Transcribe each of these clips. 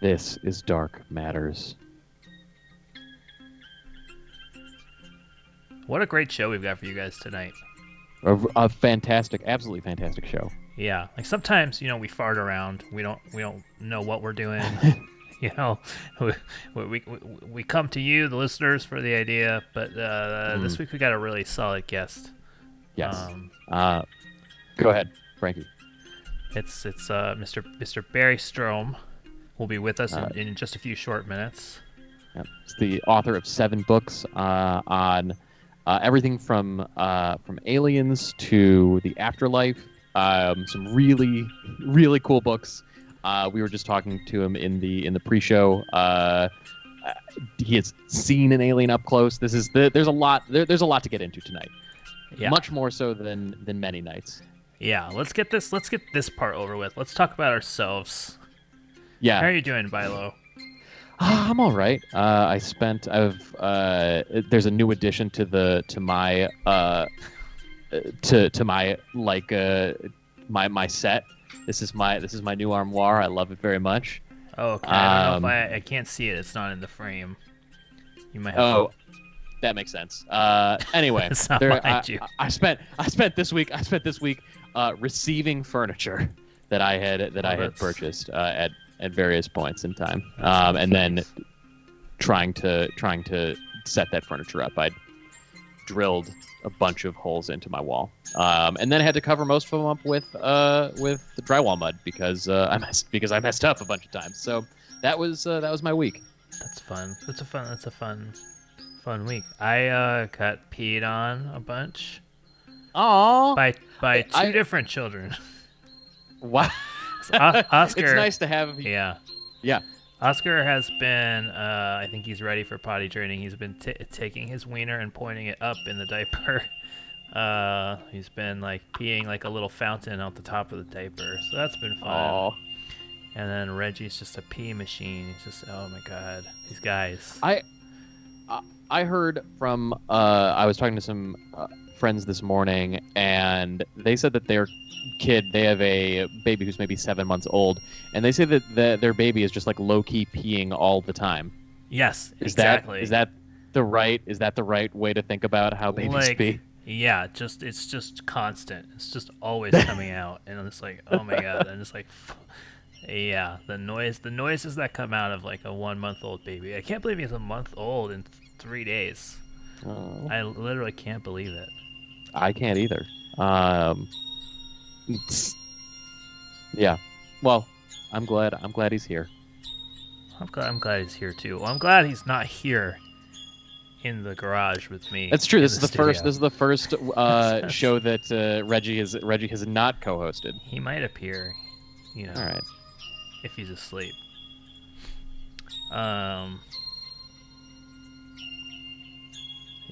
This is Dark Matters. What a great show we've got for you guys tonight. A fantastic, absolutely fantastic show. Yeah, like sometimes we fart around. We don't know what we're doing. You know, we, we come to you, the listeners, for the idea. But this week we got a really solid guest. Yes. Go ahead, Frankie. It's Mr. Barry Strom will be with us in just a few short minutes. Yep. It's the author of 7 books on everything from aliens to the afterlife. Some really, really cool books. We were just talking to him in the pre-show. He has seen an alien up close. There's a lot to get into tonight. Yeah. Much more so than many nights. Yeah, let's get this part over with. Let's talk about ourselves. Yeah. How are you doing, Bilo? I'm all right. There's a new addition to my my set. This is my new armoire. I love it very much. Oh, okay. I don't know if I can't see it. It's not in the frame. You might have. Oh, that makes sense. Anyway, It's not behind you. I spent this week receiving furniture that I had purchased at various points in time, and then trying to set that furniture up. I drilled a bunch of holes into my wall, and then I had to cover most of them up with the drywall mud because I messed up a bunch of times. So that was my week. That's fun. That's a fun week. I got peed on a bunch. Aww. By two different children. Wow. Oscar. It's nice to have. Yeah. Yeah. Oscar has been. I think he's ready for potty training. He's been taking his wiener and pointing it up in the diaper. He's been like peeing like a little fountain out the top of the diaper. So that's been fun. Aww. And then Reggie's just a pee machine. He's just, oh my god, these guys. I heard from I was talking to some friends this morning, and they said that they have a baby who's maybe 7 months old, and they say that their baby is just like low-key peeing all the time. Yes, exactly. Is that the right way to think about how babies pee? Yeah, it's just constant. It's just always coming out, and it's like, oh my god, and it's like, yeah, the noises that come out of like a 1-month-old baby. I can't believe he's a month old in 3 days. Oh. I literally can't believe it. I can't either. Yeah. Well, I'm glad he's here. I'm glad he's here too. Well, I'm glad he's not here in the garage with me. That's true. This is the first show that Reggie has not co-hosted. He might appear, All right. if he's asleep.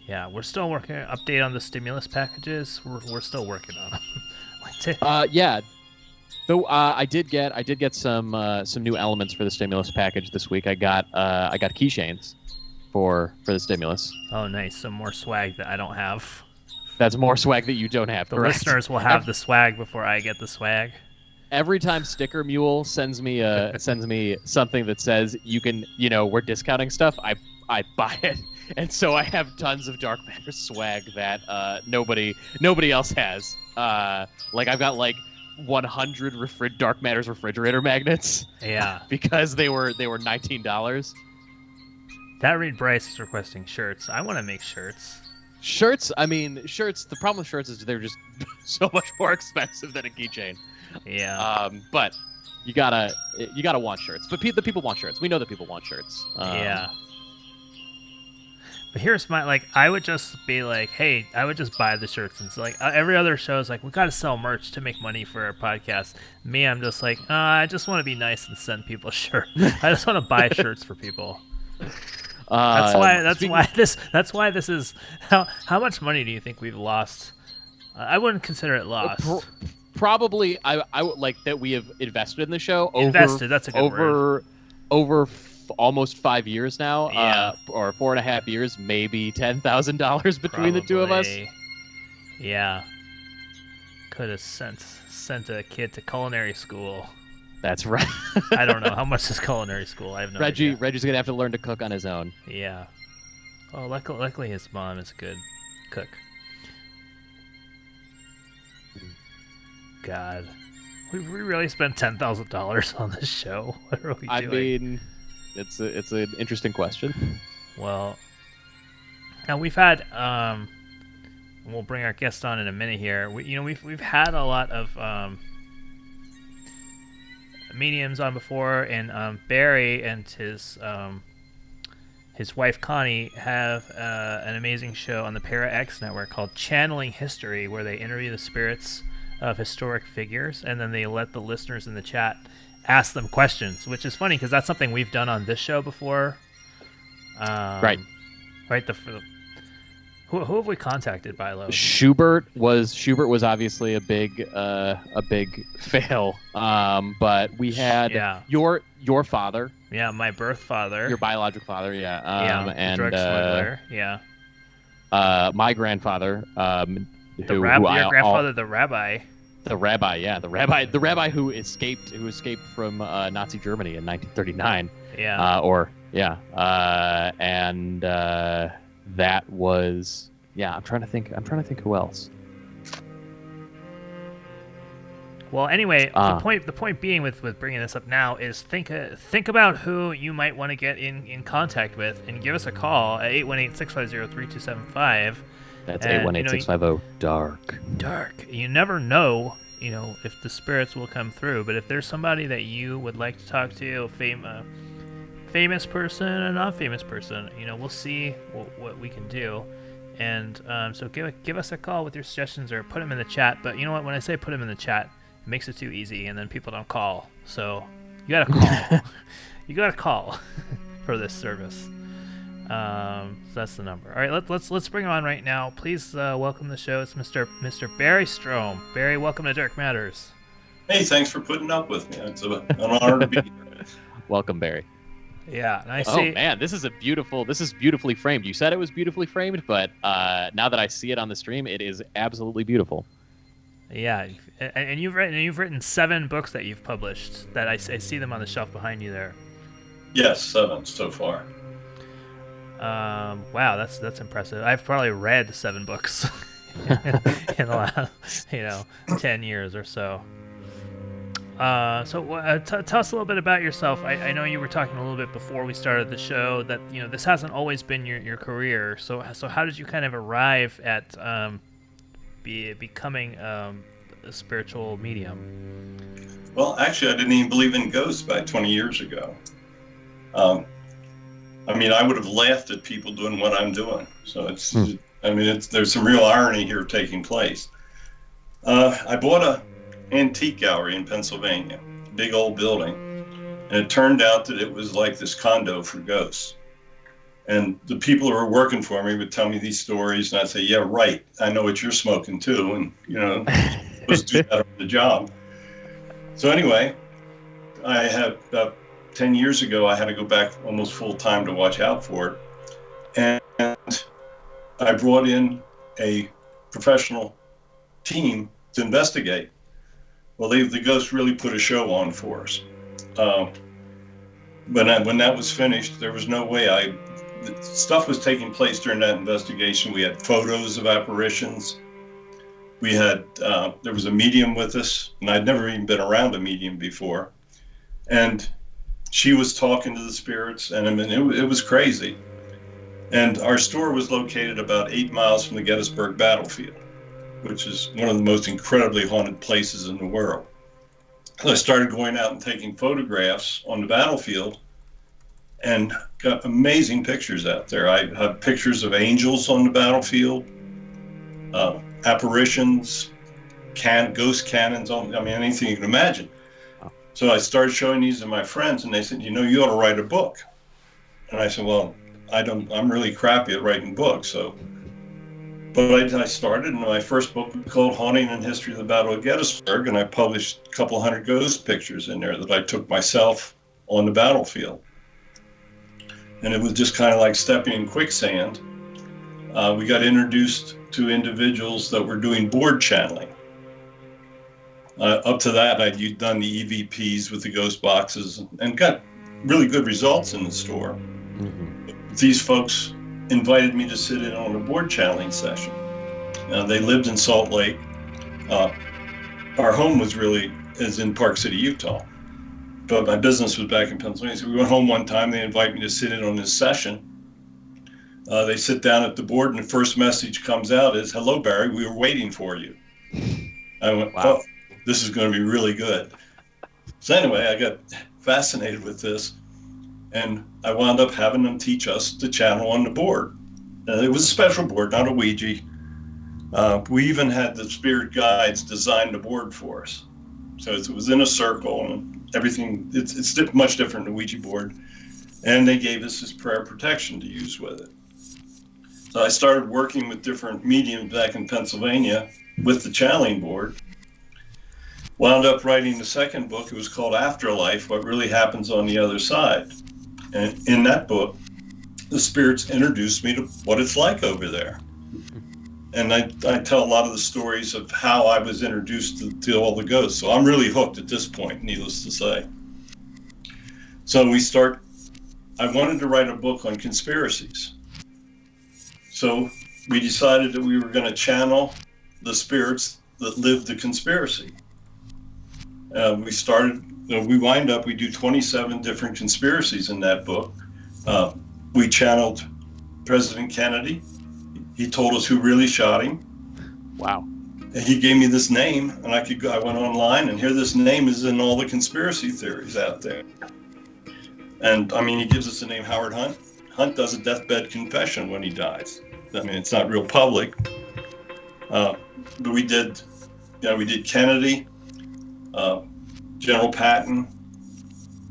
Yeah, we're still working. Update on the stimulus packages. We're still working on them. Yeah. Though I did get some new elements for the stimulus package this week. I got keychains for the stimulus. Oh, nice. Some more swag that I don't have. That's more swag that you don't have. The listeners will have the swag before I get the swag. Every time Sticker Mule sends me something that says we're discounting stuff, I buy it. And so I have tons of Dark Matter swag that nobody else has. Like I've got like 100 Dark Matter's refrigerator magnets. Yeah. Because they were $19. That Reed Bryce is requesting shirts. I want to make shirts. Shirts. The problem with shirts is they're just so much more expensive than a keychain. Yeah. But you gotta want shirts. But the people want shirts. We know that people want shirts. Yeah. But here's my, I would just be like, hey, I would just buy the shirts. And so, every other show is like, we got to sell merch to make money for our podcast. Me, I'm just like, I just want to be nice and send people shirts. I just want to buy shirts for people. That's why this is, how much money do you think we've lost? I wouldn't consider it lost. Probably, I would like that we have invested in the show. That's a good word. Over almost 5 years now, yeah. Or 4.5 years, maybe $10,000 between the two of us. Yeah, could have sent a kid to culinary school. That's right. I don't know how much is culinary school. I have no idea. Reggie's gonna have to learn to cook on his own. Yeah. Oh, luckily his mom is a good cook. God, we really spent $10,000 on this show. What are we doing? I mean, it's an interesting question. Well, now we've had we'll bring our guest on in a minute here. We've had a lot of mediums on before, and Barry and his wife Connie have an amazing show on the Para X network called Channeling History, where they interview the spirits of historic figures, and then they let the listeners in the chat ask them questions, which is funny because that's something we've done on this show before. Right. Who have we contacted, Bilo? Schubert was obviously a big fail. But we had your father. Yeah, my birth father. Your biological father, yeah. And drug smuggler, yeah. My grandfather, your grandfather, the rabbi. The rabbi, yeah, the rabbi who escaped from Nazi Germany in 1939. Yeah. And that was, yeah. I'm trying to think who else. Well, anyway, the point being with bringing this up now is think about who you might want to get in contact with, and give us a call at 818-650-3275. That's 818-650-DARK. Dark. You never know, if the spirits will come through. But if there's somebody that you would like to talk to, famous person and not famous person, we'll see what we can do. And so give us a call with your suggestions, or put them in the chat. But you know what? When I say put them in the chat, it makes it too easy, and then people don't call. So you gotta call. You gotta call for this service. So that's the number. All right, let's bring him on right now. Please welcome the show. It's Mr. Barry Strom. Barry, welcome to Dark Matters. Hey, thanks for putting up with me. It's an honor to be here. Welcome, Barry. Yeah, and I see. Oh man, this is beautifully framed. You said it was beautifully framed, but now that I see it on the stream, it is absolutely beautiful. Yeah, and you've written 7 books that you've published. That I see them on the shelf behind you there. Yes, 7 so far. Wow, that's impressive. I've probably read 7 books in the last 10 years or so. So tell us a little bit about yourself. I know you were talking a little bit before we started the show that this hasn't always been your career. So how did you kind of arrive at becoming a spiritual medium? Well, actually, I didn't even believe in ghosts back 20 years ago. I would have laughed at people doing what I'm doing. So there's some real irony here taking place. I bought a antique gallery in Pennsylvania, big old building, and it turned out that it was like this condo for ghosts. And the people who were working for me would tell me these stories, and I'd say, "Yeah, right. I know what you're smoking too," and supposed to do that on the job. So anyway, I had about 10 years ago, I had to go back almost full time to watch out for it, and I brought in a professional team to investigate. Well, the ghosts really put a show on for us. When that was finished, there was no way stuff was taking place during that investigation. We had photos of apparitions. We had, there was a medium with us, and I'd never even been around a medium before. And she was talking to the spirits, and it was crazy. And our store was located about 8 miles from the Gettysburg battlefield, which is one of the most incredibly haunted places in the world. So I started going out and taking photographs on the battlefield, and got amazing pictures out there. I have pictures of angels on the battlefield, apparitions, ghost cannons, anything you can imagine. So I started showing these to my friends, and they said, you ought to write a book. And I said, well, I'm really crappy at writing books, But I started, and my first book was called Haunting and History of the Battle of Gettysburg, and I published a couple hundred ghost pictures in there that I took myself on the battlefield. And it was just kind of like stepping in quicksand. We got introduced to individuals that were doing board channeling. Up to that, I'd done the EVPs with the ghost boxes and got really good results in the store. Mm-hmm. These folks invited me to sit in on a board channeling session. They lived in Salt Lake. Our home is in Park City, Utah. But my business was back in Pennsylvania. So we went home one time. They invited me to sit in on this session. They sit down at the board, and the first message comes out is, "Hello, Barry, we were waiting for you." I went, wow. Oh, this is going to be really good. So anyway, I got fascinated with this, and I wound up having them teach us to channel on the board. It was a special board, not a Ouija. We even had the spirit guides design the board for us. So it was in a circle and everything. It's much different than a Ouija board. And they gave us this prayer protection to use with it. So I started working with different mediums back in Pennsylvania with the channeling board. Wound up writing the second book. It was called Afterlife, What Really Happens on the Other Side. And in that book, the spirits introduced me to what it's like over there. And I tell a lot of the stories of how I was introduced to all the ghosts. So I'm really hooked at this point, needless to say. So I wanted to write a book on conspiracies. So we decided that we were going to channel the spirits that lived the conspiracy. We do 27 different conspiracies in that book. We channeled President Kennedy. He told us who really shot him. Wow. And he gave me this name, and I went online, and here this name is in all the conspiracy theories out there. And I mean, he gives us the name Howard Hunt. Hunt does a deathbed confession when he dies. I mean, it's not real public. But we did Kennedy, General Patton.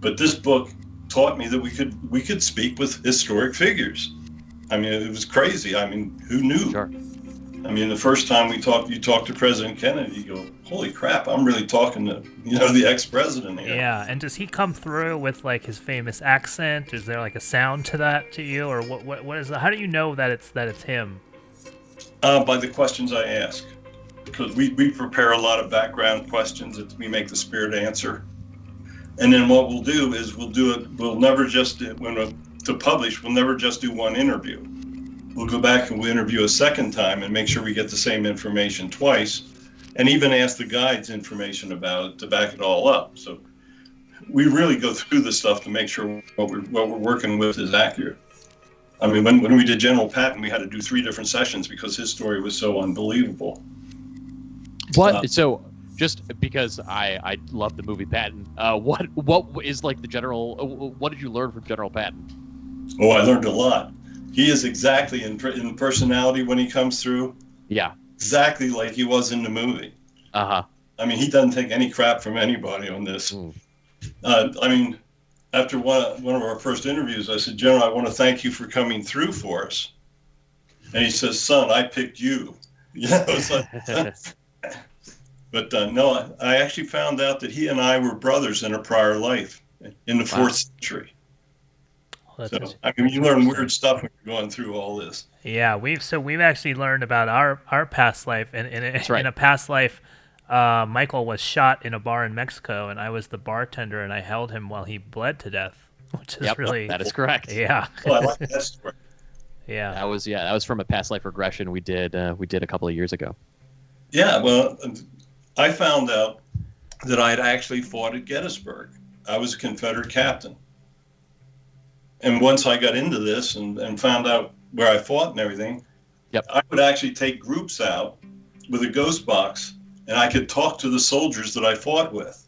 But this book taught me that we could speak with historic figures. I mean, it was crazy. I mean, who knew? Sure. I mean, the first time you talk to President Kennedy, you go, holy crap, I'm really talking to, the ex-president here. Yeah, and does he come through with, like, his famous accent? Is there, like, a sound to you? Or what is that? How do you know that it's him? By the questions I ask. Because we prepare a lot of background questions that we make the spirit answer. And then what we'll do is we'll never just, to publish, we'll never just do one interview. We'll go back and we'll interview a second time and make sure we get the same information twice, and even ask the guides information about it to back it all up. So we really go through the stuff to make sure what we're working with is accurate. I mean, when we did General Patton, we had to do 3 different sessions because his story was so unbelievable. What? So just because I love the movie Patton, what is like the general? What did you learn from General Patton? Oh, I learned a lot. He is exactly in personality when he comes through. Yeah. Exactly like he was in the movie. Uh-huh. I mean, he doesn't take any crap from anybody on this. I mean, after one of our first interviews, I said, General, I want to thank you for coming through for us. And he says, son, I picked you. It's like, but no, I actually found out that he and I were brothers in a prior life in the 4th century. I mean, you learn weird stuff when you're going through all this. Yeah, we've actually learned about our past life, and in a past life, Michael was shot in a bar in Mexico, and I was the bartender, and I held him while he bled to death, which is really that is correct. Yeah. Oh, I like that story. Yeah. That was from a past life regression we did a couple of years ago. Yeah, well, I found out that I had actually fought at Gettysburg. I was a Confederate captain. And once I got into this and found out where I fought and everything, I would actually take groups out with a ghost box, and I could talk to the soldiers that I fought with.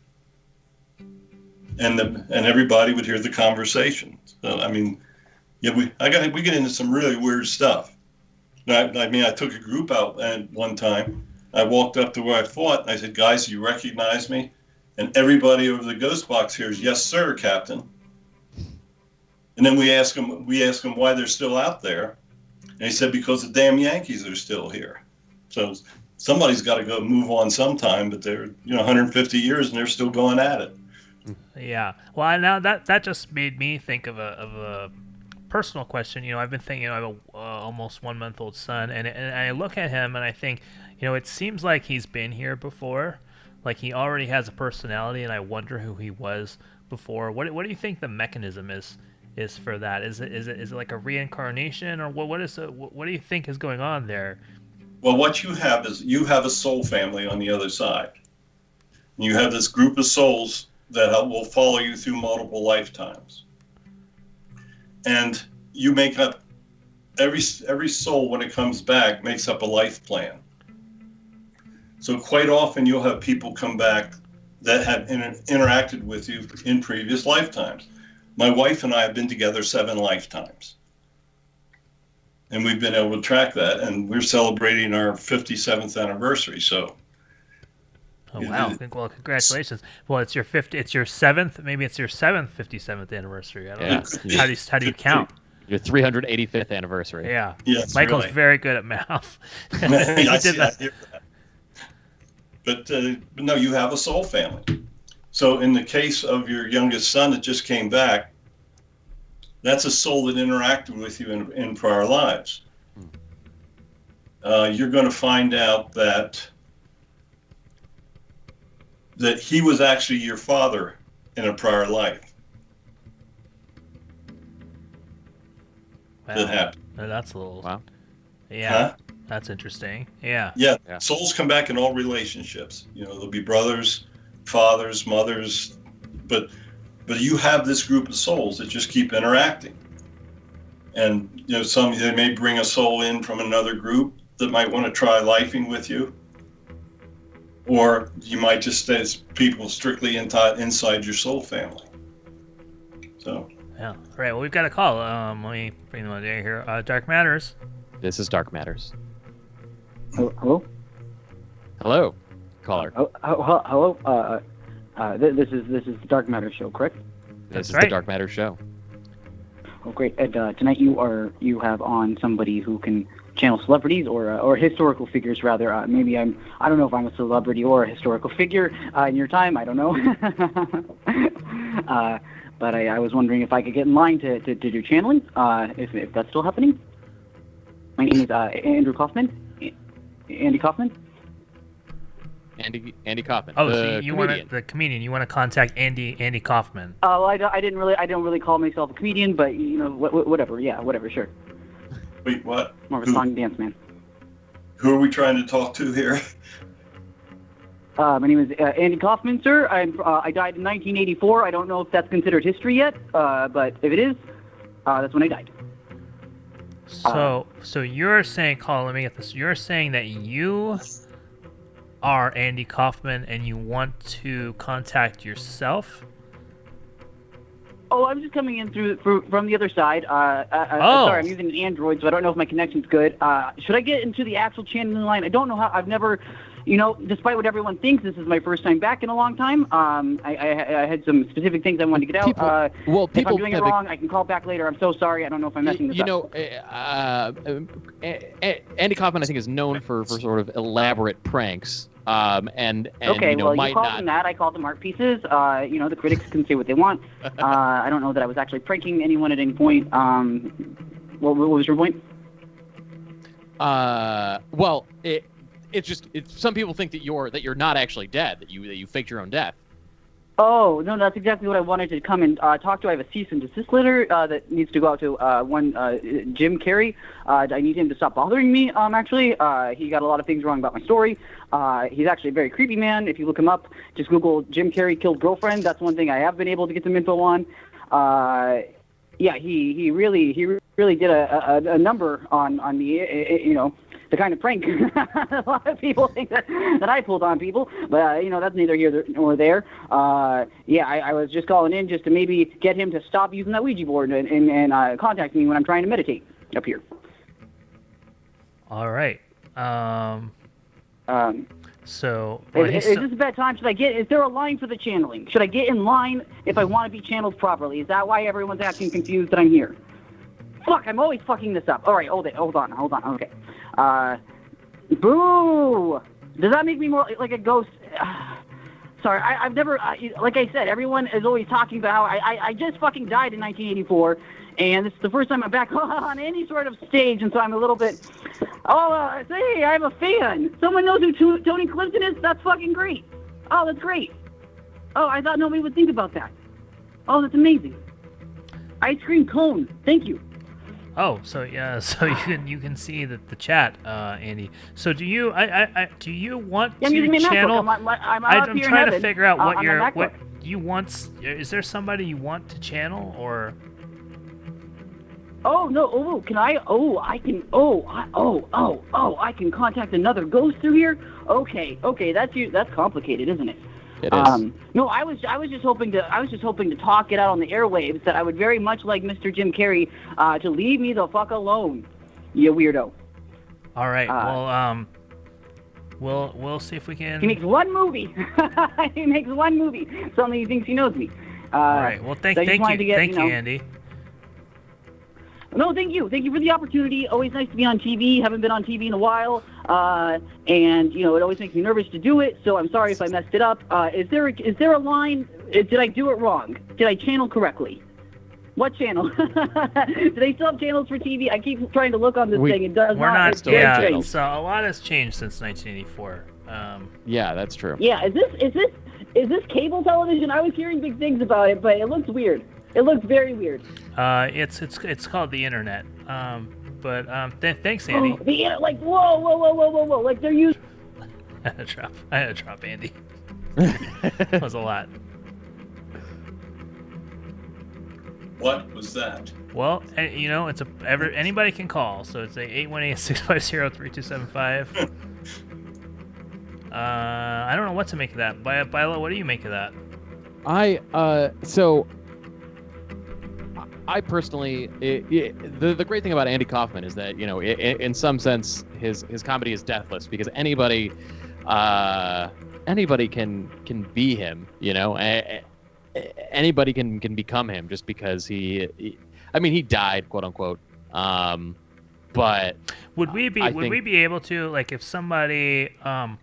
And everybody would hear the conversation. So, I mean, we get into some really weird stuff. I took a group out at one time. I walked up to where I fought, and I said, guys, do you recognize me? And everybody over the ghost box hears, yes, sir, Captain. And then we ask them why they're still out there. And he said, because the damn Yankees are still here. So somebody's got to go move on sometime, but they're 150 years and they're still going at it. Yeah. Well, now that just made me think of a personal question. I've been thinking, I have a almost 1-month-old son, and I look at him and I think, it seems like he's been here before. Like he already has a personality, and I wonder who he was before. What do you think the mechanism is for that? Is it like a reincarnation, or what do you think is going on there? Well, what you have is you have a soul family on the other side. You have this group of souls that will follow you through multiple lifetimes. And you make up, every soul when it comes back makes up a life plan. So quite often you'll have people come back that have interacted with you in previous lifetimes. My wife and I have been together 7 lifetimes. And we've been able to track that, and we're celebrating our 57th anniversary. So, oh wow! Well, congratulations. Well, it's your 7th. Maybe it's your 57th anniversary. I don't know. How do you count? Your 385th anniversary. Yeah. Yes, Michael's really. very good at math. I hear that. But no, you have a soul family. So in the case of your youngest son that just came back, that's a soul that interacted with you in prior lives. You're going to find out that he was actually your father in a prior life. Wow. That happened. That's a little. Wow. Yeah. Huh? That's interesting. Yeah. Yeah. Souls come back in all relationships. There'll be brothers, fathers, mothers, but you have this group of souls that just keep interacting. And they may bring a soul in from another group that might want to try lifing with you, or you might just stay as people strictly inside your soul family. So. Yeah. All right. Well, we've got a call. Let me bring them on here. Dark Matters. This is Dark Matters. Hello? Hello, caller. Hello? This is the Dark Matter show, correct? This is right. the Dark Matters show. Oh, great. And tonight you have on somebody who can channel celebrities or historical figures, rather. Maybe I don't know if I'm a celebrity or a historical figure in your time. I don't know. But I was wondering if I could get in line to do channeling, if that's still happening. My name is Andrew Kaufman. Andy Kaufman. Andy Kaufman. Oh, the so you want comedian. the comedian? You want to contact Andy Kaufman? Oh, I don't really call myself a comedian, but whatever. Yeah, whatever. Sure. Wait, what? More of a song and dance man. Who are we trying to talk to here? My name is Andy Kaufman, sir. I died in 1984. I don't know if that's considered history yet, but if it is, that's when I died. So you're saying, let me get this. You're saying that you are Andy Kaufman and you want to contact yourself? Oh, I'm just coming in from the other side. Sorry, I'm using an Android, so I don't know if my connection's good. Should I get into the actual channeling line? I don't know how. I've never, despite what everyone thinks, this is my first time back in a long time. I had some specific things I wanted to get out. If I'm doing it wrong, I can call back later. I'm so sorry. I don't know if I'm messing this up. Andy Kaufman, I think, is known for sort of elaborate pranks. And okay, you called them that. I called them art pieces. The critics can say what they want. I don't know that I was actually pranking anyone at any point. What was your point? It's just some people think that you're not actually dead, that you faked your own death. Oh, no, that's exactly what I wanted to come and talk to. I have a cease and desist letter that needs to go out to one Jim Carrey. I need him to stop bothering me, actually. He got a lot of things wrong about my story. He's actually a very creepy man. If you look him up, just Google Jim Carrey killed girlfriend. That's one thing I have been able to get some info on. He really did a number on me, the kind of prank a lot of people think that I pulled on people, but that's neither here nor there. I was just calling in just to maybe get him to stop using that Ouija board and contact me when I'm trying to meditate up here. All right. So is this a bad time? Is there a line for the channeling? Should I get in line if I want to be channeled properly? Is that why everyone's acting confused that I'm here? Fuck, I'm always fucking this up. All right, hold on. Okay. Boo! Does that make me more like a ghost? Sorry, I've never, like I said, everyone is always talking about how I just fucking died in 1984, and this is the first time I'm back on any sort of stage, and so I'm a little bit, say, I'm a fan. Someone knows who Tony Clifton is? That's fucking great. Oh, that's great. Oh, I thought nobody would think about that. Oh, that's amazing. Ice cream cone. Thank you. Oh, so yeah, so you can see the chat, Andy. So do you do you want Yeah, I'm using to my channel? MacBook. I'm I'm here in trying to heaven, figure out on my what MacBook. you want. Is there somebody you want to channel or? Oh no! Oh, can I? Oh, I can. I can contact another ghost through here. Okay. That's complicated, isn't it? It is. No, I was just hoping to talk it out on the airwaves that I would very much like Mr. Jim Carrey to leave me the fuck alone. You weirdo. All right. Well, we'll see if we can. He makes one movie. Suddenly he thinks he knows me. All right. Well, thank you, Andy. No, thank you. Thank you for the opportunity. Always nice to be on TV. Haven't been on TV in a while. And, it always makes me nervous to do it. So I'm sorry if I messed it up. Is there a line? Did I do it wrong? Did I channel correctly? What channel? Do they still have channels for TV? I keep trying to look on this thing. It does we're not. Not still yeah, so a lot has changed since 1984. Yeah, that's true. Yeah, is this cable television? I was hearing big things about it, but it looks weird. It looks very weird. It's called the internet. Thanks, Andy. Oh, the internet, like whoa, like they're using. I had to drop Andy. That was a lot. What was that? Well, it's anybody can call, so it's a 818-650-3275. I don't know what to make of that. Bilo, what do you make of that? I personally, the great thing about Andy Kaufman is that in some sense his comedy is deathless because anybody can be him. Anybody can become him just because he died, quote unquote. But would we be able to, like, if somebody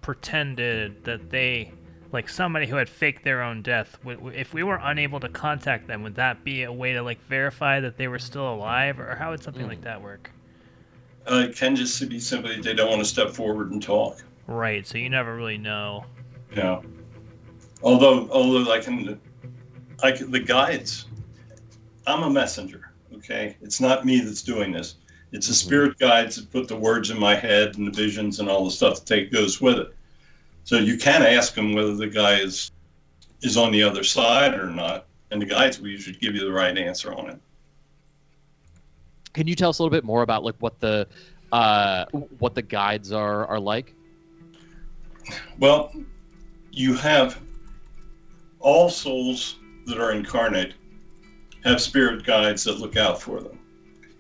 pretended that they, like, somebody who had faked their own death, if we were unable to contact them, would that be a way to, like, verify that they were still alive, or how would something like that work? It can just be simply they don't want to step forward and talk. Right, so you never really know. Yeah. Although the guides, I'm a messenger, okay? It's not me that's doing this. It's the spirit guides that put the words in my head and the visions and all the stuff that goes with it. So you can ask them whether the guy is on the other side or not, and the guides will usually give you the right answer on it. Can you tell us a little bit more about, like, what the guides are like? Well, you have all souls that are incarnate have spirit guides that look out for them.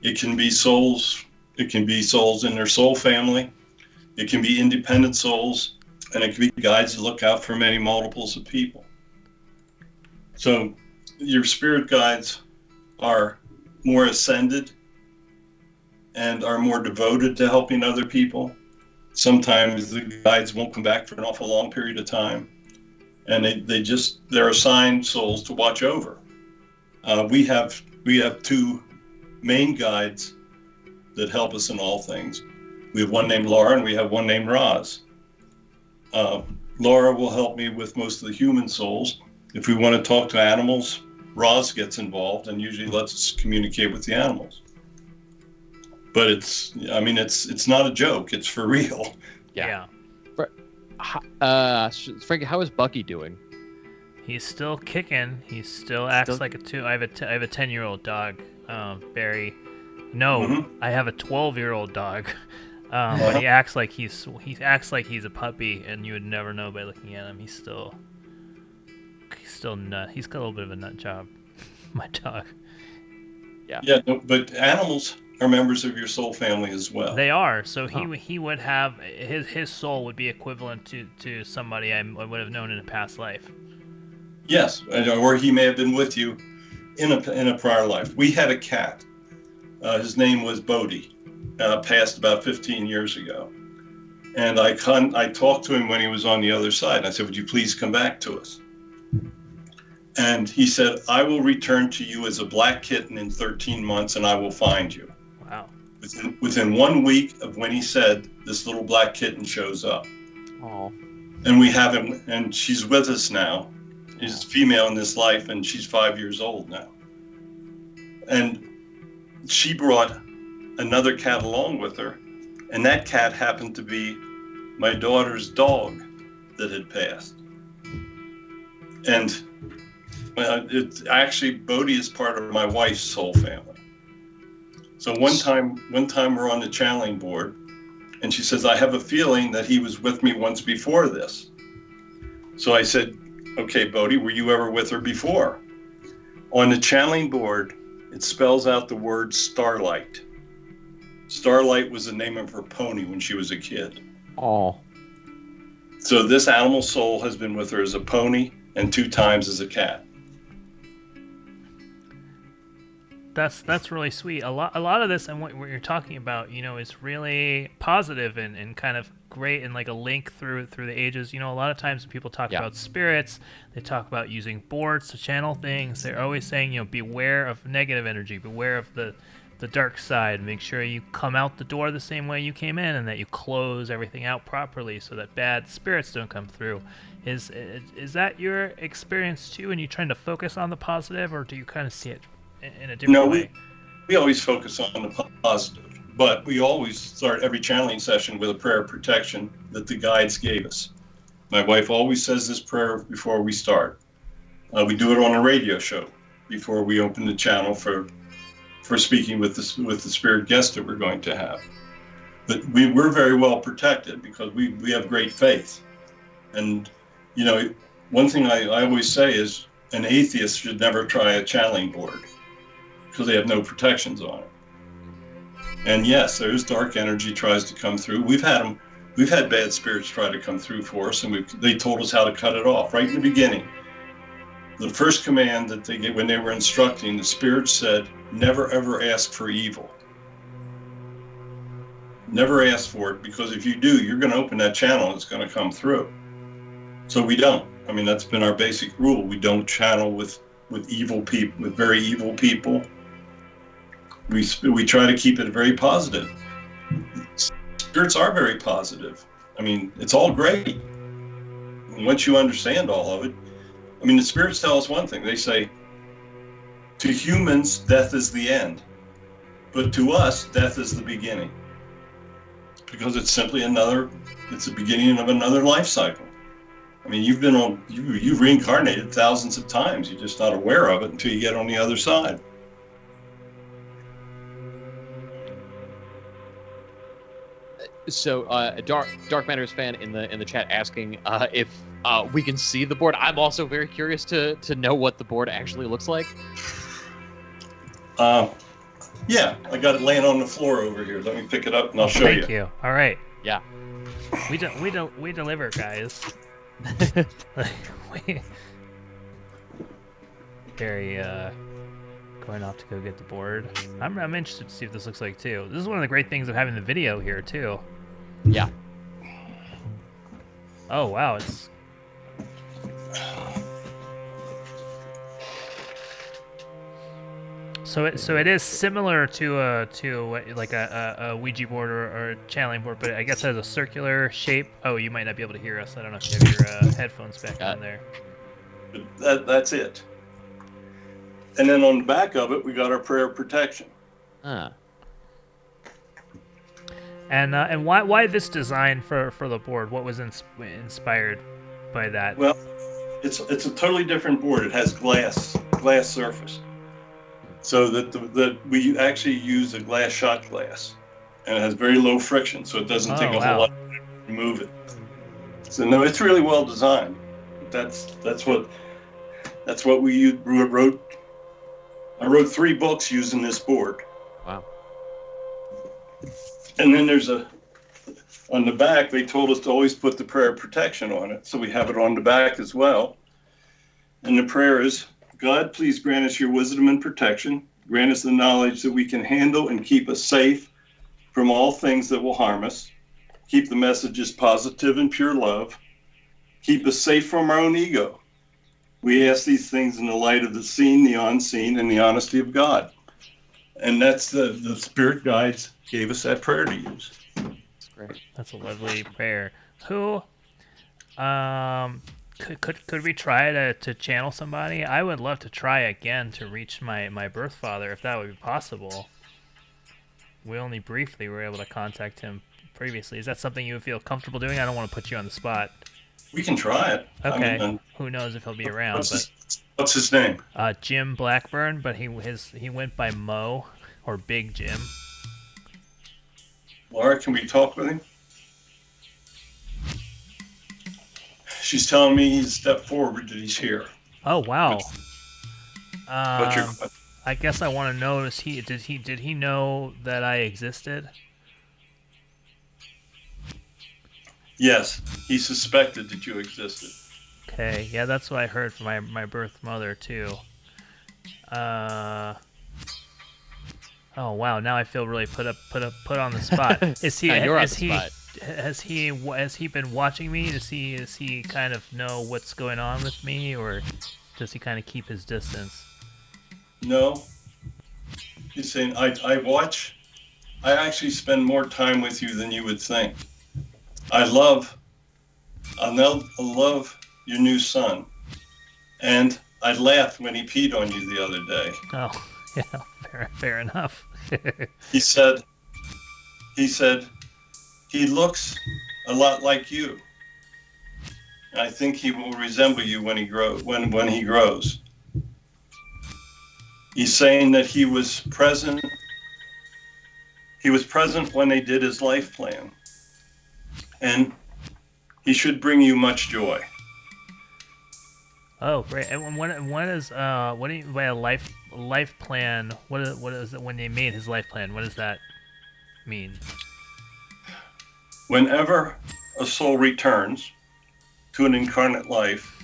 It can be souls in their soul family. It can be independent souls, and it can be guides that look out for many multiples of people. So your spirit guides are more ascended and are more devoted to helping other people. Sometimes the guides won't come back for an awful long period of time, and they're assigned souls to watch over. We have two main guides that help us in all things. We have one named Laura and we have one named Roz. Laura will help me with most of the human souls. If we want to talk to animals, Roz gets involved and usually lets us communicate with the animals. But it's not a joke. It's for real. Yeah. Frankie, how is Bucky doing? He's still kicking. He still acts like a two. I have a 10-year-old dog, Barry. No, I have a 12-year-old dog. But he acts like he's a puppy, and you would never know by looking at him. He's still nut. He's got a little bit of a nut job. My dog. Yeah. But animals are members of your soul family as well. They are. So he would have his soul would be equivalent to somebody I would have known in a past life. Yes, or he may have been with you in a prior life. We had a cat. His name was Bodie. Passed about 15 years ago. And I talked to him when he was on the other side. I said, would you please come back to us? And he said, I will return to you as a black kitten in 13 months and I will find you. Wow. Within 1 week of when he said, this little black kitten shows up. Oh. And we have him, and she's with us now. She's female in this life, and she's 5 years old now. And she brought another cat along with her, and that cat happened to be my daughter's dog that had passed. And it's actually, Bodhi is part of my wife's soul family. So one time we're on the channeling board, and she says, I have a feeling that he was with me once before this. So I said, okay, Bodhi, were you ever with her before? On the channeling board, it spells out the word Starlight. Starlight was the name of her pony when she was a kid. Oh. So this animal soul has been with her as a pony and 2 times as a cat. That's really sweet. A lot of this and what you're talking about, is really positive and kind of great and like a link through the ages. A lot of times when people talk about spirits, they talk about using boards to channel things. They're always saying, beware of negative energy, beware of the dark side. Make sure you come out the door the same way you came in, and that you close everything out properly so that bad spirits don't come through. Is that your experience too? And you trying to focus on the positive, or do you kind of see it in a different way? We always focus on the positive, but we always start every channeling session with a prayer of protection that the guides gave us. My wife always says this prayer before we start. We do it on a radio show before we open the channel for speaking with the spirit guest that we're going to have. But we're very well protected because we have great faith. And, one thing I always say is an atheist should never try a channeling board because they have no protections on it. And yes, there's dark energy tries to come through. We've had bad spirits try to come through for us, and they told us how to cut it off right in the beginning. The first command that they gave when they were instructing, the spirit said, never ever ask for evil. Never ask for it, because if you do, you're going to open that channel and it's going to come through. So we don't. I mean, that's been our basic rule. We don't channel with evil people, with very evil people. We try to keep it very positive. Spirits are very positive. I mean, it's all great. And once you understand all of it, I mean, the spirits tell us one thing. They say, to humans, death is the end. But to us, death is the beginning. Because it's simply it's the beginning of another life cycle. I mean, you've reincarnated thousands of times. You're just not aware of it until you get on the other side. So, Dark Matters fan in the chat asking if we can see the board. I'm also very curious to know what the board actually looks like. Yeah, I got it laying on the floor over here. Let me pick it up and I'll show you. Thank you. All right. Yeah. We deliver, guys. Gary, going off to go get the board. I'm interested to see what this looks like too. This is one of the great things of having the video here too. Yeah. Oh wow, it's. So it is similar to a Ouija board or a channeling board, but I guess it has a circular shape. Oh, you might not be able to hear us. I don't know if you have your headphones back on there. That's it. And then on the back of it, we got our prayer of protection. And why this design for the board? What was inspired by that? Well, it's a totally different board. It has glass surface. So that we actually use a glass shot glass, and it has very low friction, so it doesn't take a whole lot to remove it. So no, it's really well designed. That's what we wrote. I wrote 3 books using this board. Wow. And then on the back, they told us to always put the prayer of protection on it, so we have it on the back as well. And the prayer is, God, please grant us your wisdom and protection. Grant us the knowledge that we can handle and keep us safe from all things that will harm us. Keep the messages positive and pure love. Keep us safe from our own ego. We ask these things in the light of the seen, the unseen, and the honesty of God. And that's the spirit guides gave us that prayer to use. That's great. That's a lovely prayer. Who Could we try to channel somebody? I would love to try again to reach my birth father, if that would be possible. We only briefly were able to contact him previously. Is that something you would feel comfortable doing? I don't want to put you on the spot. We can try it. Okay. I mean, who knows if he'll be around? What's his name? Jim Blackburn, but he went by Mo or Big Jim. Laura, can we talk with him? She's telling me he's stepped forward that he's here. Oh wow. But I guess I want to know: did he know that I existed? Yes, he suspected that you existed. Okay, yeah, that's what I heard from my birth mother too. Oh wow, now I feel really put on the spot. Is he? You're on is the he? spot. Has he been watching me? Does he kind of know what's going on with me, or does he kind of keep his distance? No. He's saying, I watch. I actually spend more time with you than you would think. I love your new son. And I laughed when he peed on you the other day. Oh, yeah, fair enough. He said, he looks a lot like you. I think he will resemble you when he grows. He's saying that he was present. He was present when they did his life plan, and he should bring you much joy. Oh, great! And what do you mean by a life plan? What is it when they made his life plan? What does that mean? Whenever a soul returns to an incarnate life,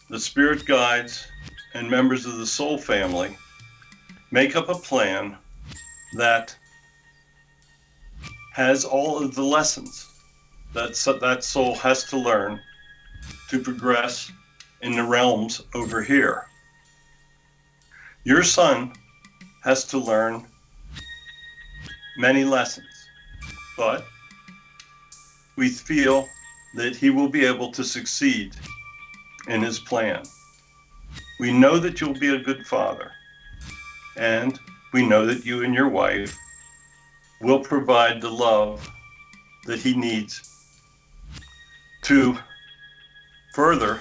the spirit guides and members of the soul family make up a plan that has all of the lessons that soul has to learn to progress in the realms over here. Your son has to learn many lessons, but we feel that he will be able to succeed in his plan. We know that you'll be a good father, and we know that you and your wife will provide the love that he needs to further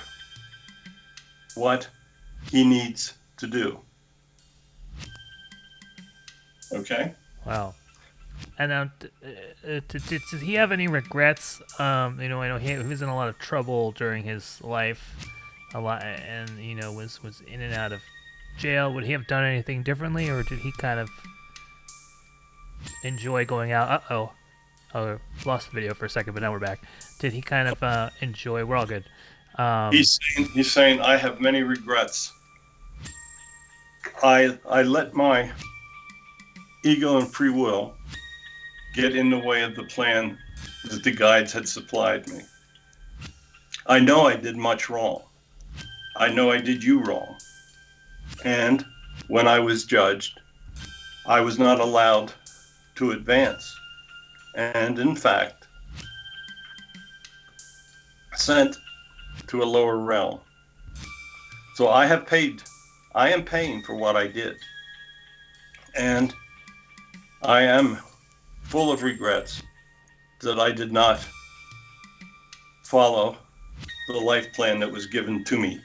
what he needs to do. Okay? Wow. And does he have any regrets? I know he was in a lot of trouble during his life, a lot, and was in and out of jail. Would he have done anything differently, or did he kind of enjoy going out? Oh, lost the video for a second, but now we're back. Did he kind of enjoy? We're all good. He's saying, I have many regrets. I let my ego and free will get in the way of the plan that the guides had supplied me. I know I did much wrong. I know I did you wrong. And when I was judged, I was not allowed to advance. And in fact, sent to a lower realm. So I am paying for what I did. And I am full of regrets that I did not follow the life plan that was given to me.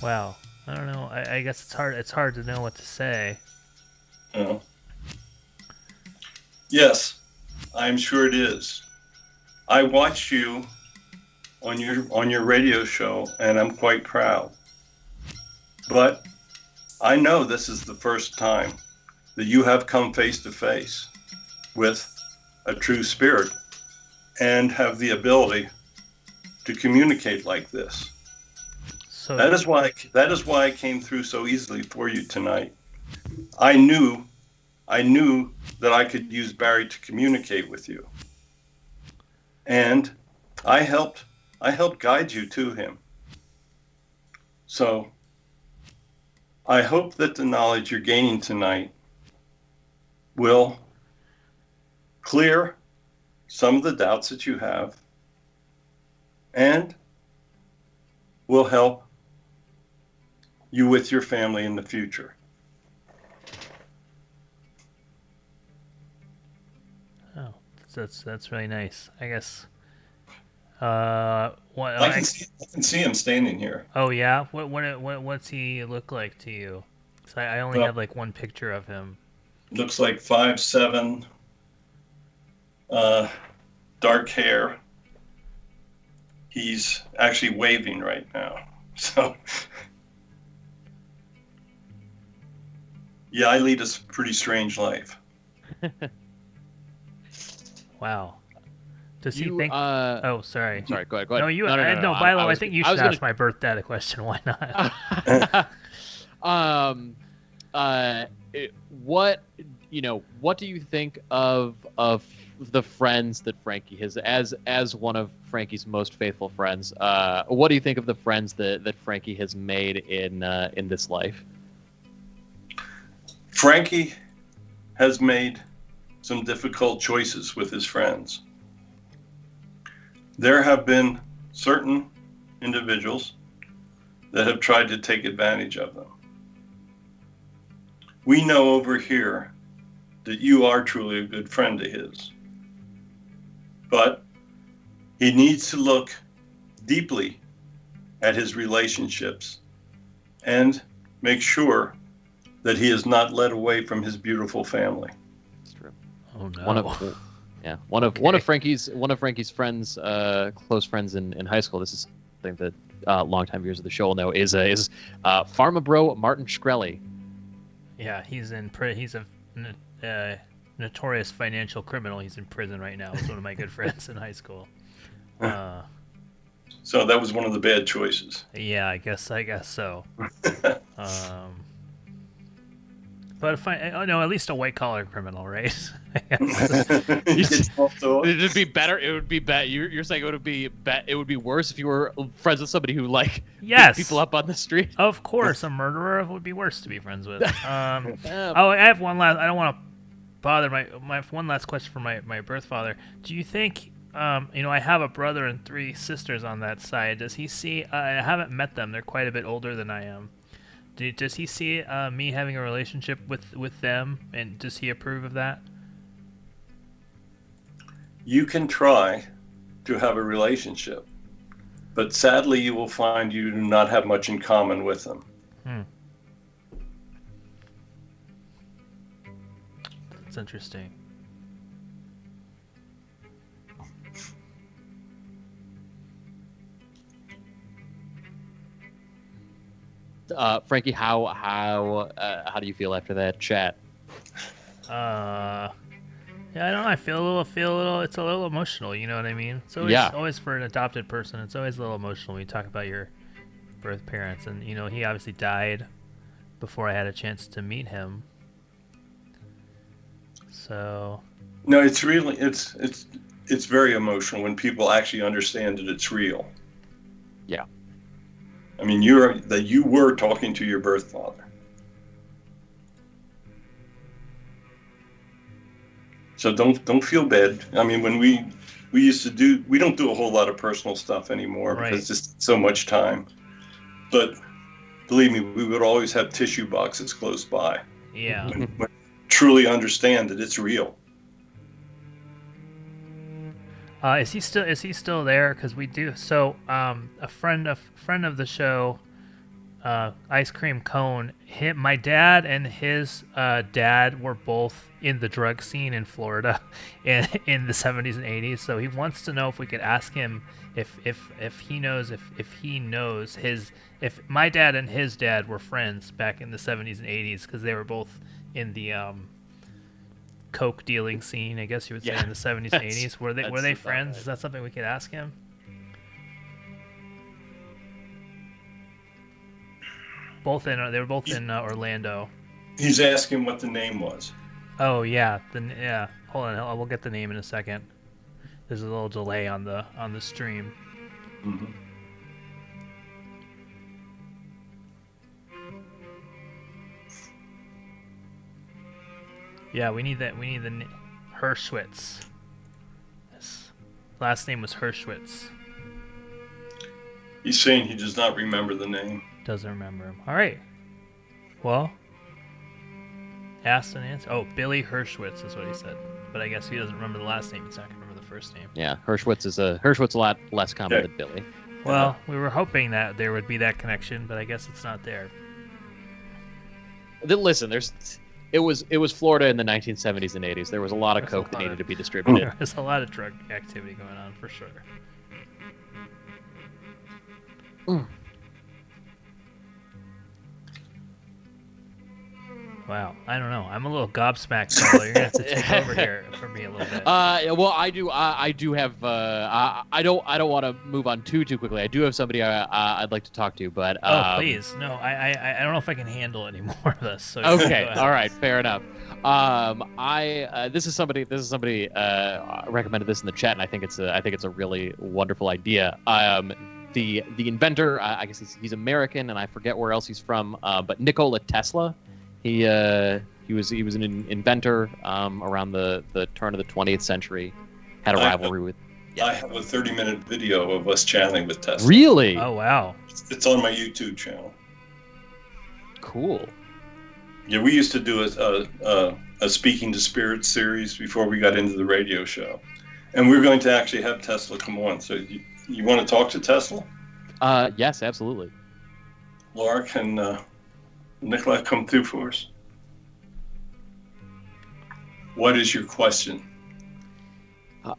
Wow. I don't know. I guess it's hard to know what to say. Yes, I'm sure it is. I watched you on your radio show, and I'm quite proud. But I know this is the first time that you have come face to face with a true spirit and have the ability to communicate like this. So that is why I came through so easily for you tonight. I knew that I could use Barry to communicate with you. And I helped guide you to him. So I hope that the knowledge you're gaining tonight will clear some of the doubts that you have, and will help you with your family in the future. Oh, that's really nice. I guess. What? I can see him standing here. Oh yeah. What's he look like to you? 'Cause I only have like one picture of him. Looks like 5'7", dark hair. He's actually waving right now. So, yeah, I lead a pretty strange life. Wow. Does he think? Oh, sorry. Sorry, go ahead. No, you. No. By the way, I think you should ask my birth dad a question. Why not? What do you think of the friends that Frankie has as one of Frankie's most faithful friends? What do you think of the friends that Frankie has made in this life? Frankie has made some difficult choices with his friends. There have been certain individuals that have tried to take advantage of them. We know over here that you are truly a good friend to his. But he needs to look deeply at his relationships and make sure that he is not led away from his beautiful family. That's true. Oh no. One of Frankie's friends, close friends in high school. This is something that longtime viewers of the show will know is Pharma Bro Martin Shkreli. Yeah, he's a notorious financial criminal. He's in prison right now. He's one of my good friends in high school. So that was one of the bad choices. Yeah, I guess so. But at least a white collar criminal, right? It'd be better. It would be bad. You're saying it would be worse if you were friends with somebody who beat people up on the street. Of course, a murderer would be worse to be friends with. I have one last. I don't want to bother my one last question for my birth father. Do you think? I have a brother and 3 sisters on that side. Does he see? I haven't met them. They're quite a bit older than I am. Does he see me having a relationship with them, and does he approve of that? You can try to have a relationship, but sadly you will find you do not have much in common with them. That's interesting. Frankie, how do you feel after that chat? Yeah, I don't know. I feel a little. It's a little emotional. You know what I mean? It's always for an adopted person. It's always a little emotional when you talk about your birth parents, and he obviously died before I had a chance to meet him. So. No, it's really it's very emotional when people actually understand that it's real. Yeah. I mean, you were talking to your birth father. So don't feel bad. I mean, when we used to we don't do a whole lot of personal stuff anymore because it's just so much time. But believe me, we would always have tissue boxes close by. Yeah. When truly understand that it's real. Is he still there? Because we do. So, a friend of the show, Ice Cream Cone. My dad and his dad were both in the drug scene in Florida in the 70s and 80s. So he wants to know if we could ask him if he knows if my dad and his dad were friends back in the 70s and 80s, because they were both in the coke dealing scene, I guess you would say, in the 70s and 80s. Were they friends? Right. Is that something we could ask him? They were both in Orlando. He's asking what the name was. Oh yeah, hold on, we'll get the name in a second. There's a little delay on the stream. Mm-hmm. Yeah, we need the Hershwitz. His last name was Hershwitz. He's saying he does not remember the name. Doesn't remember him. All right. Well, asked and answered. Oh, Billy Hershwitz is what he said. But I guess he doesn't remember the last name. He's not going to remember the first name. Yeah, Hershwitz a lot less common than Billy. Well, we were hoping that there would be that connection, but I guess it's not there. Listen, it was Florida in the 1970s and 80s. There was a lot of coke that needed to be distributed. There's a lot of drug activity going on for sure. Wow, I don't know. I'm a little gobsmacked, so you're gonna have to take over here for me a little bit. Well, I do have. I don't want to move on too quickly. I do have somebody I'd like to talk to, but. Please, no. I don't know if I can handle any more of this. So okay, all right, fair enough. This is somebody recommended this in the chat, and I think it's a really wonderful idea. The inventor, I guess he's American, and I forget where else he's from, but Nikola Tesla. He was an inventor around the turn of the 20th century. Had a rivalry with. Yeah. I have a 30-minute video of us chatting with Tesla. Really? Oh wow! It's on my YouTube channel. Cool. Yeah, we used to do a Speaking to Spirits series before we got into the radio show, and we're going to actually have Tesla come on. So you want to talk to Tesla? Yes, absolutely. Laura, can Nikolai come through for us? What is your question?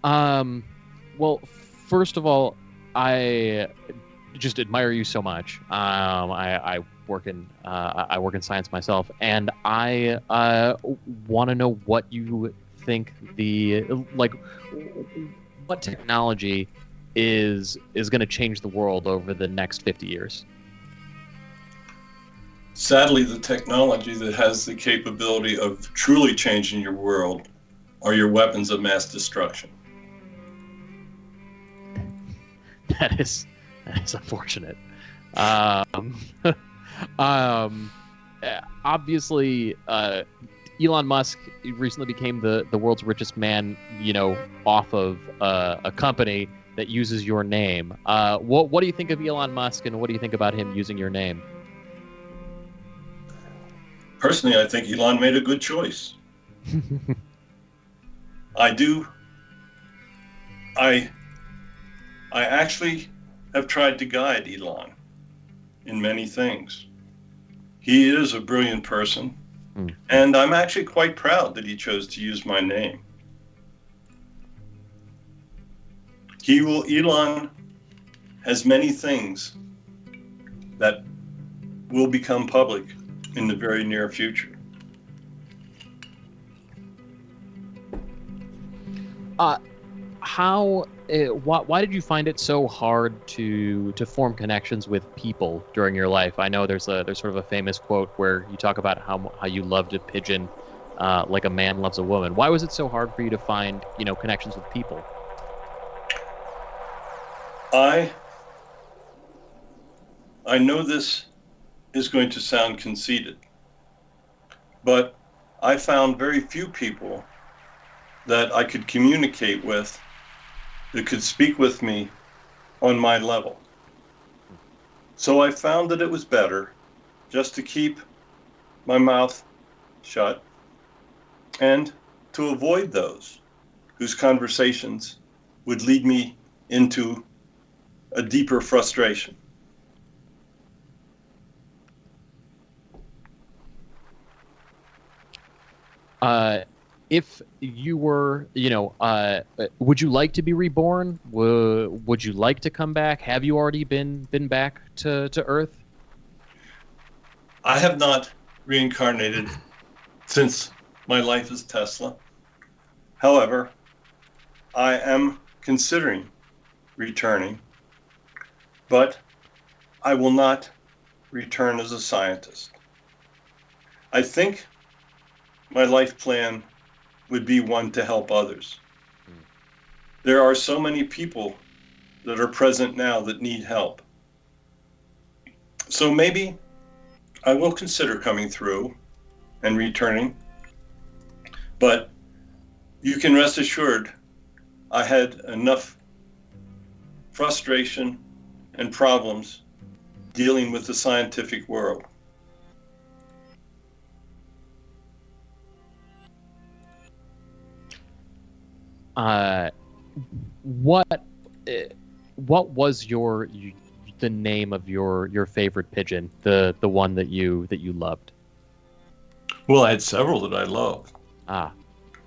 Well, first of all, I just admire you so much. I work in science myself, and I want to know what you think what technology is going to change the world over the next 50 years. Sadly, the technology that has the capability of truly changing your world are your weapons of mass destruction. That is unfortunate. Obviously, Elon Musk recently became the world's richest man, off of a company that uses your name. What do you think of Elon Musk, and what do you think about him using your name? Personally, I think Elon made a good choice. I do. I actually have tried to guide Elon in many things. He is a brilliant person, and I'm actually quite proud that he chose to use my name. Elon has many things that will become public in the very near future. Why did you find it so hard to form connections with people during your life? I know there's sort of a famous quote where you talk about how you loved a pigeon like a man loves a woman. Why was it so hard for you to find connections with people? I know this is going to sound conceited, but I found very few people that I could communicate with that could speak with me on my level. So I found that it was better just to keep my mouth shut and to avoid those whose conversations would lead me into a deeper frustration. If you were, would you like to be reborn? Would you like to come back? Have you already been back to Earth? I have not reincarnated since my life as Tesla. However, I am considering returning, but I will not return as a scientist. I think my life plan would be one to help others. There are so many people that are present now that need help. So maybe I will consider coming through and returning, but you can rest assured I had enough frustration and problems dealing with the scientific world. What was the name of your favorite pigeon? The one that you loved? Well, I had several that I loved. Ah.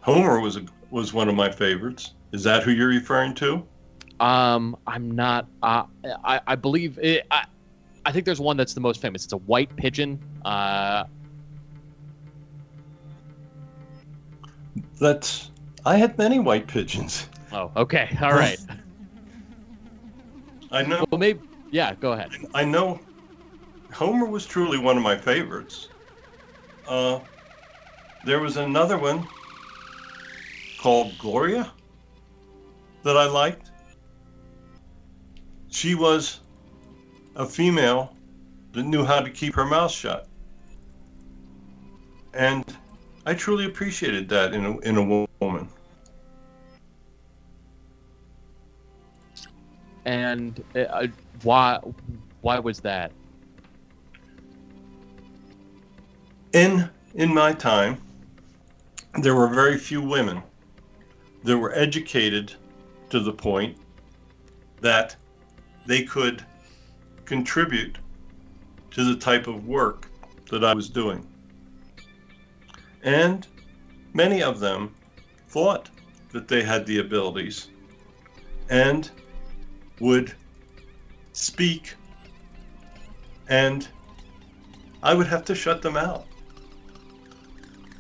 Homer was one of my favorites. Is that who you're referring to? I'm not. I believe it, I think there's one that's the most famous. It's a white pigeon. I had many white pigeons. Oh, okay, all right. I know. Well, maybe. Yeah, go ahead. I know. Homer was truly one of my favorites. There was another one called Gloria that I liked. She was a female that knew how to keep her mouth shut. And I truly appreciated that in a woman. And why was that? In my time, there were very few women that were educated to the point that they could contribute to the type of work that I was doing. And many of them thought that they had the abilities and would speak, and I would have to shut them out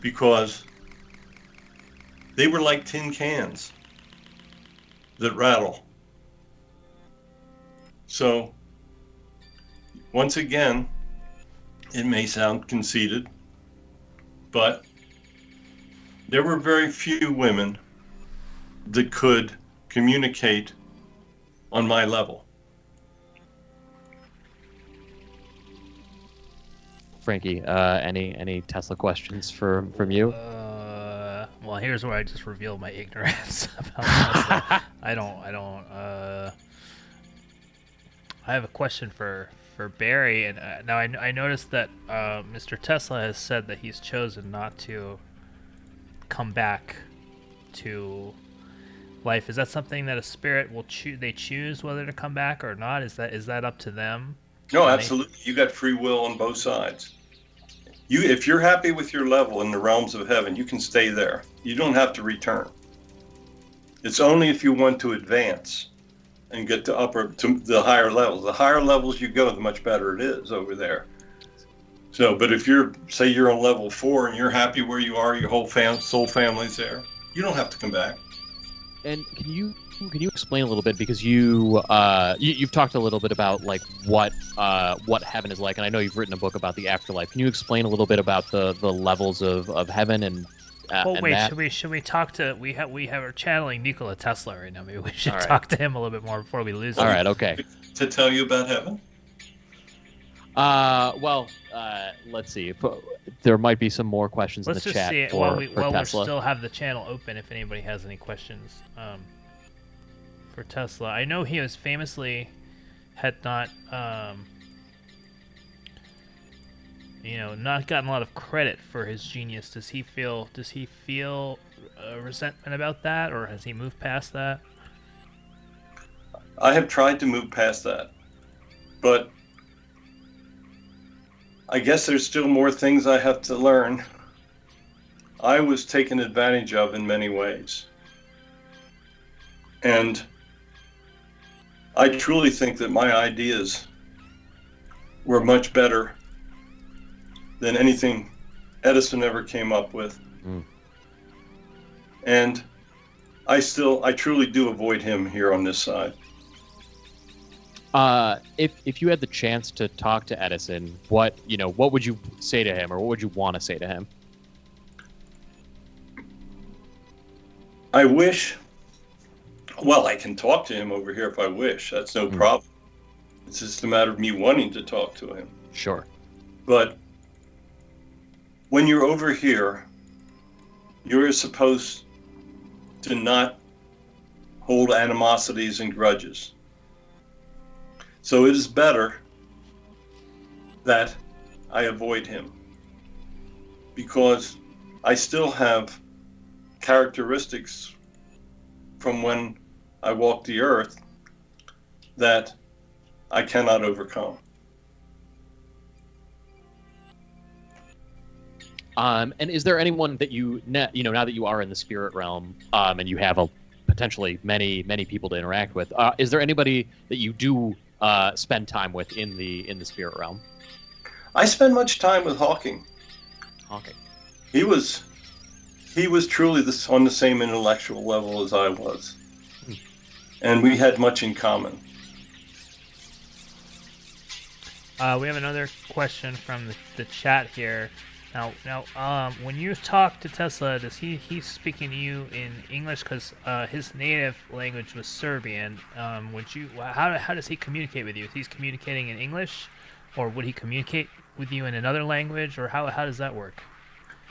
because they were like tin cans that rattle. So, once again, it may sound conceited, but there were very few women that could communicate on my level. Frankie, any Tesla questions from you? Well, here's where I just reveal my ignorance about Tesla. I have a question for Barry, and now I noticed that Mr. Tesla has said that he's chosen not to come back to life. Is that something that a spirit will choose whether to come back or not? Is that up to them? No, absolutely. You got free will on both sides. If you're happy with your level in the realms of heaven, you can stay there. You don't have to return. It's only if you want to advance and get to the higher levels. The higher levels you go, the much better it is over there. So, but if say you're on level 4 and you're happy where you are, your whole soul family's there, you don't have to come back. And can you explain a little bit, because you've talked a little bit about like what heaven is like, and I know you've written a book about the afterlife. Can you explain a little bit about the levels of heaven and wait, that? should we talk to we are channeling Nikola Tesla right now. Maybe we should right. talk to him a little bit more before we lose him. All right, okay. To tell you about heaven? Let's see. There might be some more questions in the chat. Let's just see for while we Tesla. still have the channel open. If anybody has any questions for Tesla, I know he was famously had not not gotten a lot of credit for his genius. Does he feel resentment about that, or has he moved past that? I have tried to move past that, but I guess there's still more things I have to learn. I was taken advantage of in many ways. And I truly think that my ideas were much better than anything Edison ever came up with. Mm. And I truly do avoid him here on this side. If you had the chance to talk to Edison, what would you say to him, or what would you want to say to him? I wish. Well, I can talk to him over here if I wish. That's no problem. It's just a matter of me wanting to talk to him. Sure. But when you're over here, you're supposed to not hold animosities and grudges. So it is better that I avoid him, because I still have characteristics from when I walked the earth that I cannot overcome. And is there anyone that now that you are in the spirit realm, and you have potentially many people to interact with, is there anybody that you do spend time with in the spirit realm? I spend much time with Hawking. Hawking. He was truly on the same intellectual level as I was, and we had much in common. We have another question from the chat here. Now, when you talk to Tesla, does he's speaking to you in English? Because his native language was Serbian. How does he communicate with you? Is he communicating in English, or would he communicate with you in another language, or how does that work?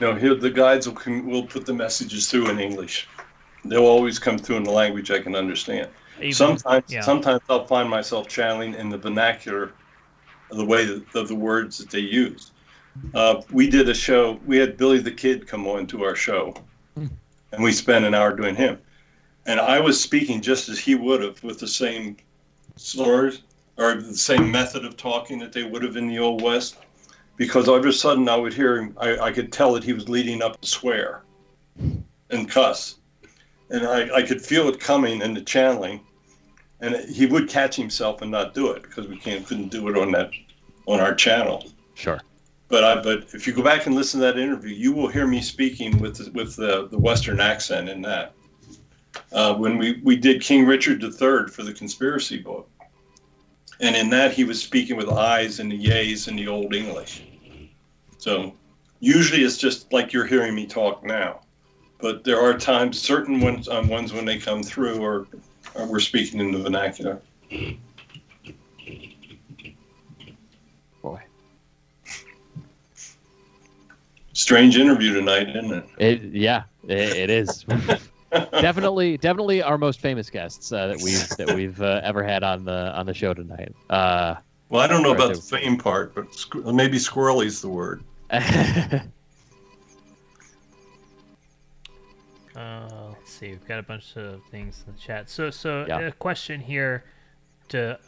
No, the guides will put the messages through in English. They'll always come through in the language I can understand. Sometimes I'll find myself channeling in the vernacular, the way of the words that they use. We did a show. We had Billy the Kid come on to our show, and we spent an hour doing him. And I was speaking just as he would have, with the same slurs or the same method of talking that they would have in the Old West, because all of a sudden I would hear him. I could tell that he was leading up to swear and cuss, and I could feel it coming in the channeling, and he would catch himself and not do it because we couldn't do it on our channel. Sure. But if you go back and listen to that interview, you will hear me speaking with the Western accent in that. When we did King Richard III for the conspiracy book, and in that he was speaking with I's and the yays in the Old English. So usually it's just like you're hearing me talk now, but there are times, certain ones when they come through, or we're speaking in the vernacular. Boy. Strange interview tonight, isn't it? It is. definitely our most famous guests that we've ever had on the show tonight. Well, I don't know about the fame part, but maybe squirrely's the word. Let's see. We've got a bunch of things in the chat. So a question here to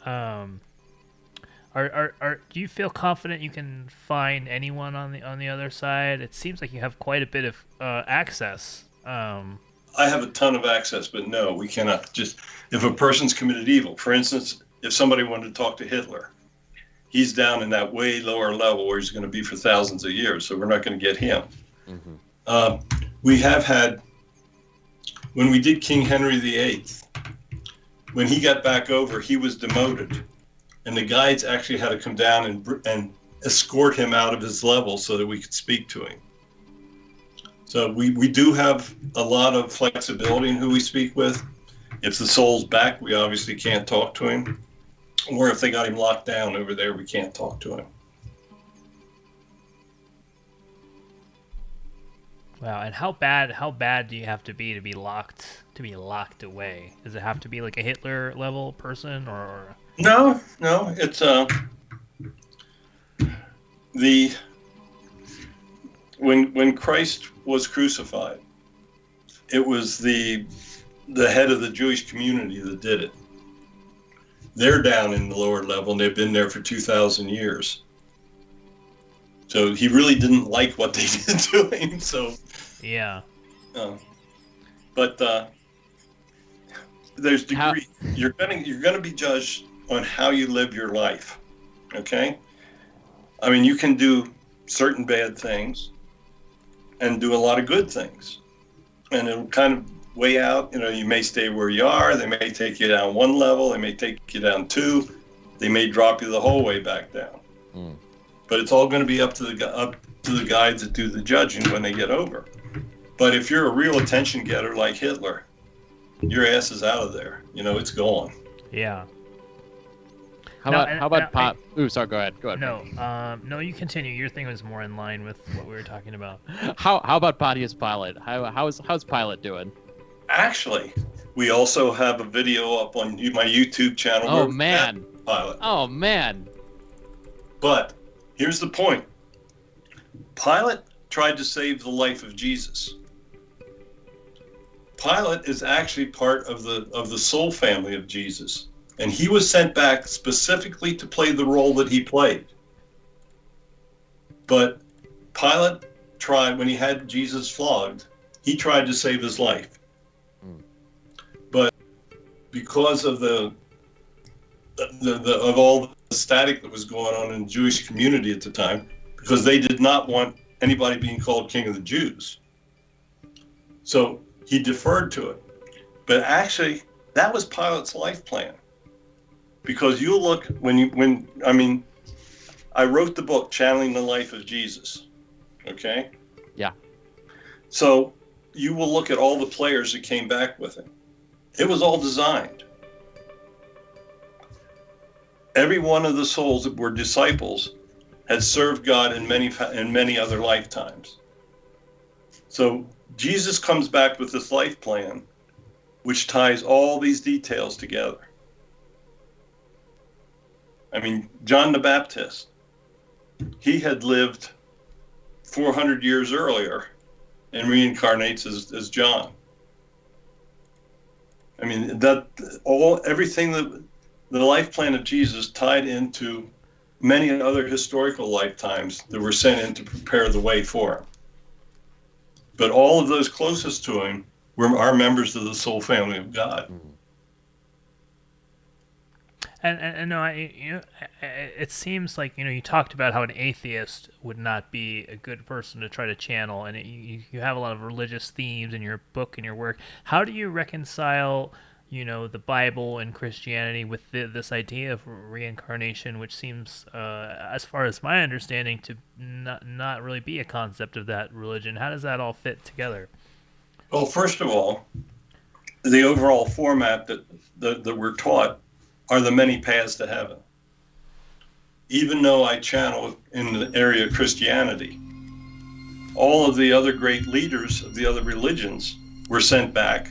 do you feel confident you can find anyone on the other side? It seems like you have quite a bit of access. I have a ton of access, but no, we cannot just. If a person's committed evil, for instance, if somebody wanted to talk to Hitler, he's down in that way lower level where he's going to be for thousands of years, so we're not going to get him. Mm-hmm. We have had, when we did King Henry VIII, when he got back over, he was demoted, and the guides actually had to come down and escort him out of his level so that we could speak to him. So we do have a lot of flexibility in who we speak with. If the soul's back, we obviously can't talk to him. Or if they got him locked down over there, we can't talk to him. Wow, and how bad do you have to be locked away? Does it have to be like a Hitler level person, or? No, it's when Christ was crucified, it was the head of the Jewish community that did it. They're down in the lower level, and they've been there for 2,000 years. So he really didn't like what they did to him. So yeah. But there's degrees. You're gonna be judged on how you live your life. Okay. I mean, you can do certain bad things and do a lot of good things, and it'll kind of weigh out. You may stay where you are. They may take you down one level. They may take you down two. They may drop you the whole way back down. But it's all going to be up to the guides that do the judging when they get over. But if you're a real attention getter like Hitler, your ass is out of there. It's gone. Yeah. How about Pop? Ooh, sorry. Go ahead. No, you continue. Your thing was more in line with what we were talking about. How about Pontius Pilate? How's Pilate doing? Actually, we also have a video up on my YouTube channel. Oh, man. Pilate. Oh, man. But here's the point. Pilate tried to save the life of Jesus. Pilate is actually part of the soul family of Jesus, and he was sent back specifically to play the role that he played. But Pilate tried, when he had Jesus flogged, he tried to save his life. But because of of all the static that was going on in the Jewish community at the time, because they did not want anybody being called King of the Jews, so he deferred to it. But actually, that was Pilate's life plan. Because you look, I wrote the book, Channeling the Life of Jesus. Okay? Yeah. So you will look at all the players that came back with him. It was all designed. Every one of the souls that were disciples had served God in many other lifetimes. So Jesus comes back with this life plan, which ties all these details together. I mean, John the Baptist, he had lived 400 years earlier and reincarnates as John. I mean, everything that the life plan of Jesus tied into many other historical lifetimes that were sent in to prepare the way for him. But all of those closest to him are members of the soul family of God. And no, it seems like, you talked about how an atheist would not be a good person to try to channel, and you have a lot of religious themes in your book and your work. How do you reconcile, the Bible and Christianity with this idea of reincarnation, which seems, as far as my understanding, to not really be a concept of that religion? How does that all fit together? Well, first of all, the overall format that we're taught are the many paths to heaven. Even though I channel in the area of Christianity, all of the other great leaders of the other religions were sent back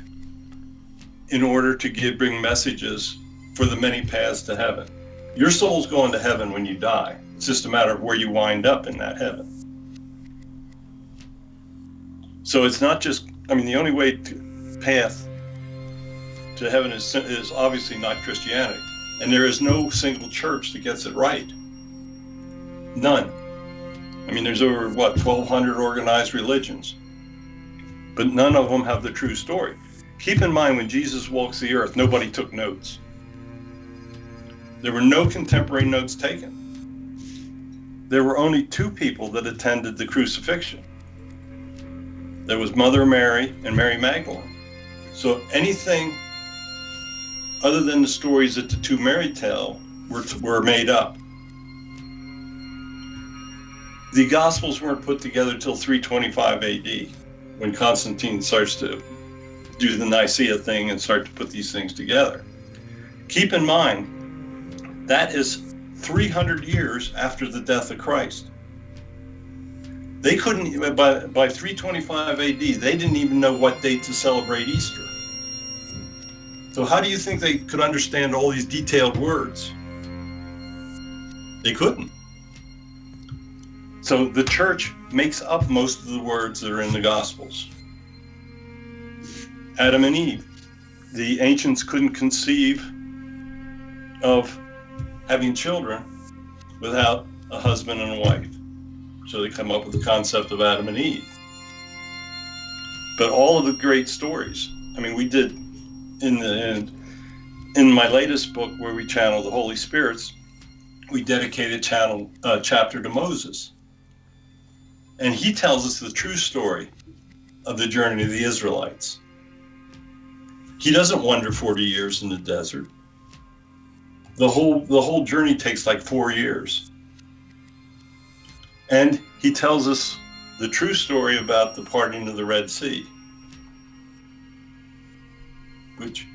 in order to bring messages for the many paths to heaven. Your soul's going to heaven when you die. It's just a matter of where you wind up in that heaven. So it's not just, the only way path to heaven is obviously not Christianity. And there is no single church that gets it right. None. There's over, 1,200 organized religions. But none of them have the true story. Keep in mind, when Jesus walks the earth, nobody took notes. There were no contemporary notes taken. There were only 2 people that attended the crucifixion. There was Mother Mary and Mary Magdalene. So anything other than the stories that the 2 Mary tell were made up. The Gospels weren't put together till 325 AD, when Constantine starts to do the Nicaea thing and start to put these things together. Keep in mind, that is 300 years after the death of Christ. They couldn't, by 325 AD, they didn't even know what date to celebrate Easter. So how do you think they could understand all these detailed words? They couldn't. So the church makes up most of the words that are in the Gospels. Adam and Eve. The ancients couldn't conceive of having children without a husband and a wife. So they come up with the concept of Adam and Eve. But all of the great stories, we did in my latest book, where we channel the Holy Spirits, we dedicated chapter to Moses. And he tells us the true story of the journey of the Israelites. He doesn't wander 40 years in the desert. The whole journey takes like 4 years. And he tells us the true story about the parting of the Red Sea, which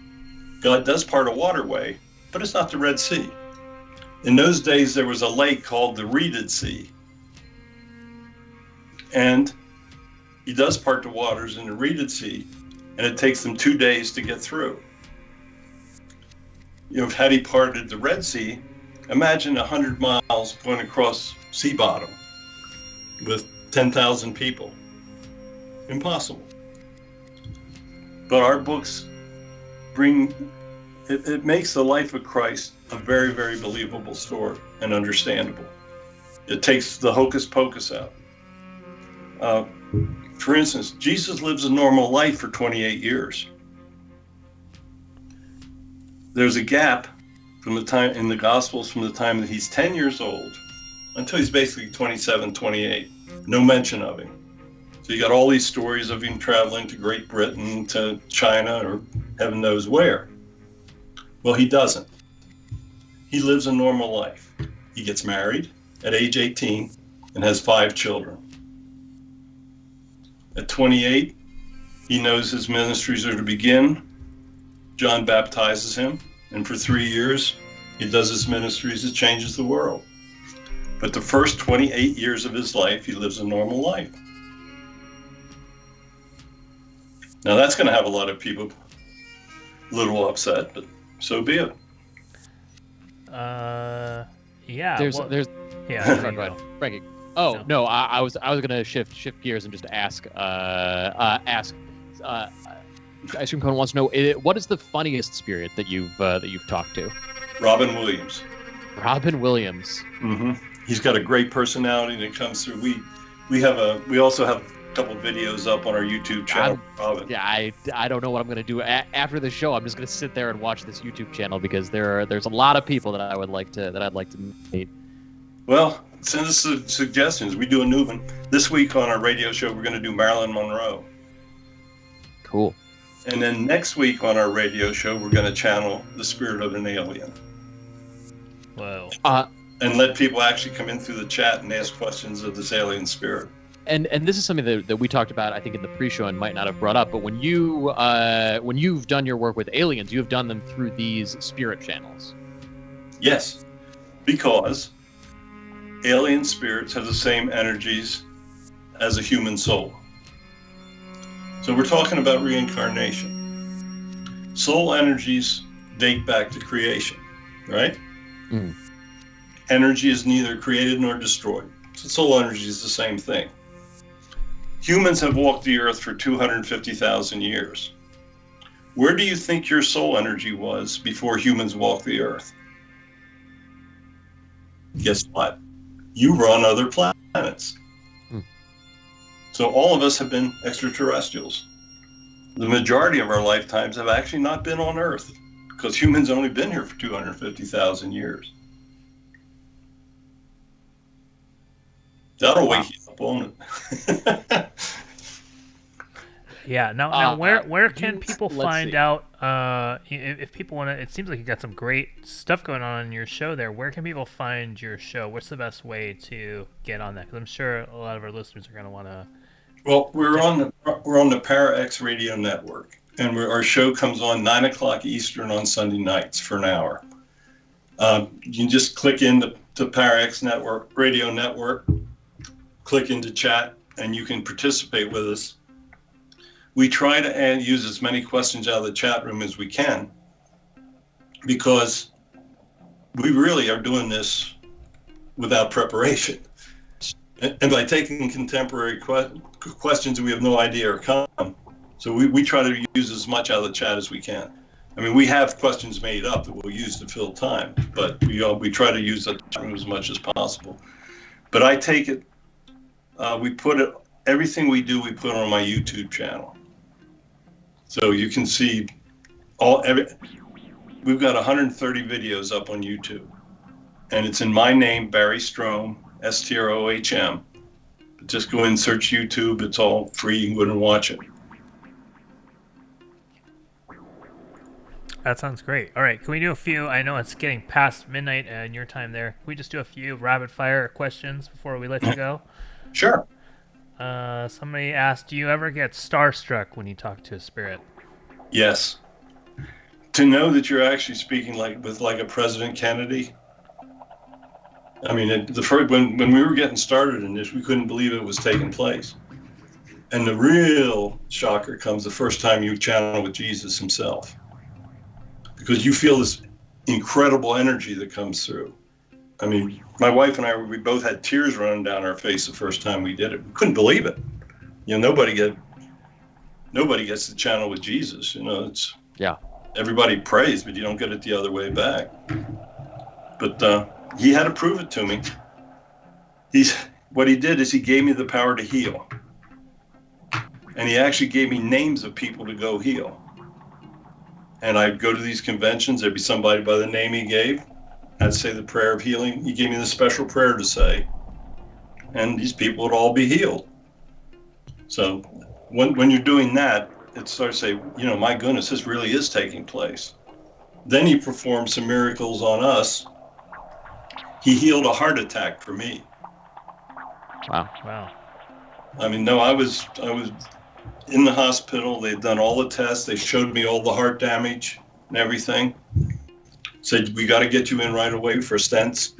God does part a waterway, but it's not the Red Sea. In those days, there was a lake called the Reeded Sea. And he does part the waters in the Reeded Sea, and it takes them 2 days to get through. Had he parted the Red Sea, imagine 100 miles going across sea bottom with 10,000 people. Impossible. But our books it makes the life of Christ a very, very believable story and understandable. It takes the hocus pocus out. For instance, Jesus lives a normal life for 28 years. There's a gap from the time in the Gospels from the time that he's 10 years old until he's basically 27, 28. No mention of him. So you got all these stories of him traveling to Great Britain, to China, or heaven knows where. Well, he doesn't. He lives a normal life. He gets married at age 18 and has 5 children. At 28, he knows his ministries are to begin. John baptizes him, and for 3 years, he does his ministries that changes the world. But the first 28 years of his life, he lives a normal life. Now that's going to have a lot of people a little upset, but so be it. Yeah. There's yeah. Frankie. Oh no, I was gonna shift gears and just ask. I assume Conan wants to know what is the funniest spirit that you've talked to? Robin Williams. Robin Williams. Mm-hmm. He's got a great personality that comes through. We also have a couple videos up on our YouTube channel. Robin. Yeah, I don't know what I'm gonna do after the show. I'm just gonna sit there and watch this YouTube channel because there's a lot of people that I'd like to meet. Well, send us suggestions. We do a new one this week on our radio show. We're going to do Marilyn Monroe. Cool. And then next week on our radio show, we're going to channel the spirit of an alien. Wow. And let people actually come in through the chat and ask questions of this alien spirit. And this is something that we talked about, I think, in the pre-show and might not have brought up. But when you've done your work with aliens, you have done them through these spirit channels. Yes, because alien spirits have the same energies as a human soul. So we're talking about reincarnation. Soul energies date back to creation, right? Mm. Energy is neither created nor destroyed. So soul energy is the same thing. Humans have walked the earth for 250,000 years. Where do you think your soul energy was before humans walked the earth? Guess what? You were on other planets. So all of us have been extraterrestrials. The majority of our lifetimes have actually not been on Earth because humans only been here for 250,000 years. That'll wake you up, won't it? Yeah. Now, where can people find out if people want to? It seems like you got some great stuff going on in your show there. Where can people find your show? What's the best way to get on that? Because I'm sure a lot of our listeners are going to want to. Well, we're on the ParaX Radio Network, and our show comes on 9:00 Eastern on Sunday nights for an hour. You can just click into ParaX Network Radio Network, click into chat, and you can participate with us. We try to use as many questions out of the chat room as we can because we really are doing this without preparation. And by taking contemporary questions we have no idea are coming. So we try to use as much out of the chat as we can. I mean, we have questions made up that we'll use to fill time, but we try to use the chat room as much as possible. But I take it, everything we do, we put on my YouTube channel. So you can see we've got 130 videos up on YouTube, and it's in my name, Barry Strohm, STROHM. Just go and search YouTube. It's all free. You can go and watch it. That sounds great. All right, can we do a few? I know it's getting past midnight in your time there. Can we just do a few rapid fire questions before we let you go? Sure. Somebody asked, do you ever get starstruck when you talk to a spirit? Yes. To know that you're actually speaking with a President Kennedy. I mean, when we were getting started in this, we couldn't believe it was taking place. And the real shocker comes the first time you channel with Jesus himself, because you feel this incredible energy that comes through. I mean, my wife and I, we both had tears running down our face the first time we did it. We couldn't believe it. You know, nobody gets to channel with Jesus. You know, it's everybody prays, but you don't get it the other way back. But he had to prove it to me. What he did is he gave me the power to heal. And he actually gave me names of people to go heal. And I'd go to these conventions, there'd be somebody by the name he gave. I'd say the prayer of healing. He gave me the special prayer to say. And these people would all be healed. So when you're doing that, it starts to say, you know, my goodness, this really is taking place. Then he performed some miracles on us. He healed a heart attack for me. Wow. I mean, no, I was in the hospital. They'd done all the tests. They showed me all the heart damage and everything. Said, we got to get you in right away for stents.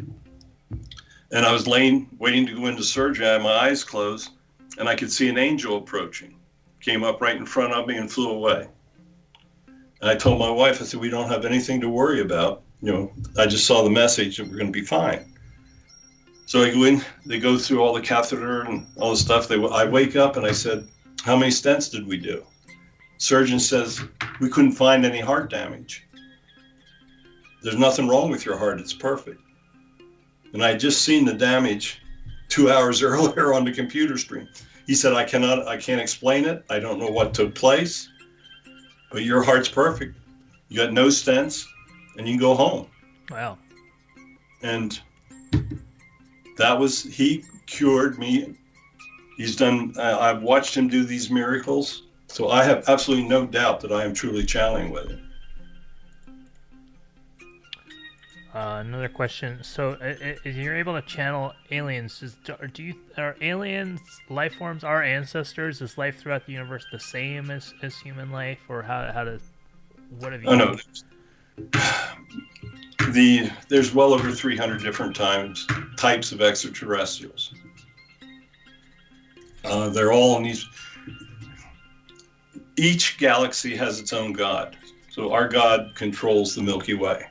And I was waiting to go into surgery. I had my eyes closed, and I could see an angel approaching. Came up right in front of me and flew away. And I told my wife, I said, we don't have anything to worry about. You know, I just saw the message that we're going to be fine. So I go in, they go through all the catheter and all the stuff. I wake up and I said, how many stents did we do? Surgeon says, we couldn't find any heart damage. There's nothing wrong with your heart, it's perfect. And I had just seen the damage 2 hours earlier on the computer screen. He said, I can't explain it. I don't know what took place, but your heart's perfect. You got no stents and you can go home. Wow. And he cured me. He's done, I've watched him do these miracles. So I have absolutely no doubt that I am truly channeling with him. Another question. So, if you're able to channel aliens, are aliens life forms our ancestors? Is life throughout the universe the same as human life, or what have you? Oh no, there's well over 300 different types of extraterrestrials. They're all in these. Each galaxy has its own god. So our god controls the Milky Way.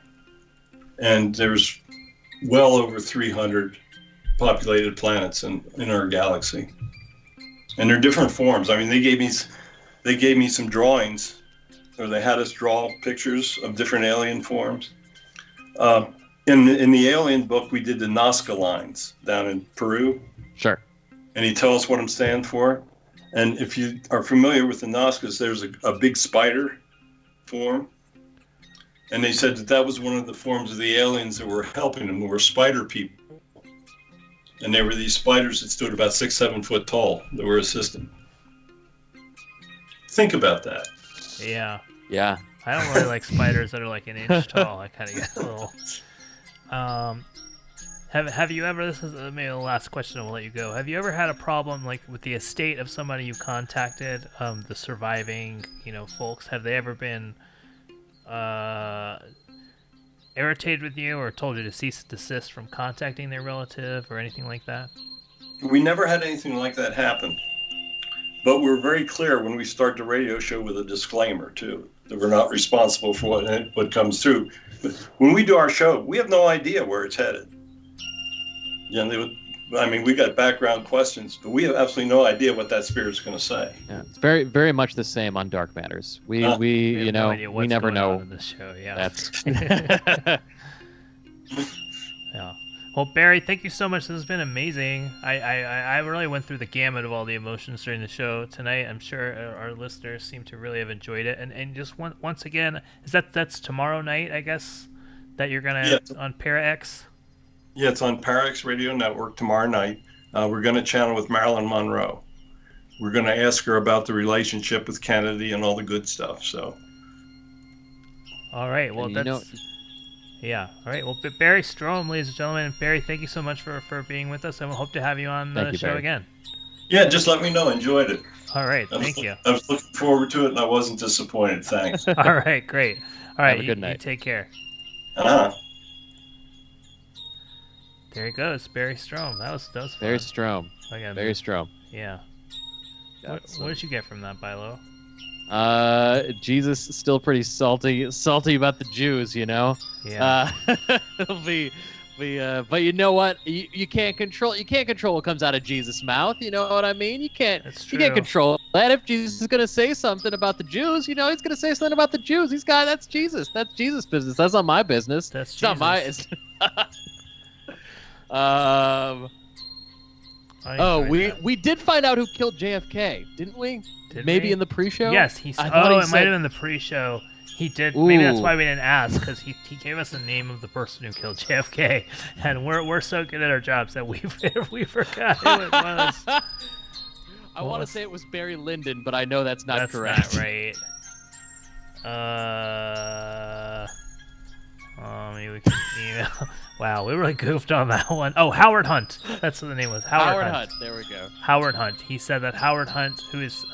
And there's well over 300 populated planets in our galaxy. And they're different forms. I mean, they gave me some drawings, or they had us draw pictures of different alien forms. In the alien book, we did the Nazca lines down in Peru. Sure. And he tells us what I'm standing for. And if you are familiar with the Nazcas, there's a big spider form. And they said that was one of the forms of the aliens that were helping them, who were spider people. And they were these spiders that stood about 6-7 foot tall that were assisting. Think about that. Yeah. Yeah. I don't really like spiders that are like an inch tall. I kind of get a little. Have you ever? This is maybe the last question. I'll let you go. Have you ever had a problem like with the estate of somebody you contacted, the surviving, folks? Have they ever been irritated with you or told you to cease and desist from contacting their relative or anything like that? We never had anything like that happen. But we're very clear when we start the radio show with a disclaimer, too, that we're not responsible for what comes through. But when we do our show, we have no idea where it's headed. We got background questions, but we have absolutely no idea what that spirit's going to say. Yeah, it's very, very much the same on Dark Matters. We never know. In this show, yeah. That's. Yeah. Well, Barry, thank you so much. This has been amazing. I really went through the gamut of all the emotions during the show tonight. I'm sure our listeners seem to really have enjoyed it. And just once again, that's tomorrow night, I guess, that you're gonna on ParaX. Yeah, it's on ParaX Radio Network tomorrow night. We're going to channel with Marilyn Monroe. We're going to ask her about the relationship with Kennedy and all the good stuff. So. All right. Well, yeah. All right. Well, Barry Strom, ladies and gentlemen. Barry, thank you so much for being with us, and we'll hope to have you on the show Barry. again. Yeah, just let me know. Enjoyed it. All right. Thank you. I was looking forward to it, and I wasn't disappointed. Thanks. All right. Great. All right. Have a good night. You take care. There he goes, Barry Strom. That was fun. Barry Strom. Again, Barry Strom. Yeah. What did you get from that, Bilo? Jesus is still pretty salty about the Jews, you know. Yeah. It'll be, but you know what? You can't control what comes out of Jesus' mouth. You know what I mean? You can't. That's You can't true. control that. If Jesus is gonna say something about the Jews, you know he's gonna say something about the Jews. That's Jesus. That's Jesus' business. That's not my business. That's It's not my. Jesus. I Oh, enjoyed that. we did find out who killed JFK, didn't we? Did Maybe we? in the pre-show. Yes, he said. Oh, it might have been the pre-show. He did. Maybe that's Ooh. why we didn't ask, because he gave us the name of the person who killed JFK, and we're so good at our jobs that we forgot who it was. I want to say it was Barry Lyndon, but I know that's not correct. That's not right. Maybe we can email. Wow, we really goofed on that one. Oh, Howard Hunt. That's what the name was. Howard Hunt. There we go. Howard Hunt. He said that Howard Hunt, who is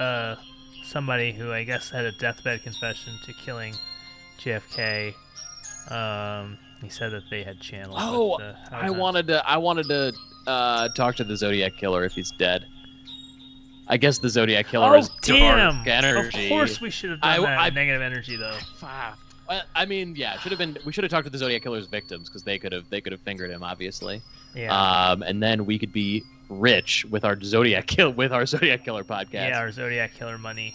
somebody who I guess had a deathbed confession to killing JFK, he said that they had channeled. Oh, with, I wanted to talk to the Zodiac Killer if he's dead. I guess the Zodiac Killer is damn! dark energy. Of course we should have done that. Negative energy though. I mean, yeah, we should have talked to the Zodiac Killer's victims because they could have fingered him, obviously. Yeah. And then we could be rich with our Zodiac Killer podcast. Yeah, our Zodiac Killer money.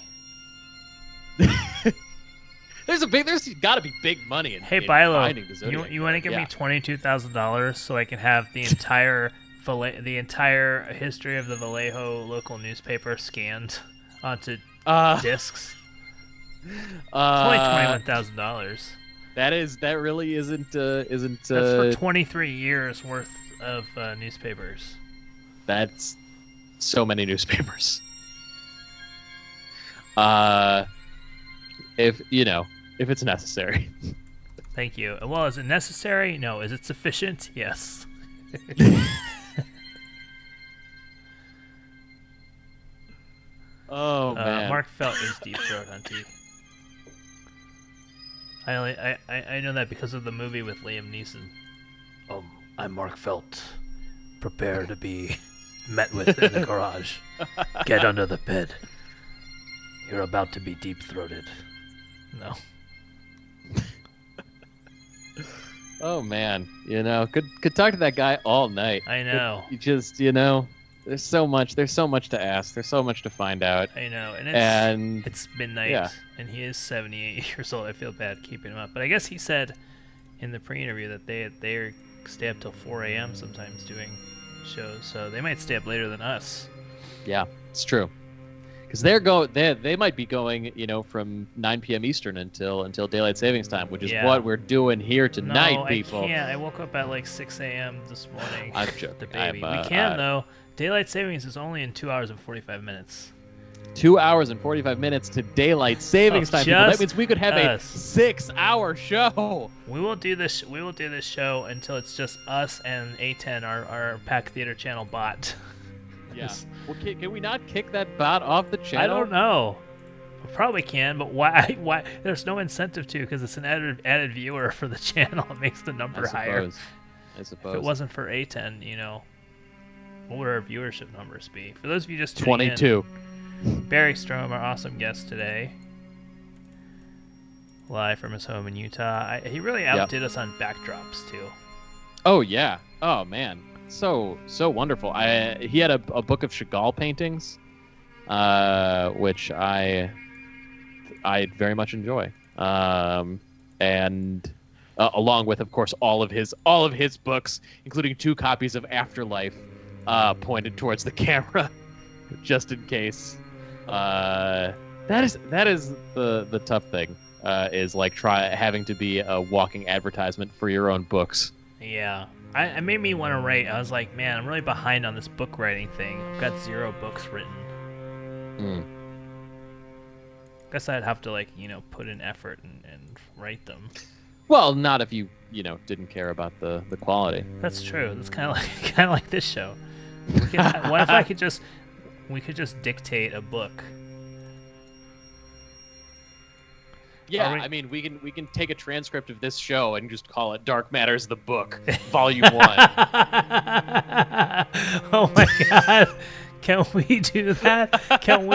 There's got to be big money in finding the Zodiac you want to give Killer. me $22,000 so I can have the entire history of the Vallejo local newspaper scanned onto discs? It's only $21,000. That really isn't. That's for 23 years worth of newspapers. That's so many newspapers. If it's necessary. Thank you. Well, is it necessary? No. Is it sufficient? Yes. Oh man. Mark Felt is Deep Throat Hunty. I know that because of the movie with Liam Neeson. I'm Mark Felt. Prepare to be met with in the garage. Get under the bed. You're about to be deep-throated. No. Oh man, could talk to that guy all night. I know. You just, there's so much to ask. There's so much to find out. I know, and it's midnight, yeah. and he is 78 years old. I feel bad keeping him up, but I guess he said in the pre-interview that they stay up till 4 a.m. sometimes doing shows, so they might stay up later than us. Yeah, it's true. Because they might be going, from 9 p.m. Eastern until daylight savings time, which is what we're doing here tonight, people. I can't. I woke up at like 6 a.m. this morning. I'm joking. The baby. We can though. Daylight savings is only in 2 hours and 45 minutes. 2 hours and 45 minutes to daylight savings time, people. That means we could have a 6-hour show. We will do this. We will do this show until it's just us and A10, our Pack Theater channel bot. Yeah. Well, can we not kick that bot off the channel? I don't know. We probably can, but why? Why? There's no incentive to, because it's an added viewer for the channel. It makes the number higher. I suppose. If it wasn't for A10, what would our viewership numbers be? For those of you just tuning 22. in, Barry Strom, our awesome guest today, live from his home in Utah. He really outdid us on backdrops too. Oh yeah. Oh man. So wonderful. He had a book of Chagall paintings, which I very much enjoy. And along with, of course, all of his books, including 2 copies of Afterlife, pointed towards the camera, just in case. That is the tough thing. Is like having to be a walking advertisement for your own books. Yeah. It made me want to write. I was like, man, I'm really behind on this book writing thing. I've got 0 books written. Guess I'd have to put in effort and write them. Well, not if you didn't care about the quality. That's true. That's kind of like this show. What if we could just dictate a book? Yeah, I mean, we can take a transcript of this show and just call it Dark Matters the Book, Volume 1. Oh my god. Can we do that? Can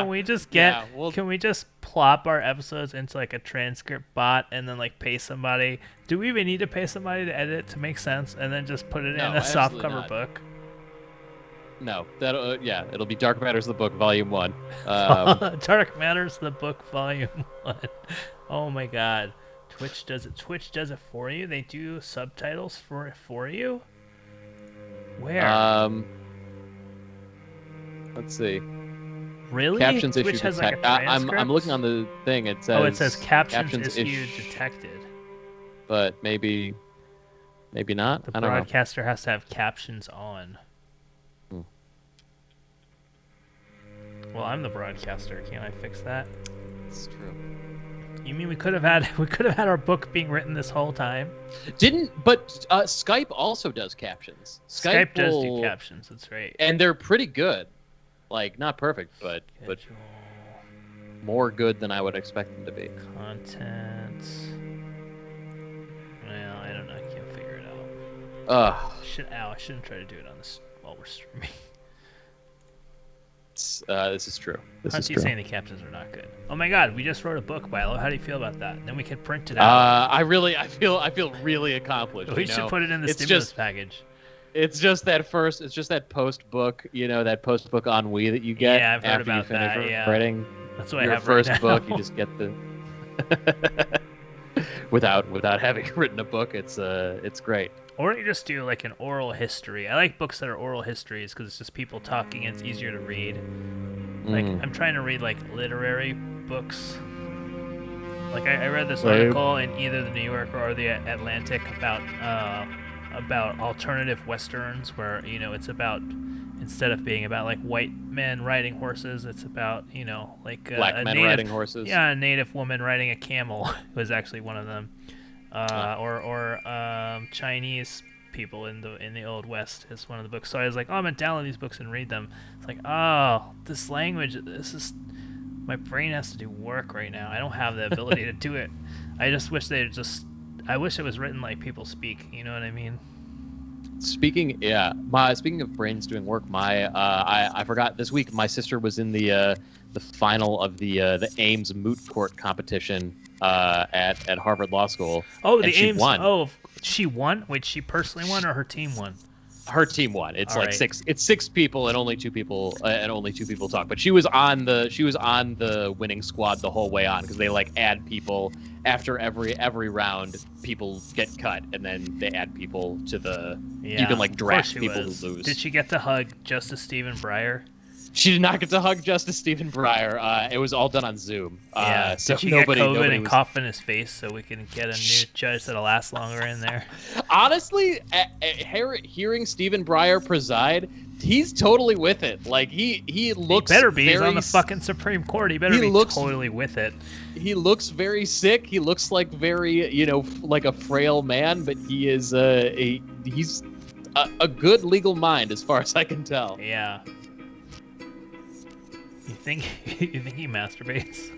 we just get? Can we just plop our episodes into like a transcript bot and then like pay somebody? Do we even need to pay somebody to edit it to make sense, and then just put it in a softcover book? No, that it'll be Dark Matters the book, Volume 1. Dark Matters the book, Volume 1. Oh my God, Twitch does it. Twitch does it for you. They do subtitles for you. Where? Let's see. Really? Captions Twitch issued has like detected. a transcript? I'm looking on the thing. It says. Oh, it says captions issued detected. But maybe not. The I don't know. broadcaster has to have captions on. Well, I'm the broadcaster. Can't I fix that? It's true. You mean we could have had our book being written this whole time? But Skype also does captions. Skype does do captions. That's right. And they're pretty good. Like, not perfect, but more good than I would expect them to be. Content. Well, I don't know. I can't figure it out. I shouldn't try to do it on this while we're streaming. This is true. Hunty's saying the captions are not good. Oh my God, we just wrote a book, Bilo. How do you feel about that? Then we can print it out. I feel really accomplished. We should put it in the stimulus package. It's just that post book, that post book ennui that you get I've heard after about you finish that, writing. That's what your I have first right book. now. You just get the without having written a book. It's great. Or you just do like an oral history. I like books that are oral histories because it's just people talking and it's easier to read. Like I'm trying to read like literary books. Like I read this article in either the New Yorker or the Atlantic about alternative westerns where it's about, instead of being about like white men riding horses, it's about like black men riding horses. Yeah, a native woman riding a camel was actually one of them. Or Chinese people in the Old West is one of the books. So I was like, I'm gonna download these books and read them. It's like, this language, my brain has to do work right now. I don't have the ability to do it. I just wish I wish it was written like people speak. You know what I mean? Speaking of brains doing work, I forgot this week my sister was in the final of the Ames moot court competition at Harvard Law School. Oh, the Ames won. Oh, she won? Wait, she personally won or her team won? Her team won. It's six people and only two people talk. But she was on the winning squad the whole way on because they like add people after every round. People get cut and then they add people to the. Yeah, you can like draft people who lose. Did she get to hug Justice Stephen Breyer? She did not get to hug Justice Stephen Breyer. It was all done on Zoom. Yeah. So did she get COVID and cough in his face so we can get a new judge that'll last longer in there? Honestly, hearing Stephen Breyer preside, he's totally with it. Like he looks. He better be. He's on the fucking Supreme Court. He better be totally with it. He looks very sick. He looks like very like a frail man, but he is he's a good legal mind as far as I can tell. Yeah. You think he masturbates?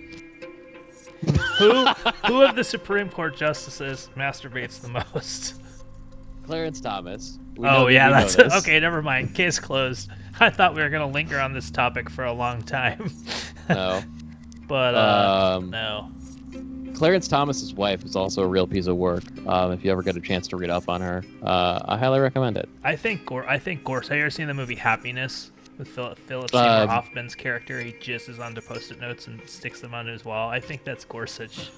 Who of the Supreme Court justices masturbates the most? Clarence Thomas. That's okay. Never mind. Case closed. I thought we were gonna linger on this topic for a long time. No. But no. Clarence Thomas's wife is also a real piece of work. If you ever get a chance to read up on her, I highly recommend it. I think Gorsuch. Have you ever seen the movie Happiness? With Philip Seymour Hoffman's character, he jizzes onto Post-it notes and sticks them on his wall. I think that's Gorsuch.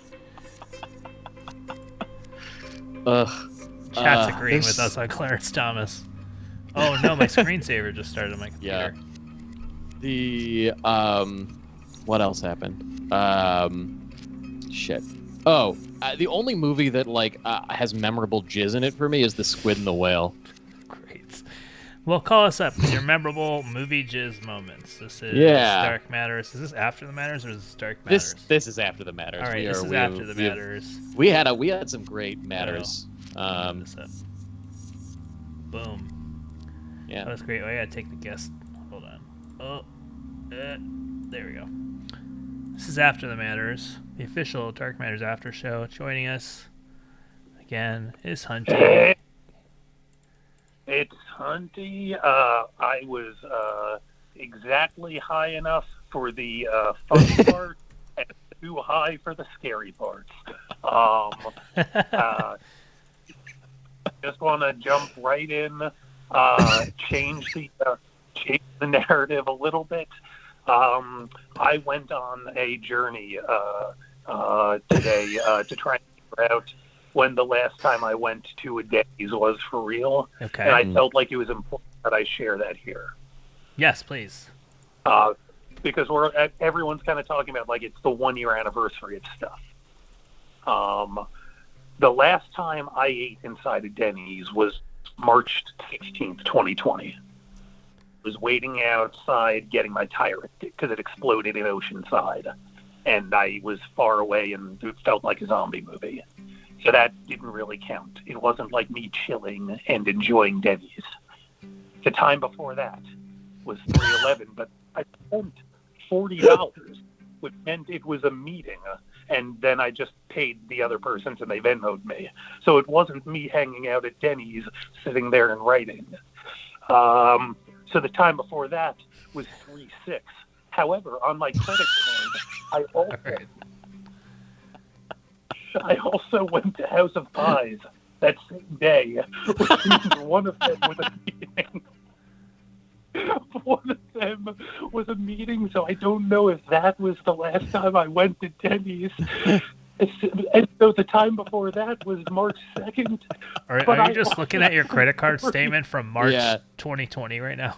Chat's agreeing with us on Clarence Thomas. Oh no, my screensaver just started on my computer. Yeah. What else happened? Shit. Oh, the only movie that has memorable jizz in it for me is The Squid and the Whale. Great. Well, call us up with your memorable movie jizz moments. This is Dark Matters. Is this After the Matters or is this Dark Matters? This is After the Matters. All right, this is After the Matters. We had some great matters. Boom. Yeah. That was great. I gotta take the guest. Hold on. There we go. This is After the Matters, the official Dark Matters after show. Joining us again is Hunty. It's Hunty. I was exactly high enough for the fun part and too high for the scary parts. Just want to jump right in, change the narrative a little bit. I went on a journey today to try and figure out when the last time I went to a Denny's was for real. Okay. And I felt like it was important that I share that here. Yes, please. Because everyone's kind of talking about like it's the 1 year anniversary of stuff. The last time I ate inside a Denny's was March 16th, 2020. I was waiting outside getting my tire because it exploded in Oceanside. And I was far away and it felt like a zombie movie. So that didn't really count. It wasn't like me chilling and enjoying Denny's. The time before that was 3/11, but I spent $40, which meant it was a meeting. And then I just paid the other persons and they Venmo'd me. So it wasn't me hanging out at Denny's, sitting there and writing. So the time before that was 3/6. However, on my credit card, I also went to House of Pies that same day, which means one of them was a meeting. One of them was a meeting, so I don't know if that was the last time I went to Denny's. And so the time before that was March 2nd. Are you just looking at your credit card statement from March 2020 right now?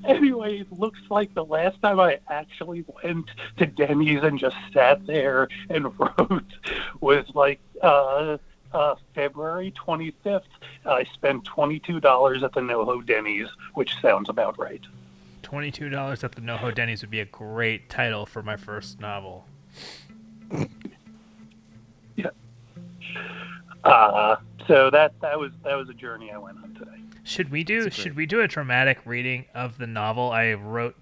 Anyway, it looks like the last time I actually went to Denny's and just sat there and wrote was like February 25th. I spent $22 at the NoHo Denny's, which sounds about right. $22 at the NoHo Denny's would be a great title for my first novel. Yeah. So that was a journey I went on today. Should we do a dramatic reading of the novel I wrote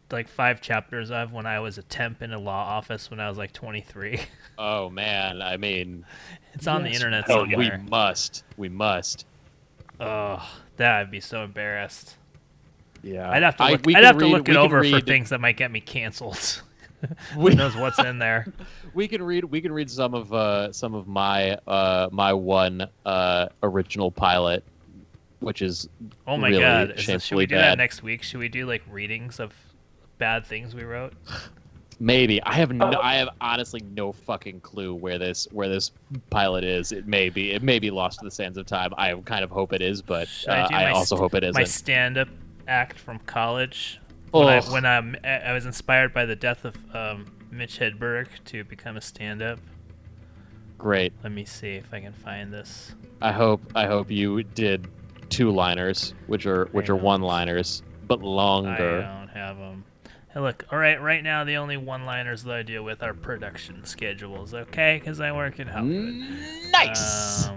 5 chapters of when I was a temp in a law office when I was like 23? Oh man, I mean, it's on the internet somewhere. We must. Oh, I'd be so embarrassed. Yeah, I'd have to look it over for things that might get me canceled. Who knows what's in there? We can read some of my one original pilot, which is my really god! Should we do bad. that next week? Should we do like readings of bad things we wrote? Maybe. I have honestly no fucking clue where this pilot is. It may be lost to the sands of time. I kind of hope it is, but I also hope it isn't. My stand-up act from college. When I was inspired by the death of Mitch Hedberg to become a stand-up. Great. Let me see if I can find this. I hope you did 2-liners, which are one-liners, but longer. I don't have them. Hey, look. All right now the only one-liners that I deal with are production schedules. Okay, because I work in Hollywood. Nice.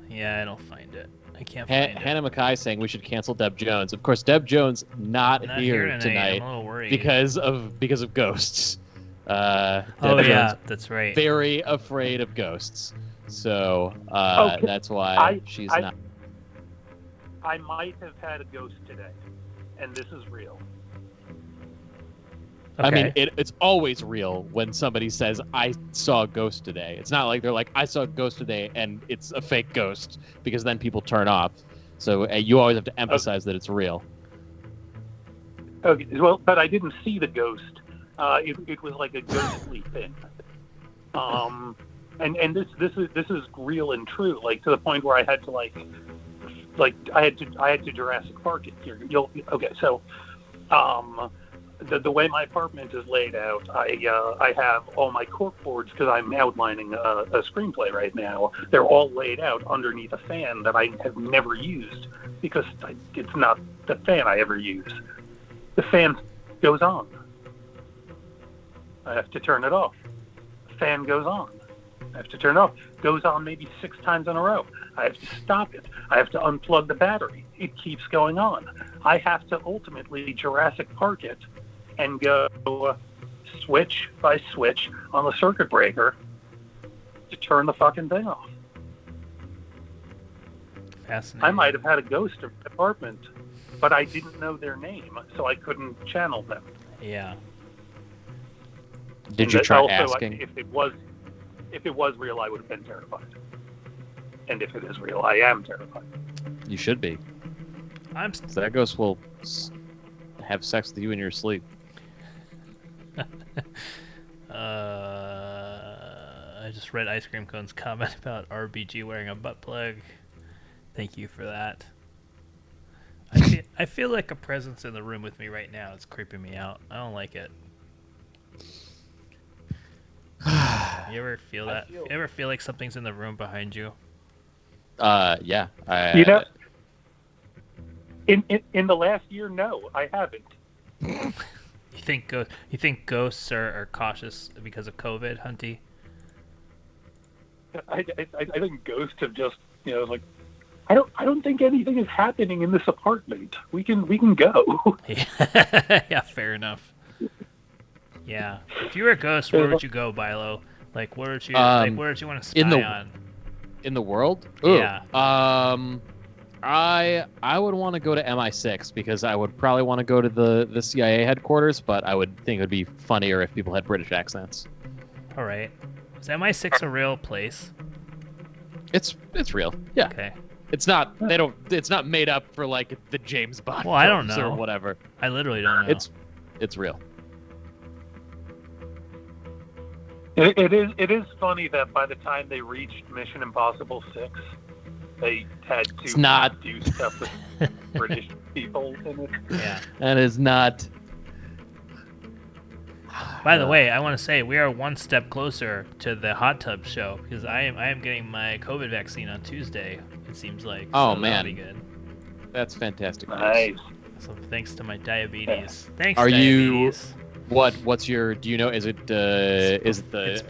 Yeah, I don't find it. I can't find it. Hannah Mackay saying we should cancel Deb Jones. Of course, Deb Jones not here tonight I'm a little worried. because of ghosts. Deb Jones, Jones, that's right. Very afraid of ghosts. So that's why she's not. I might have had a ghost today, and this is real. Okay. I mean, it's always real when somebody says, I saw a ghost today. It's not like they're like, I saw a ghost today, and it's a fake ghost, because then people turn off. So you always have to emphasize that it's real. Okay, well, but I didn't see the ghost. It was like a ghostly thing. And this is real and true, like to the point where I had to I had to Jurassic Park it. Okay, so the way my apartment is laid out, I have all my cork boards because I'm outlining a screenplay right now. They're all laid out underneath a fan that I have never used because it's not the fan I ever use. The fan goes on. I have to turn it off. The fan goes on. I have to turn it off. Goes on maybe 6 times in a row. I have to stop it. I have to unplug the battery. It keeps going on. I have to ultimately Jurassic Park it and go switch by switch on the circuit breaker to turn the fucking thing off. Fascinating. I might have had a ghost in my apartment, but I didn't know their name, so I couldn't channel them. Yeah. Did you try also, asking? If it was real, I would have been terrified. And if it is real, I am terrified. You should be. So that ghost will have sex with you in your sleep. I just read Ice Cream Cone's comment about RBG wearing a butt plug. Thank you for that. I feel like a presence in the room with me right now. It's creeping me out. I don't like it. You ever feel that? You ever feel like something's in the room behind you? Yeah. You know, in the last year, no, I haven't. You think ghosts are cautious because of COVID, Hunty? I think ghosts have just, like, I don't think anything is happening in this apartment. We can go. Yeah, fair enough. Yeah. If you were a ghost, where would you go, Bilo? Like, where would you want to spy on? In the world? Ooh. Yeah. I would want to go to MI6 because I would probably want to go to the CIA headquarters, but I would think it would be funnier if people had British accents. All right. Is MI6 a real place? It's real. Yeah. Okay. It's not. It's not made up for like the James Bond. Well, I don't films know. or whatever. I literally don't know. It's real. It is funny that by the time they reached Mission Impossible 6, they had to do stuff with British people in it. Yeah. That is not. By the way, I want to say we are one step closer to the hot tub show because I am getting my COVID vaccine on Tuesday. It seems like. Oh so man, that'll be good. That's fantastic. Nice. So thanks to my diabetes. Thanks. Are diabetes. What's your? Do you know? Is it the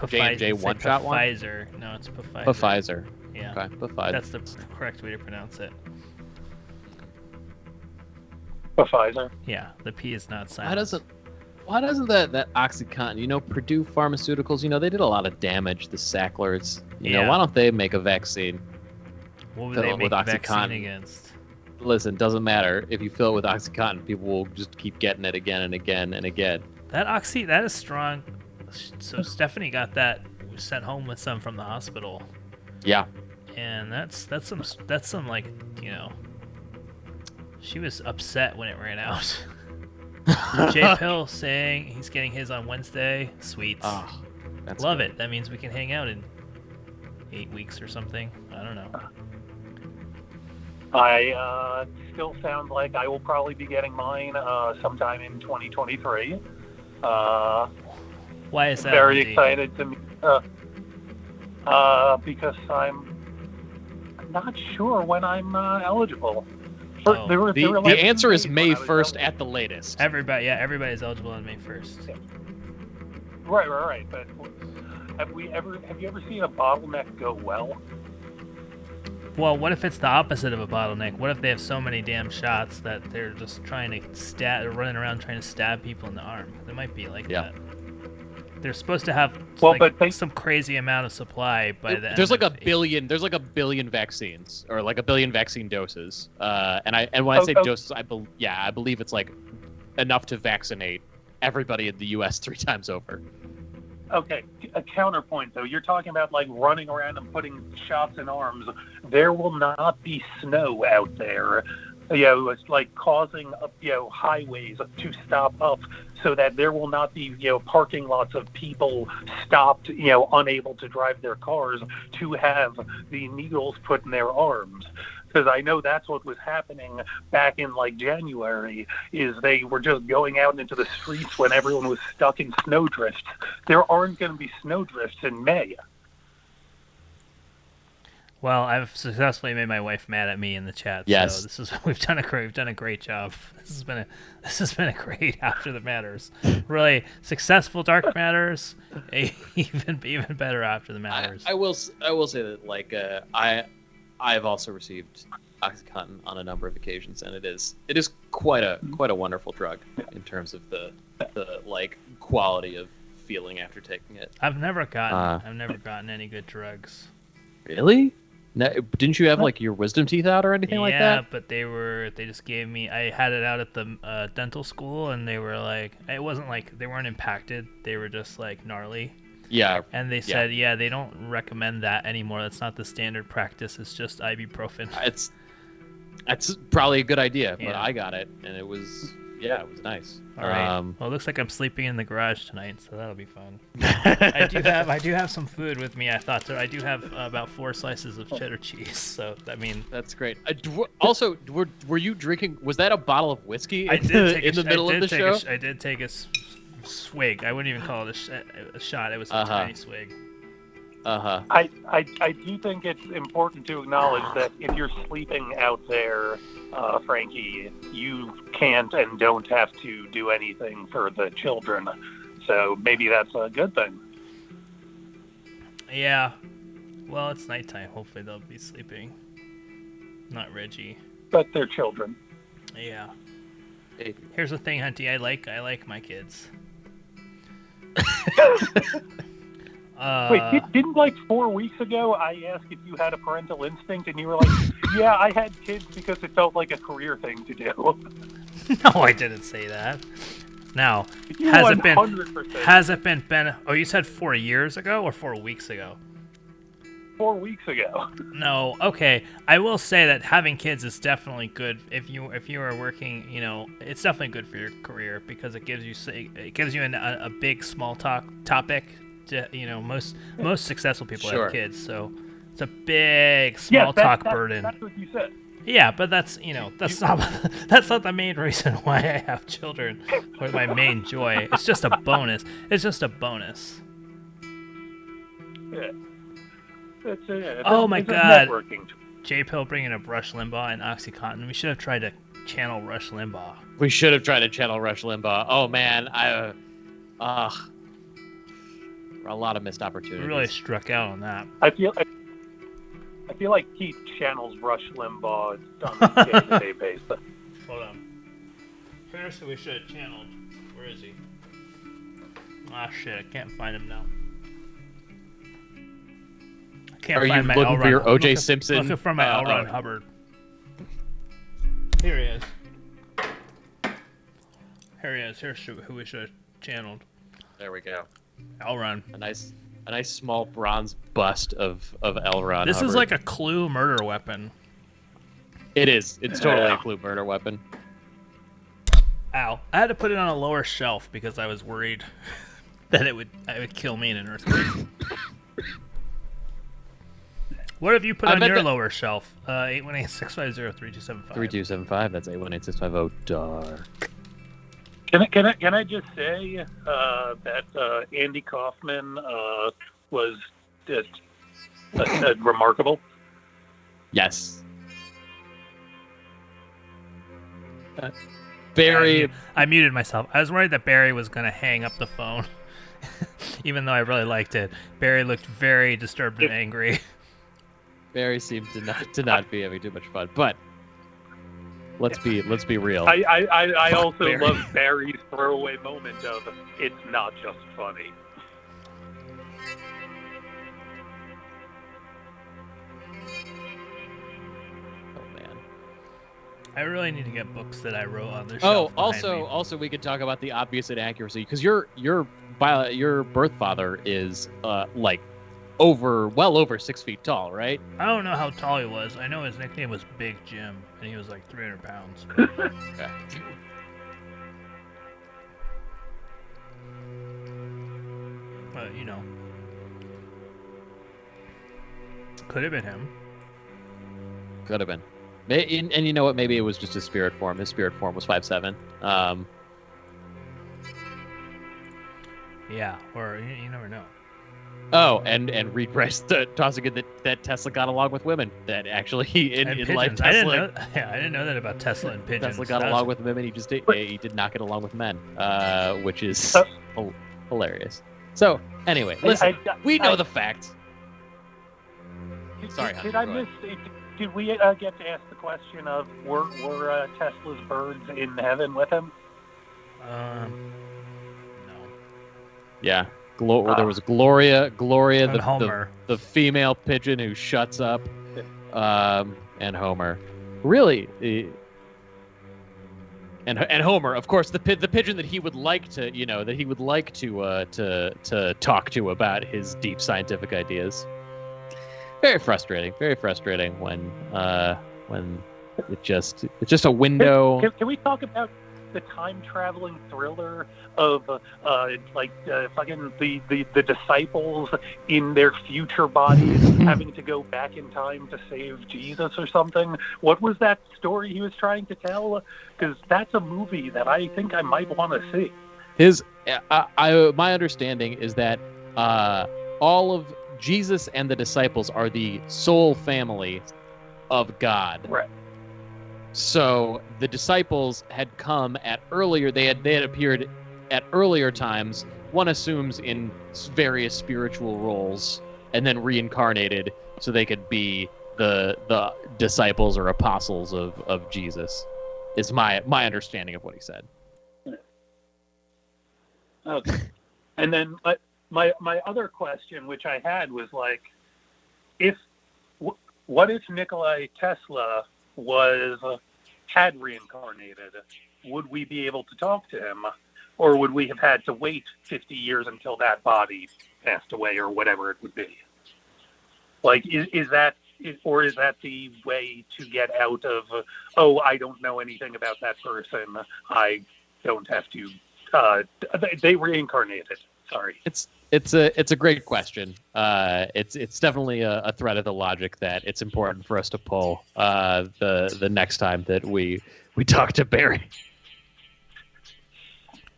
J&J one shot one? Pfizer. No, it's Pfizer. Pfizer. Yeah. Okay, Pfizer. That's the correct way to pronounce it. Pfizer. Yeah, the P is not silent. Why doesn't that OxyContin? Purdue Pharmaceuticals. They did a lot of damage. The Sacklers. Why don't they make a vaccine? What would they make a vaccine against? Listen, doesn't matter. If you fill it with OxyContin, people will just keep getting it again and again and again. That is strong. So Stephanie got that sent home with some from the hospital. Yeah. And that's some like, she was upset when it ran out. J Pill saying he's getting his on Wednesday. Sweets. Oh, love it. That means we can hang out in 8 weeks or something. I don't know. I still sound like I will probably be getting mine sometime in 2023. Why is that? Very excited to meet. Because I'm not sure when I'm eligible. The answer is May 1st at the latest. Everybody's eligible on May 1st. Yeah. Right. But have you ever seen a bottleneck go well? Well, what if it's the opposite of a bottleneck? What if they have so many damn shots that they're just trying to running around trying to stab people in the arm? It might be like that. They're supposed to have some crazy amount of supply by the end. There's like a billion vaccines or like a billion vaccine doses. And when I say doses, I believe it's like enough to vaccinate everybody in the U.S. 3 times over. Okay, a counterpoint though. You're talking about like running around and putting shots in arms. There will not be snow out there. It's like causing highways to stop up so that there will not be parking lots of people stopped unable to drive their cars to have the needles put in their arms. Because I know that's what was happening back in like January, is they were just going out into the streets when everyone was stuck in snowdrifts. There aren't going to be snowdrifts in May. Well, I've successfully made my wife mad at me in the chat. Yes. So we've done a great job. This has been a great After the Matters. Really successful Dark Matters, even better After the Matters. I will say that I've also received OxyContin on a number of occasions, and it is quite a wonderful drug in terms of the like quality of feeling after taking it. I've never gotten any good drugs. Really? Now, didn't you have like your wisdom teeth out or anything like that? Yeah, but they just gave me. I had it out at the dental school, and they were like, it wasn't like they weren't impacted. They were just like gnarly. Yeah. And they said, they don't recommend that anymore. That's not the standard practice. It's just ibuprofen. That's probably a good idea, but Yeah. I got it, and it was nice. All right. Well, it looks like I'm sleeping in the garage tonight, so that'll be fun. I do have some food with me. I thought so. I do have about 4 slices of cheddar cheese. So I mean, that's great. Also, were you drinking? Was that a bottle of whiskey? I did take in the middle of the show. I did take a swig. I wouldn't even call it a shot. It was a tiny swig. I do think it's important to acknowledge that if you're sleeping out there, Frankie, you can't and don't have to do anything for the children. So maybe that's a good thing. Yeah. Well, it's nighttime. Hopefully they'll be sleeping. Not Reggie. But they're children. Yeah. Here's the thing, Hunty. I like my kids. Wait, didn't like 4 weeks ago I asked if you had a parental instinct, and you were like, yeah, I had kids because it felt like a career thing to do. No, I didn't say that. Now, has it been, oh, you said 4 years ago or 4 weeks ago? 4 weeks ago. No, okay. I will say that having kids is definitely good if you are working. It's definitely good for your career because it gives you a big small topic. Most successful people have kids, so it's a big small talk burden. That's what you said. Yeah, but that's not the main reason why I have children or my main joy. It's just a bonus. It's just a bonus. Yeah. Oh my God. J-Pill bringing up Rush Limbaugh and OxyContin. We should have tried to channel Rush Limbaugh. We should have tried to channel Rush Limbaugh. Oh man, a lot of missed opportunities. We really struck out on that. I feel like Keith channels Rush Limbaugh on a day-to-day basis. Hold on. Seriously, we should have channeled. Where is he? Ah, shit, I can't find him now. Are you looking for your O.J. Simpson? Looking for my L. Ron Hubbard. Here he is. Here's who we should have channeled. There we go. L. Ron. A nice small bronze bust of L. Ron. This Hubbard. is like a Clue murder weapon. It is. It's totally a Clue murder weapon. Ow! I had to put it on a lower shelf because I was worried that it would kill me in an earthquake. What have you put on your lower shelf? 818-650-3275. 3275. That's 818-650-DARK. Can I just say that Andy Kaufman was remarkable? Yes. Barry. I muted myself. I was worried that Barry was going to hang up the phone, even though I really liked it. Barry looked very disturbed and angry. Barry seemed to not be having too much fun, but let's be real. I also love Barry's throwaway moment of "It's not just funny." Oh man. I really need to get books that I wrote on the shelf. Oh, also we could talk about the obvious inaccuracy because your birth father is well over 6 feet tall, right? I don't know how tall he was. I know his nickname was Big Jim, and he was like 300 pounds. Okay. But, could have been him. Could have been. And you know what? Maybe it was just his spirit form. His spirit form was 5'7". Yeah, or you never know. Oh, and Reed Price tossing in that Tesla got along with women. That actually in life Tesla. I didn't know that about Tesla and pigeons. Tesla got along with women. He did not get along with men, which is hilarious. So anyway, listen, we know the facts. Sorry, did I miss? Did we get to ask the question of were Tesla's birds in heaven with him? No. Yeah. There was Gloria, the the female pigeon who shuts up. and Homer. Really, and Homer, of course, the pigeon that he would like to, to talk to about his deep scientific ideas. Very frustrating when it's just a window. Can we talk about the time traveling thriller of fucking the disciples in their future bodies having to go back in time to save Jesus or something? What was that story he was trying to tell? Because that's a movie that I think I might want to see. My understanding is that all of Jesus and the disciples are the sole family of God. Right. So the disciples had come at earlier. They had appeared at earlier times. One assumes in various spiritual roles, and then reincarnated so they could be the disciples or apostles of Jesus. Is my understanding of what he said. Okay. And then my other question, which I had, was like, what if Nikola Tesla had reincarnated? Would we be able to talk to him, or would we have had to wait 50 years until that body passed away, or whatever it would be? Like, is that the way to get out of? I don't know anything about that person. I don't have to. They reincarnated. Sorry. It's a great question. It's definitely a thread of the logic that it's important for us to pull the next time that we talk to Barry.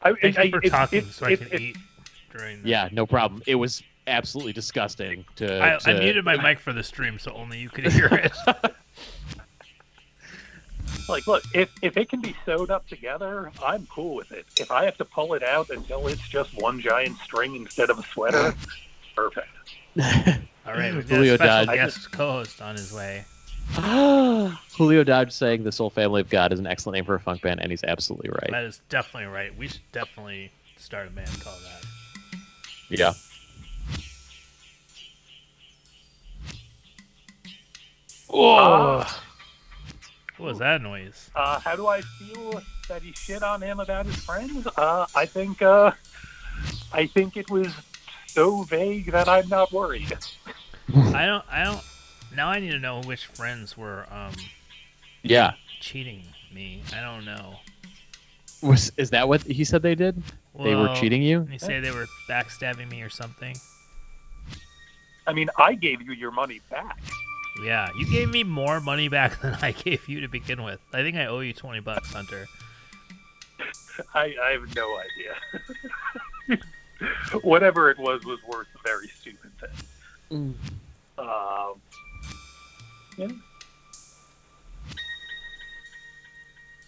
Thank you for talking so I can eat during that. Yeah, no problem. It was absolutely disgusting I muted my mic for the stream so only you could hear it. Like, look, if it can be sewed up together, I'm cool with it. If I have to pull it out until it's just one giant string instead of a sweater, perfect. All right, we've got a special guest co-host on his way. Julio Dodge saying the Soul Family of God is an excellent name for a funk band, and he's absolutely right. That is definitely right. We should definitely start a band called that. Yeah. Oh. What was that noise? How do I feel that he shit on him about his friends? I think it was so vague that I'm not worried. I don't. Now I need to know which friends were cheating me. I don't know. Is that what he said they did? Well, they were cheating you? They say they were backstabbing me or something. I mean, I gave you your money back. Yeah, you gave me more money back than I gave you to begin with. I think I owe you $20, Hunter. I have no idea. Whatever it was worth a very stupid thing. Yeah.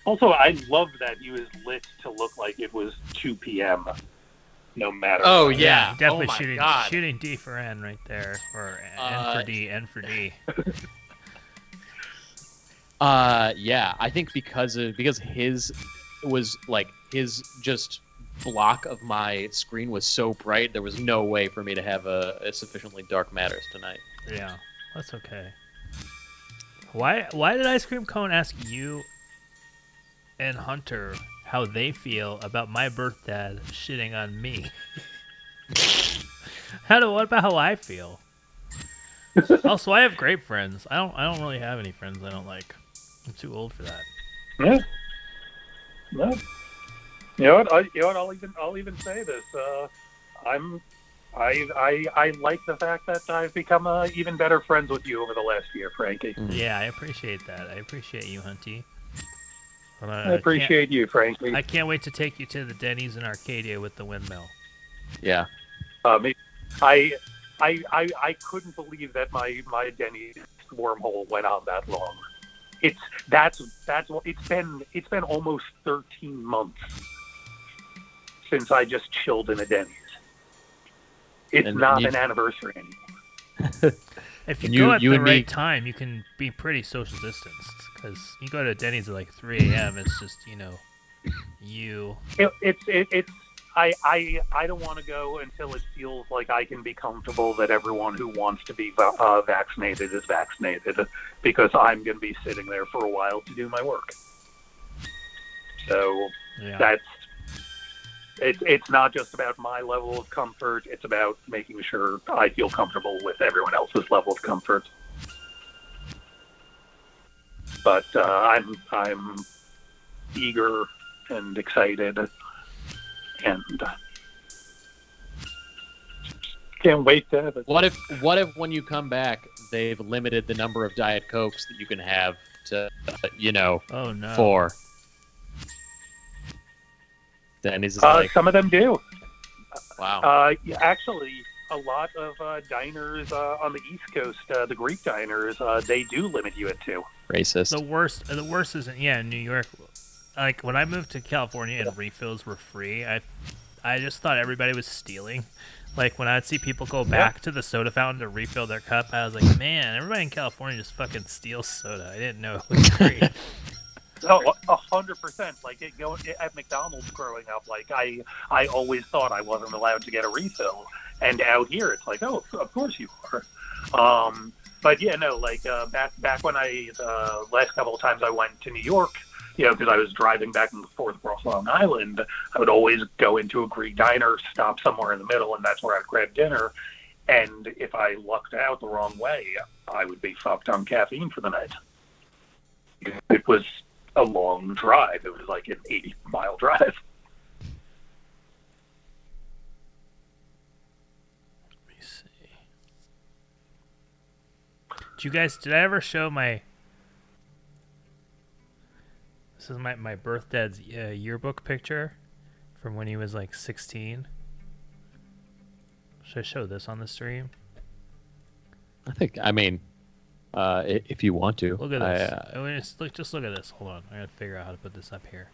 Also, I love that he was lit to look like it was 2 p.m. No matter. Oh what. yeah, definitely shooting D for N right there, or N for D. Yeah, I think because his was like his just block of my screen was so bright, there was no way for me to have a sufficiently dark matters tonight. Yeah, that's okay. Why did Ice Cream Cone ask you and Hunter how they feel about my birth dad shitting on me? What about how I feel? Also, I have great friends. I don't really have any friends I don't like. I'm too old for that. Yeah. No. You know what? I'll even say this. I like the fact that I've become even better friends with you over the last year, Frankie. Yeah, I appreciate that. I appreciate you, Hunty. I appreciate you, Frankie. I can't wait to take you to the Denny's in Arcadia with the windmill. Yeah. I couldn't believe that my Denny's wormhole went on that long. It's been almost 13 months since I just chilled in a Denny's. It's not an anniversary anymore. If you go at the right time, you can be pretty social distanced. Because you go to Denny's at like 3 a.m. It's just, you. I don't want to go until it feels like I can be comfortable that everyone who wants to be vaccinated is vaccinated, because I'm going to be sitting there for a while to do my work. So it's not just about my level of comfort. It's about making sure I feel comfortable with everyone else's level of comfort. But I'm eager and excited, and can't wait to have it. What if when you come back, they've limited the number of Diet Cokes that you can have to, Oh no. 4? Then he's just like, some of them do. wow. Actually, a lot of diners on the East Coast, the Greek diners, they do limit you at 2. Racist. The worst isn't in New York. Like when I moved to California and refills were free, I just thought everybody was stealing. Like when I'd see people go back to the soda fountain to refill their cup, I was like, man, everybody in California just fucking steals soda. I didn't know it was free. Oh, 100%. Like at McDonald's growing up, like I always thought I wasn't allowed to get a refill, and out here it's like, oh, of course you are. But yeah, no, like back when I last couple of times I went to New York, because I was driving back and forth across Long Island, I would always go into a Greek diner, stop somewhere in the middle, and that's where I'd grab dinner. And if I lucked out the wrong way, I would be fucked on caffeine for the night. It was a long drive. It was like an 80-mile drive. Let me see. Did I ever show my... This is my birth dad's yearbook picture from when he was like 16. Should I show this on the stream? I mean, if you want to. Look at this. Just look at this. Hold on. I gotta figure out how to put this up here.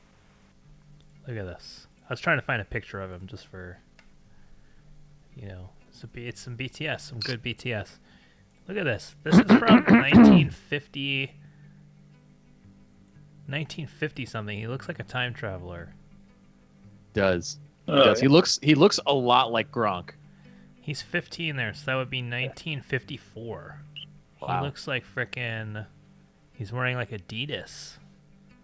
Look at this. I was trying to find a picture of him just for, it's some BTS, some good BTS. Look at this. This is from 1950 something. He looks like a time traveler. Does. Yeah. He looks a lot like Gronk. He's 15 there, so that would be 1954. Wow. He looks like frickin'... He's wearing like Adidas.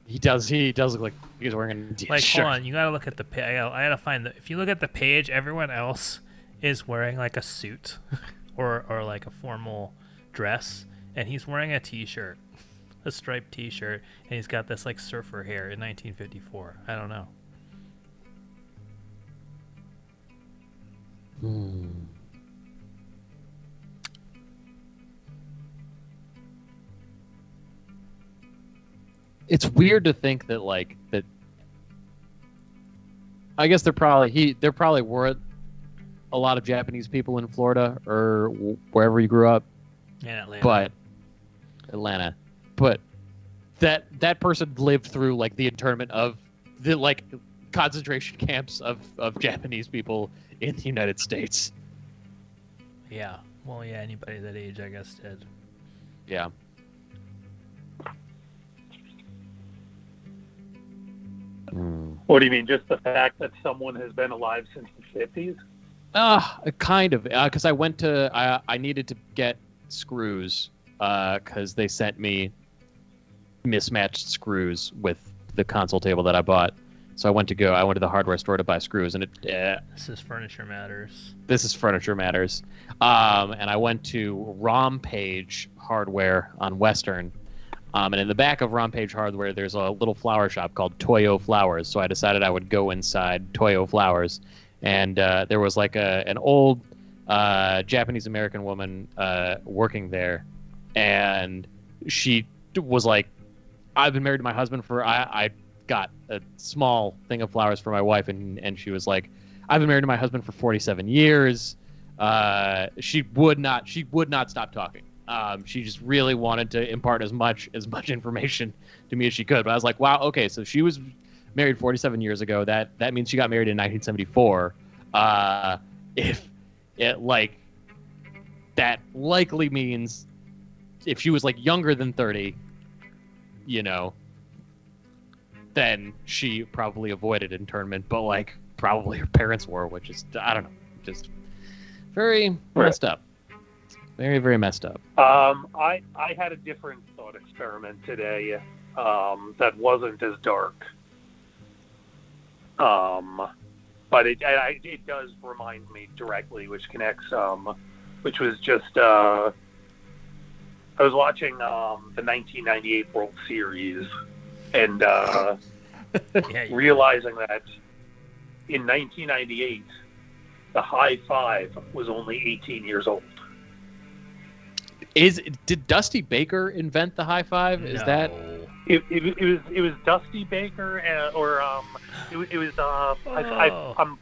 He does look like he's wearing an Adidas Like, shirt. hold on, you gotta look at the page. I gotta find if you look at the page, everyone else is wearing like a suit or like a formal dress, and he's wearing a t-shirt, a striped t-shirt, and he's got this like surfer hair in 1954. I don't know. It's weird to think that that. I guess there probably were a lot of Japanese people in Florida or wherever you grew up. Yeah, Atlanta. But that person lived through like the internment of the like concentration camps of Japanese people in the United States. Yeah. Well, yeah. Anybody that age, I guess, did. Yeah. What do you mean? Just the fact that someone has been alive since the 50s? Kind of. Because I needed to get screws because they sent me mismatched screws with the console table that I bought. So I went to the hardware store to buy screws, and This is Furniture Matters. This is Furniture Matters. And I went to Rompage Hardware on Western. And in the back of Rompage Hardware, there's a little flower shop called Toyo Flowers. So I decided I would go inside Toyo Flowers. And there was like an old Japanese American woman working there. And she was like, I've been married to my husband I got a small thing of flowers for my wife. And she was like, I've been married to my husband for 47 years. She would not stop talking. She just really wanted to impart as much information to me as she could. But I was like, wow, okay, so she was married 47 years ago. That means she got married in 1974. If it like that likely means if she was like younger than 30, then she probably avoided internment. But like probably her parents were, which is, I don't know, just very messed up. Very, very messed up. I had a different thought experiment today that wasn't as dark. But it does remind me directly, which connects, which was just, I was watching the 1998 World Series and realizing that in 1998, the high five was only 18 years old. Did Dusty Baker invent the high five? No. Is that It was Dusty Baker I'm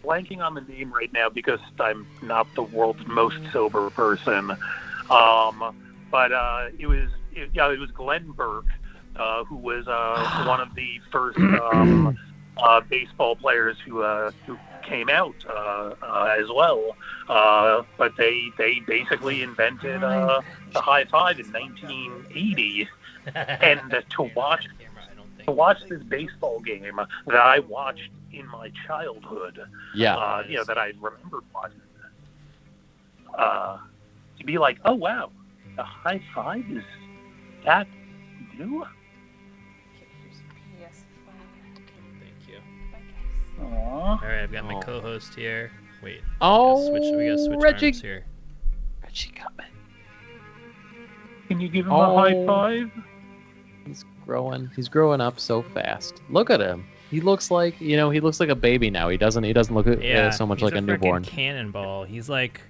blanking on the name right now because I'm not the world's most sober person. But it was Glenn Burke, who was one of the first baseball players who came out as well. But they basically invented the high five in 1980. And to watch this baseball game that I watched in my childhood, that I remember watching, to be like, oh wow, the high five is that new? Thank you. Aww. All right, I've got my co-host here. Wait. We gotta switch Reggie. arms here. Reggie got me. Can you give him a high five? He's growing up so fast. Look at him. He looks like a baby now. He doesn't look so much like a newborn. Cannonball. He's like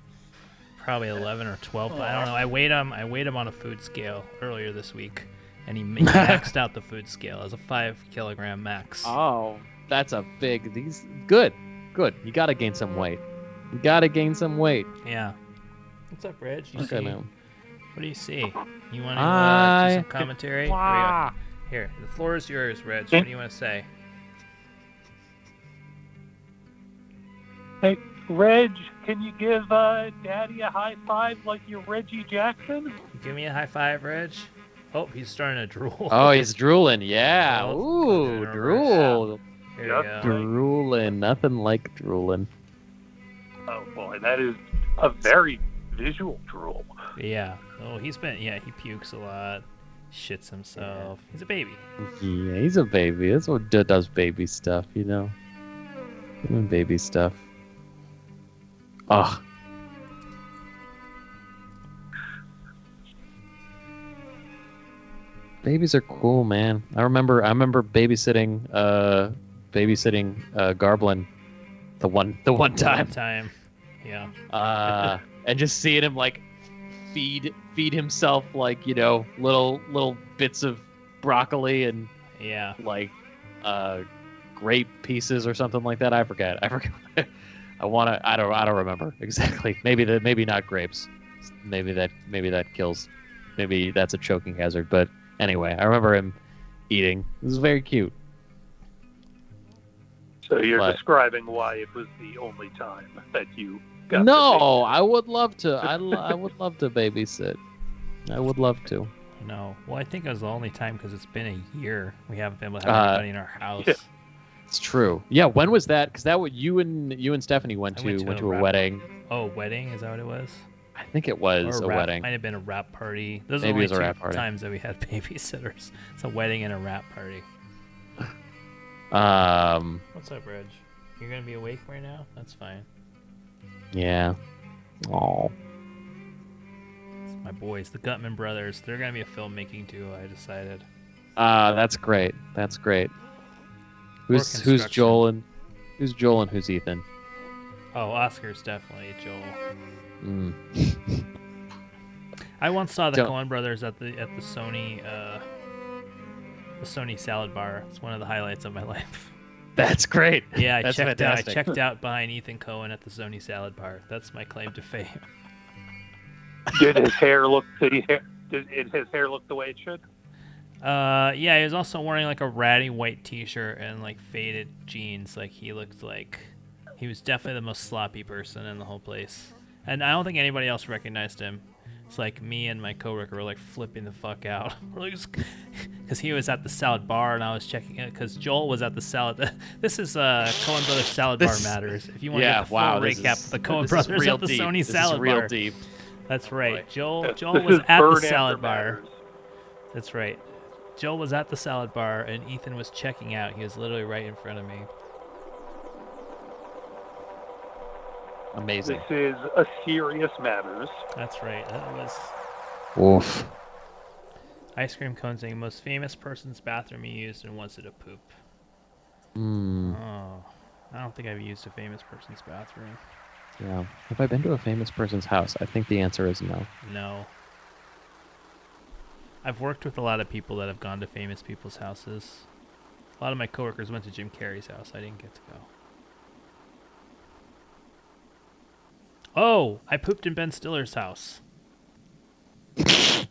probably 11 or 12. I don't know. I weighed him on a food scale earlier this week, and he maxed out the food scale as a 5 kilogram max. Oh, that's a big. He's good. You got to gain some weight. Yeah. What's up, Reg? Okay, man. What do you see? You want to do some commentary? Here, the floor is yours, Reg. What do you want to say? Hey, Reg, can you give Daddy a high five like you're Reggie Jackson? Give me a high five, Reg. Oh, he's starting to drool. Oh, he's drooling. Yeah. Oh, Ooh, drool. Here we go. Drooling. Nothing like drooling. Oh boy, that is a very visual drool. Yeah. Oh, he pukes a lot. Shits himself. He's a baby. Yeah, he's a baby. That's what does baby stuff, Doing baby stuff. Ugh. Babies are cool, man. I remember babysitting Garblin the one time. Yeah. And just seeing him like feed himself like, little bits of broccoli and like grape pieces or something like that. I forget. I don't remember exactly. Maybe not grapes. Maybe that kills. Maybe that's a choking hazard, but anyway, I remember him eating. It was very cute. So you're describing why it was the only time that you got No, I would love to. I would love to babysit. I would love to. No. Well, I think it was the only time because it's been a year. We haven't been able to have anybody in our house. Yeah. It's true. Yeah, when was that? Because that you and Stephanie went to a wedding. Oh, wedding? Is that what it was? I think it was a wedding. Might have been a wrap party. Those Maybe are it was a only wrap two party. times that we had babysitters. It's a wedding and a wrap party. What's up, Reg? You're gonna be awake right now? That's fine. Yeah. Oh. It's my boys, the Gutman brothers. They're gonna be a filmmaking duo. I decided. That's great. That's great. Who's Joel and who's Ethan? Oh, Oscar's definitely Joel. Mm. I once saw the Coen brothers at the Sony salad bar. It's one of the highlights of my life. That's great. Yeah, I Fantastic. checked out behind Ethan Coen at the Sony salad bar. That's my claim to fame. Did his hair look the way it should? Yeah, he was also wearing like a ratty white T-shirt and like faded jeans. Like he looked like he was definitely the most sloppy person in the whole place. And I don't think anybody else recognized him. It's like me and my coworker were like flipping the fuck out. Because he was at the salad bar and I was checking it because Joel was at the salad. This is Coen Brothers Salad Bar Matters. If you want to get the full recap of the Coen Brothers at the Sony Salad Bar. This is real deep. That's right. Joel This was is at the Burn salad After bar. Matters. That's right. Joel was at the salad bar and Ethan was checking out. He was literally right in front of me. Amazing. This is a serious matters. That's right. That was Oof. ice cream cone saying most famous person's bathroom he used and was it a poop? Oh, I don't think I've used a famous person's bathroom. Yeah. Have I been to a famous person's house? I think the answer is no. No. I've worked with a lot of people that have gone to famous people's houses. A lot of my coworkers went to Jim Carrey's house. I didn't get to go. Oh, I pooped in Ben Stiller's house. But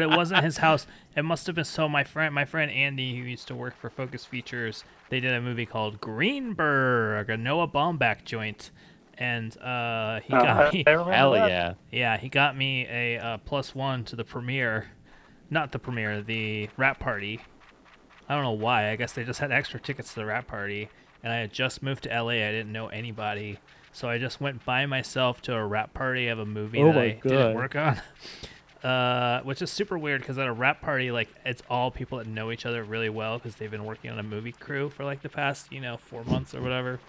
it wasn't his house. It must have been my friend Andy, who used to work for Focus Features, they did a movie called Greenberg, a Noah Baumbach joint. And he got me... Hell yeah. Yeah, he got me a +1 to the premiere. Not the premiere, the rap party. I don't know why. I guess they just had extra tickets to the rap party. And I had just moved to LA. I didn't know anybody. So I just went by myself to a rap party of a movie that I didn't work on. Which is super weird because at a rap party, like, it's all people that know each other really well because they've been working on a movie crew for like the past, 4 months or whatever.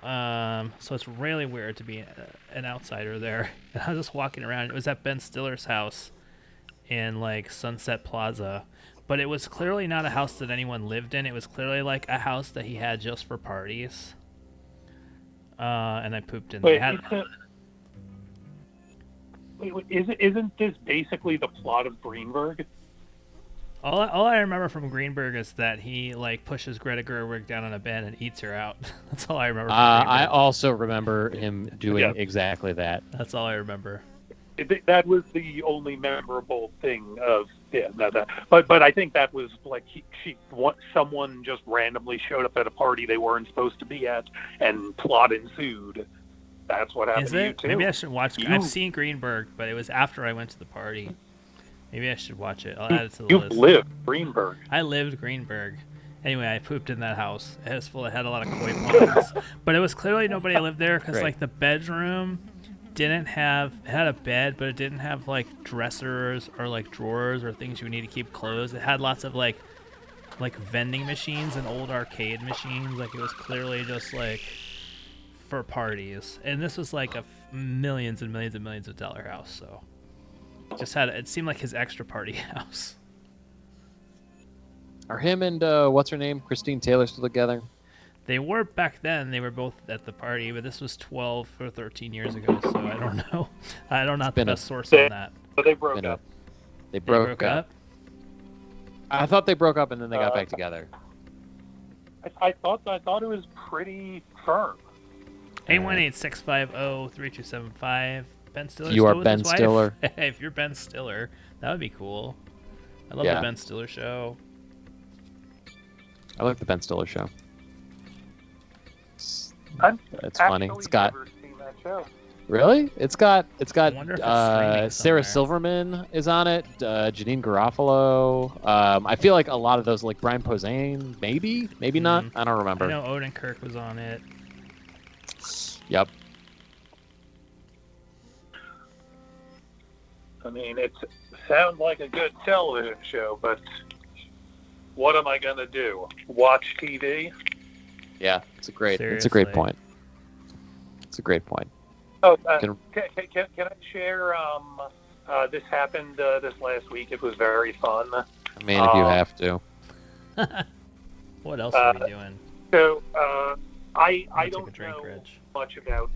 So it's really weird to be an outsider there. And I was just walking around. It was at Ben Stiller's house in like Sunset Plaza. But it was clearly not a house that anyone lived in. It was clearly like a house that he had just for parties. And I pooped in there. Isn't this basically the plot of Greenberg? All I remember from Greenberg is that he like pushes Greta Gerwig down on a bed and eats her out. That's all I remember. From I also remember him doing exactly that. That's all I remember. That was the only memorable thing of but I think that was like someone just randomly showed up at a party they weren't supposed to be at and plot ensued. That's what happened to you too. Maybe I should watch. I've seen Greenberg, but it was after I went to the party. Maybe I should watch it. I'll add it to the list. You lived Greenberg. I lived Greenberg. Anyway, I pooped in that house. It had a lot of koi ponds, but it was clearly nobody lived there because like the bedroom it had a bed, but it didn't have like dressers or like drawers or things you need to keep clothes. It had lots of like vending machines and old arcade machines. Like it was clearly just like for parties. And this was like a millions and millions and millions of dollar house. So it seemed like his extra party house. Are him and what's her name, Christine Taylor, still together? They were back then. They were both at the party, but this was 12 or 13 years ago, so I don't know. I'm not the best source on that. But they broke up. They broke up. I thought they broke up and then they got back together. I thought it was pretty firm. 818-650-3275. Ben Stiller. You are Ben Stiller. Hey, if you're Ben Stiller, that would be cool. I love the Ben Stiller show. I like the Ben Stiller show. It's funny. It's got. Never seen that show. Really? It's got Sarah Silverman is on it. Janine Garofalo. I feel like a lot of those, like Brian Posehn, maybe not. I don't remember. I know Odenkirk was on it. Yep. I mean, it sounds like a good television show, but what am I gonna do? Watch TV? Yeah, it's a great point. It's a great point. Oh, can I share? This happened this last week. It was very fun. I mean, if you have to. What else are we doing? So, I don't know much about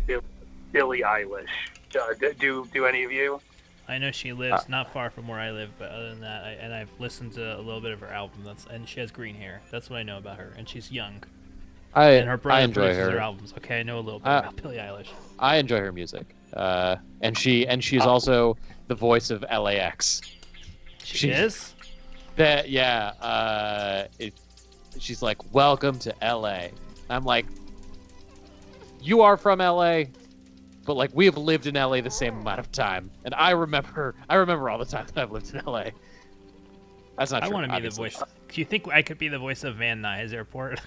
Billie Eilish. Do any of you? I know she lives not far from where I live, but other than that, I've listened to a little bit of her album. And she has green hair. That's what I know about her, and she's young. And her brother produces her albums. Okay, I know a little bit about Billie Eilish. I enjoy her music, and she's also the voice of LAX. She is. That she's like, "Welcome to LA." I'm like, "You are from LA?" but like we have lived in LA the same amount of time, and I remember all the time that I've lived in LA. That's not true. I want to be the voice. Do you think I could be the voice of Van Nuys Airport?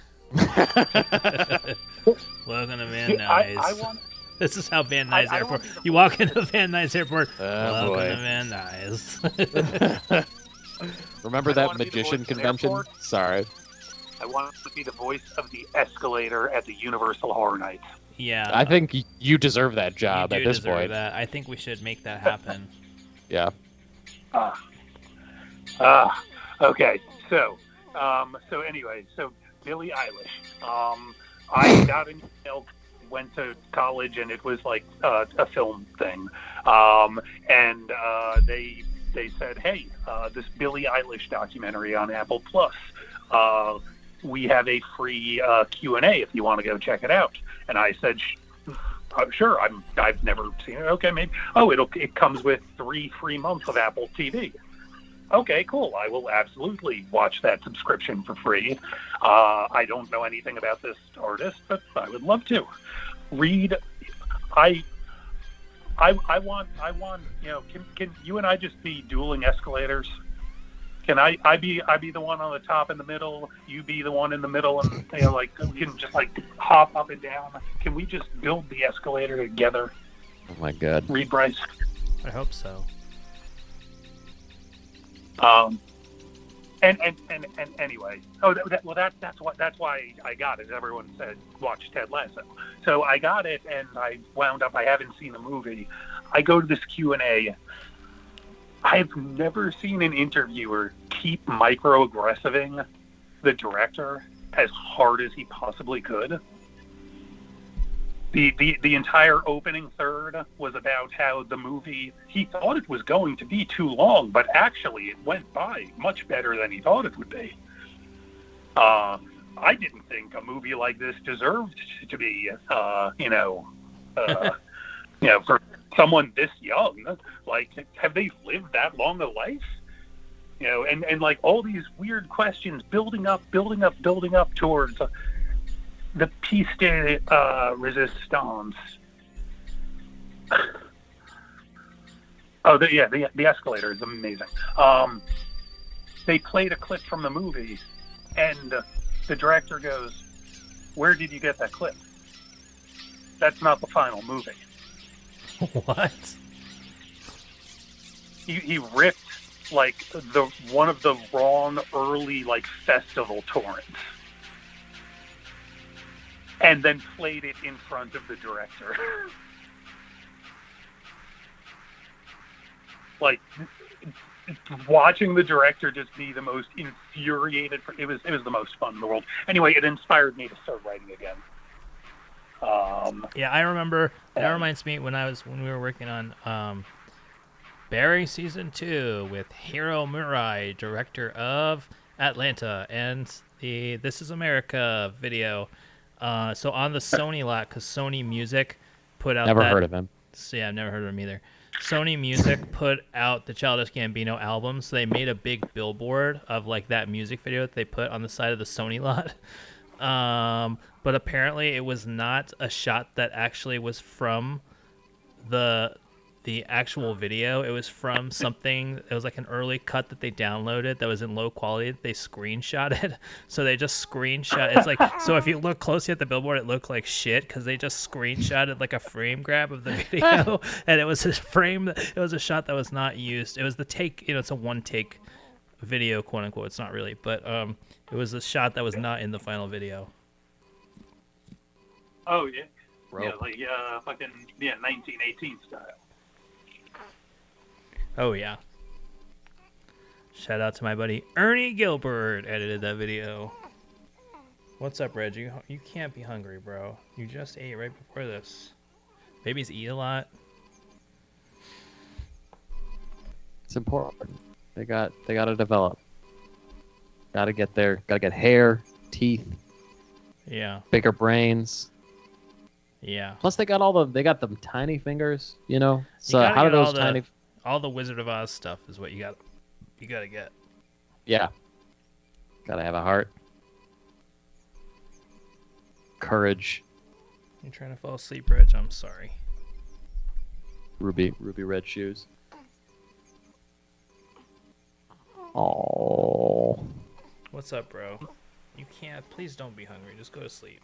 Welcome to Van Nuys. This is how Van Nuys Airport. You walk into Van Nuys Airport. Welcome boy. to Van Nuys. Remember that magician convention? Sorry. I want to be the voice of the escalator at the Universal Horror Nights. Yeah. I think you deserve that job at this point. That. I think we should make that happen. Yeah. Okay. So anyway, Billie Eilish. I got an email, went to college, and it was like a film thing. And they said, hey, this Billie Eilish documentary on Apple Plus. We have a free Q&A if you want to go check it out. And I said, sure. I've never seen it. Okay, maybe. Oh, it comes with 3 free months of Apple TV. Okay, cool. I will absolutely watch that subscription for free. I don't know anything about this artist, but I would love to read. I want. Can you and I just be dueling escalators? Can I be the one on the top in the middle? You be the one in the middle, and we can just hop up and down. Can we just build the escalator together? Oh my God. Reed Bryce. I hope so. And anyway, that's why I got it. Everyone said watch Ted Lasso, so I got it, and I wound up. I haven't seen the movie. I go to this Q&A. I've never seen an interviewer keep microaggressiving the director as hard as he possibly could. The entire opening third was about how the movie, he thought it was going to be too long, but actually it went by much better than he thought it would be. I didn't think a movie like this deserved to be, for someone this young. Have they lived that long a life? And all these weird questions building up towards the piece de resistance. The escalator is amazing. They played a clip from the movie, and the director goes, "Where did you get that clip? That's not the final movie." What? He ripped one of the wrong early festival torrents, and then played it in front of the director. Watching the director just be the most infuriated. It was the most fun in the world. Anyway, it inspired me to start writing again. Yeah, I remember. That reminds me when we were working on Barry season 2 with Hiro Murai, director of Atlanta and the This Is America video. So on the Sony lot, because Sony Music put out. Never heard of him. So yeah, I've never heard of him either. Sony Music put out the Childish Gambino album, so they made a big billboard of that music video that they put on the side of the Sony lot. But apparently it was not a shot that actually was from the actual video. It was from something. It was an early cut that they downloaded that was in low quality that they screenshotted. So they just screenshot. It's so if you look closely at the billboard, it looked like shit because they just screenshotted a frame grab of the video, and it was a frame. It was a shot that was not used. It was the take. It's a one take video, quote unquote. It's not really, but it was a shot that was not in the final video. Oh yeah, Rope. yeah, fucking 1918 style. Oh yeah. Shout out to my buddy Ernie Gilbert, edited that video. What's up, Reg? You can't be hungry, bro. You just ate right before this. Babies eat a lot. It's important. They got to develop. Got to get hair, teeth. Yeah. Bigger brains. Yeah. Plus they got them tiny fingers, So gotta how do get those tiny? All the Wizard of Oz stuff is what you got to get. Yeah. Gotta have a heart. Courage. You're trying to fall asleep, Reg? I'm sorry. ruby red shoes. Oh. What's up, bro? You can't. Please don't be hungry. Just go to sleep.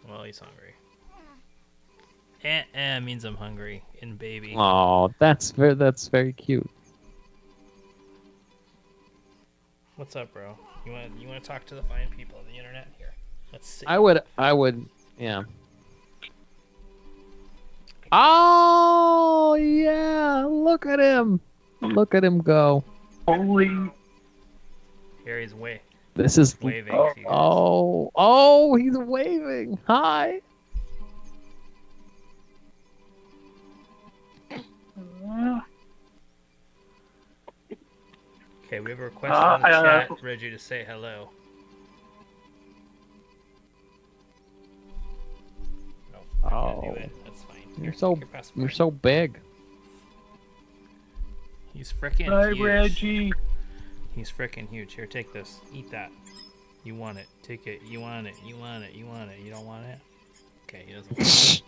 Well, he's hungry. Means I'm hungry in baby. Oh, that's very cute. What's up, bro? You want to talk to the fine people on the internet here? Let's see. I would, yeah. Oh, yeah, look at him. Look at him go. Holy. Here he's This is waving. To you guys. Oh, he's waving. Hi. Okay, we have a request on the chat, Reggie, to say hello. No, I can't do it. That's fine. You're so big. He's frickin' Hi, huge. Reggie. He's frickin' huge. Here, take this. Eat that. You want it. Take it. You want it. You want it. You want it. You don't want it? Okay, he doesn't want it.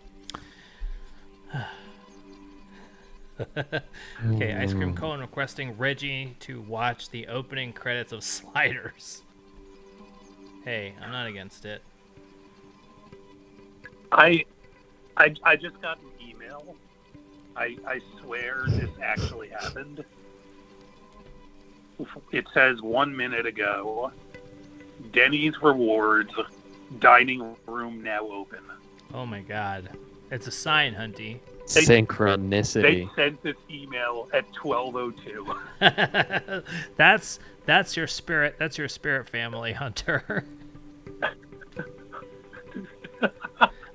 Okay, Ice Cream Cone requesting Reggie to watch the opening credits of Sliders. Hey, I'm not against it. I just got an email. I swear this actually happened. It says 1 minute ago, Denny's Rewards, dining room now open. Oh my god. It's a sign, Hunty. Synchronicity. They sent this email at 12:02. That's your spirit. That's your spirit family, Hunter.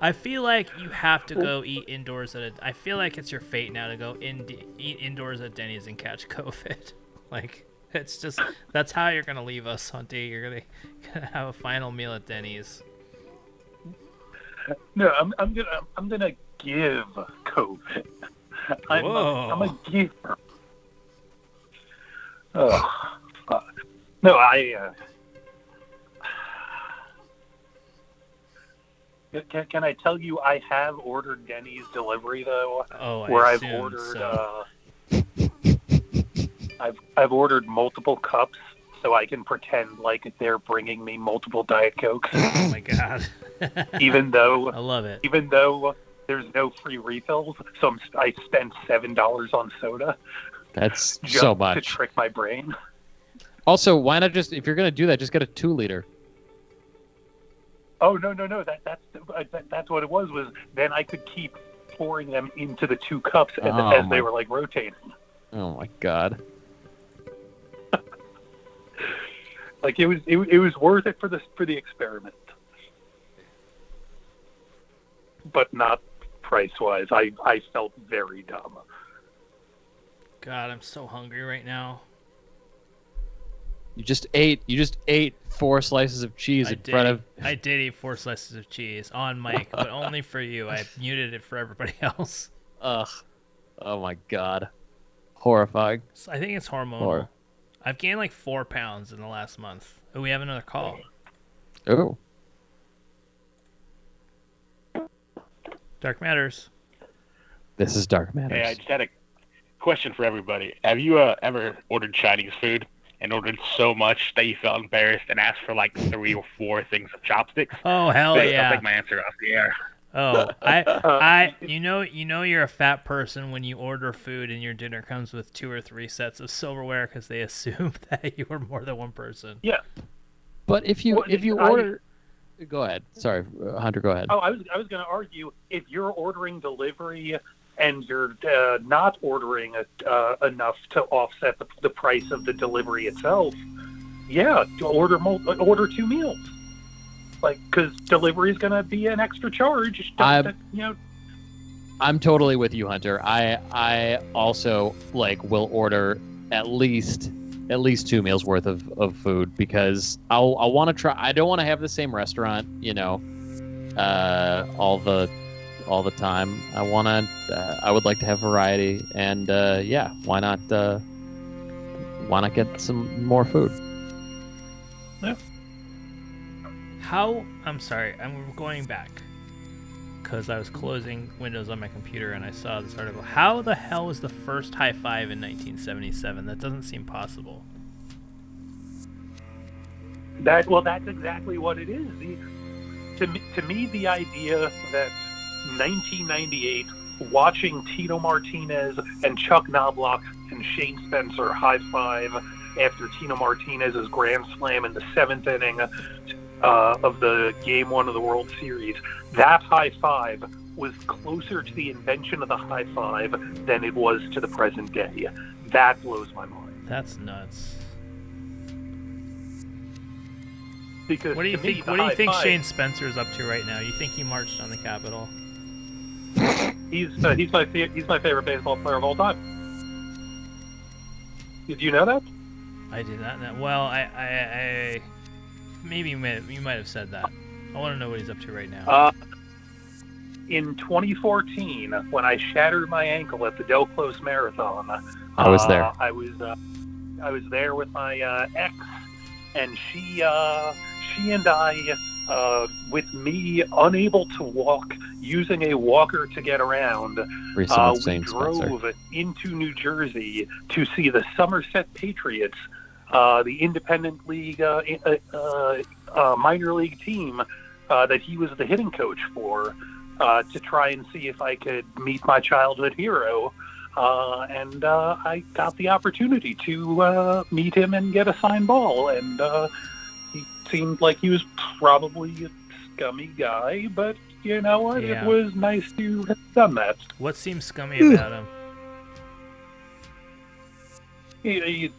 I feel like you have to go eat indoors I feel like it's your fate now to go eat indoors at Denny's and catch COVID. Like, it's just, that's how you're gonna leave us, Hunty. You're gonna have a final meal at Denny's. No, I'm gonna give COVID. I'm a giver. Oh, no, Can I tell you I have ordered Denny's delivery though? Oh, where I I've assumed ordered so. I've ordered multiple cups so I can pretend like they're bringing me multiple Diet Cokes. Oh my god. Even though I love it. Even though there's no free refills, so I spent $7 on soda. That's just so much to trick my brain. Also, why not just, if you're gonna do that, just get a 2-liter. Oh no! That's what it was. Was then I could keep pouring them into the 2 cups as they were like rotating. Oh my god! Like it was worth it for the experiment, but not price wise. I felt very dumb. God, I'm so hungry right now. You just ate 4 slices of cheese in front of. I did eat 4 slices of cheese on mic, but only for you. I muted it for everybody else. Ugh! Oh my god! Horrifying. So I think it's hormonal. I've gained like 4 pounds in the last month. Oh, we have another call. Oh. Dark Matters. This is Dark Matters. Hey, I just had a question for everybody. Have you ever ordered Chinese food and ordered so much that you felt embarrassed and asked for like 3 or 4 things of chopsticks? Oh hell yeah! I'll take my answer off the air. Oh, you know you're a fat person when you order food and your dinner comes with 2 or 3 sets of silverware because they assume that you are more than one person. Yeah. But if you order, go ahead. Sorry, Hunter. Go ahead. Oh, I was going to argue if you're ordering delivery and you're not ordering enough to offset the price of the delivery itself, yeah, order 2 meals. Like, because delivery is going to be an extra charge. I'm totally with you, Hunter. I also will order at least 2 meals worth of food because I'll want to try. I don't want to have the same restaurant, all the time. I would like to have variety, and why not get some more food? I'm sorry, I'm going back. because I was closing Windows on my computer and I saw this article. How the hell was the first high five in 1977? That doesn't seem possible. That's exactly what it is. To me, the idea that 1998, watching Tito Martinez and Chuck Knobloch and Shane Spencer high five after Tino Martinez's grand slam in the 7th inning of the Game 1 of the World Series, that high five was closer to the invention of the high five than it was to the present day. That blows my mind. That's nuts. Because what do you think? What do you think Shane Spencer's up to right now? You think he marched on the Capitol? He's my favorite baseball player of all time. Did you know that? I did not know. Well, I maybe you might have said that. I want to know what he's up to right now. In 2014, when I shattered my ankle at the Del Close Marathon, I was there. I was there with my ex, and she and I, with me unable to walk, using a walker to get around, we drove into New Jersey to see the Somerset Patriots, the independent league, minor league team that he was the hitting coach for, to try and see if I could meet my childhood hero. And I got the opportunity to meet him and get a signed ball. And he seemed like he was probably a scummy guy, but you know what? Yeah. It was nice to have done that. What seems scummy about him? He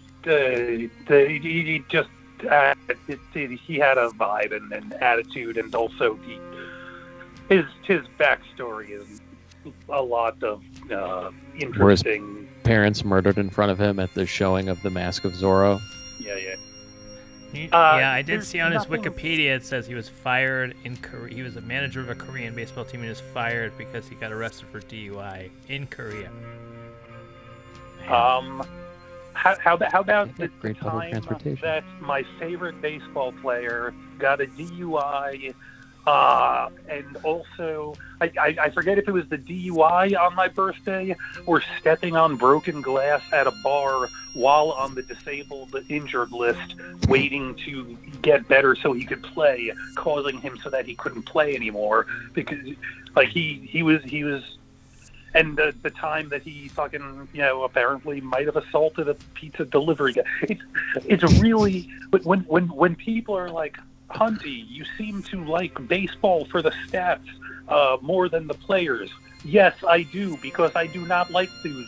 just he had a vibe and an attitude, and also his backstory is a lot of interesting. Were his parents murdered in front of him at the showing of The Mask of Zorro? Yeah. I did see on his Wikipedia it says he was fired in Korea. He was a manager of a Korean baseball team and was fired because he got arrested for DUI in Korea. How about the time that my favorite baseball player got a DUI, and also I forget if it was the DUI on my birthday or stepping on broken glass at a bar while on the disabled injured list, waiting to get better so he could play, causing him so that he couldn't play anymore because he was. And the time that he fucking, apparently might have assaulted a pizza delivery guy. It's really, but when people are like, Hunty, you seem to like baseball for the stats more than the players. Yes, I do, because I do not like those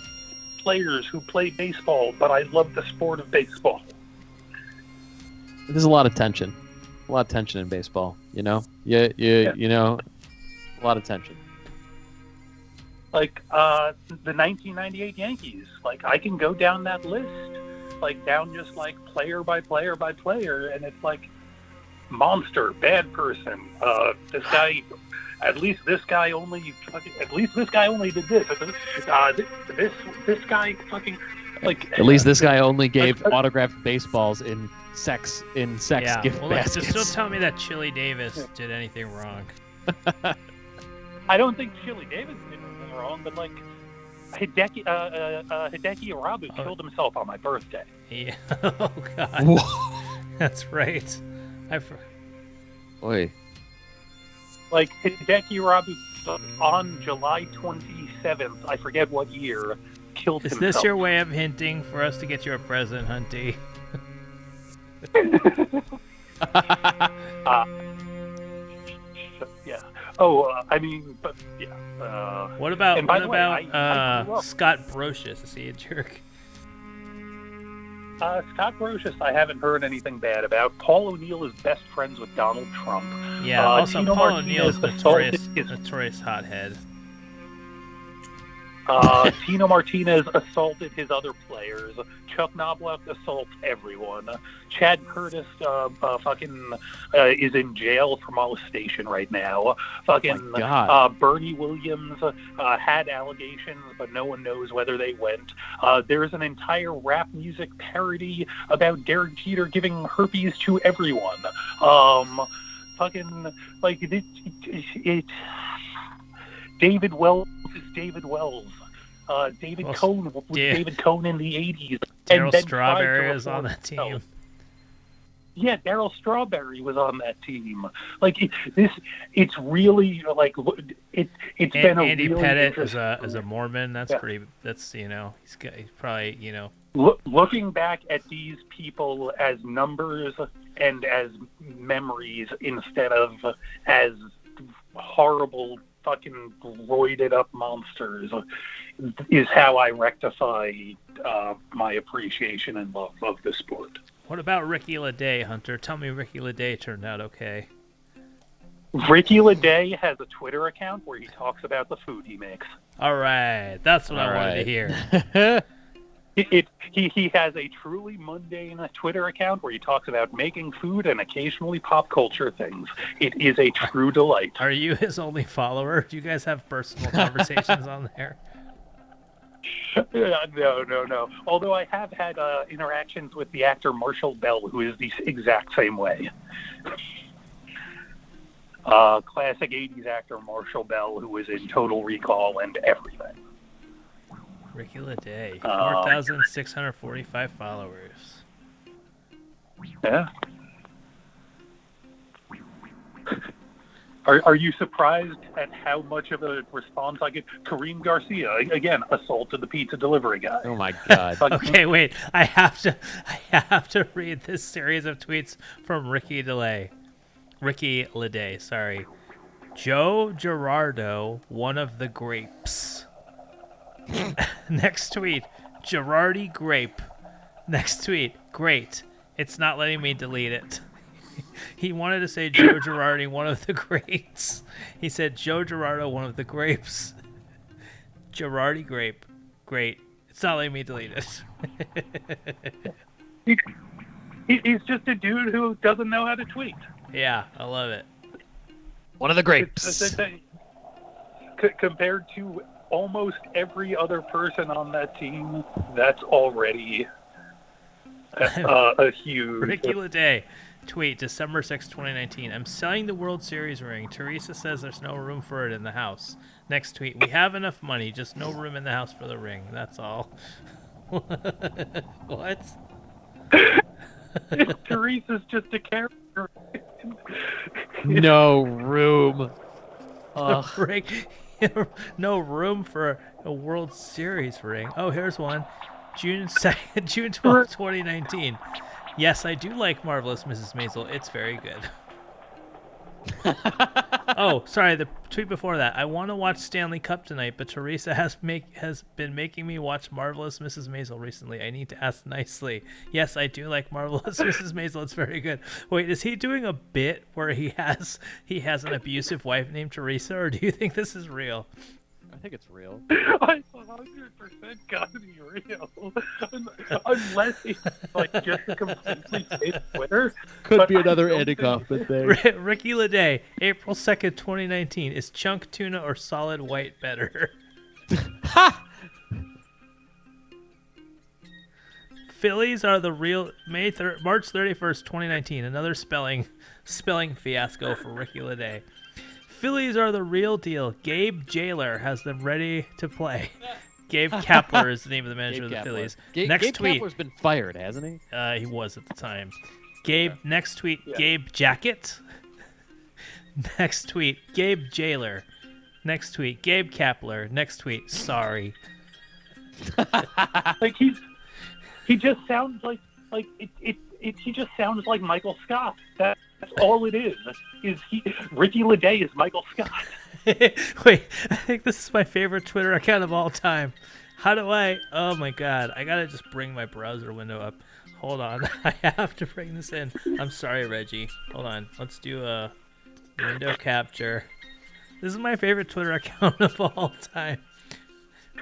players who play baseball, but I love the sport of baseball. There's a lot of tension. A lot of tension in baseball, you know? Yeah. A lot of tension. Like the 1998 Yankees, I can go down that list, down just player by player by player, and it's monster, bad person. This guy, at least this guy only did this. This guy fucking At least this guy only gave autographed baseballs in sex gift baskets. Just don't tell me that Chili Davis did anything wrong. I don't think Chili Davis did anything wrong, but Hideki Arabu killed himself on my birthday. Yeah. Oh God. That's right. Oi. Hideki Arabu on July 27th, I forget what year, killed himself. Is this your way of hinting for us to get you a present, Hunty? Yeah. Oh, but yeah. What about Scott Brocious? Is he a jerk? Scott Brocious, I haven't heard anything bad about. Paul O'Neill is best friends with Donald Trump. Yeah, also Paul O'Neill is notorious hothead. Tino Martinez assaulted his other players. Chuck Knobloch assaults everyone. Chad Curtis is in jail for molestation right now. Bernie Williams had allegations, but no one knows whether they went. There's an entire rap music parody about Derek Jeter giving herpes to everyone. David Wells is David Wells. David Cohn was David Cohn in the 80s. Daryl Strawberry is on that team. Yeah, Daryl Strawberry was on that team. Like it's really like it's been a Andy really Pettit as a Mormon. That's pretty. That's he's probably looking back at these people as numbers and as memories instead of as horrible fucking roided up monsters is how I rectify my appreciation and love of the sport. What about Ricky LaDay, Hunter? Tell me Ricky LaDay turned out okay. Ricky LaDay has a Twitter account where he talks about the food he makes. All right, that's what I wanted to hear. He has a truly mundane Twitter account where he talks about making food and occasionally pop culture things. It is a true delight. Are you his only follower? Do you guys have personal conversations on there? No. Although I have had interactions with the actor Marshall Bell, who is the exact same way. Classic 80s actor Marshall Bell, who was in Total Recall and everything. Ricky LaDay, 4,645 followers. Yeah. Are you surprised at how much of a response I get? Kareem Garcia, again, assaulted the pizza delivery guy. Oh my God. Okay, wait. I have to read this series of tweets from Ricky LaDay, sorry. Joe Girardo, one of the grapes. Next tweet, Girardi grape. Next tweet, great. It's not letting me delete it. He wanted to say Joe Girardi, one of the greats. He said Joe Girardo, one of the grapes. Girardi grape. Great. It's not letting me delete it. He's just a dude who doesn't know how to tweet. Yeah, I love it. One of the grapes. Compared to almost every other person on that team, that's already a huge... Ricky LaDay. Tweet, December 6, 2019. I'm selling the World Series ring. Teresa says there's no room for it in the house. Next tweet, we have enough money, just no room in the house for the ring. That's all. What? Teresa's just a character. No room. No room for a World Series ring. Oh, here's one. June 12, 2019. Yes, I do like Marvelous Mrs. Maisel. It's very good. Oh, sorry, the tweet before that. I want to watch Stanley Cup tonight, but Teresa has been making me watch Marvelous Mrs. Maisel recently. I need to ask nicely. Yes, I do like Marvelous Mrs. Maisel. It's very good. Wait, is he doing a bit where he has an abusive wife named Teresa, or do you think this is real? I think it's real. I 100% gotta be real. Unless it's like just a completely fake Twitter. Could be another Andy Kaufman thing. Ricky LaDay, April 2nd, 2019. Is chunk tuna or solid white better? Phillies are the real... March 31st, 2019. Another spelling fiasco for Ricky LaDay. Phillies are the real deal. Gabe Jailer has them ready to play. Gabe Kapler is the name of the manager of the Phillies. Next Gabe tweet. Kapler's been fired, hasn't he? He was at the time. Next tweet, Gabe Jacket. Next tweet, Gabe Jailer. Next tweet, Gabe Kapler. Next tweet, sorry. Like he just sounds like he just sounds like Michael Scott. That's all it is. Ricky LaDay is Michael Scott. Wait, I think this is my favorite Twitter account of all time. Oh my God, I gotta just bring my browser window up. Hold on, I have to bring this in. I'm sorry, Reggie. Hold on, let's do a window capture. This is my favorite Twitter account of all time.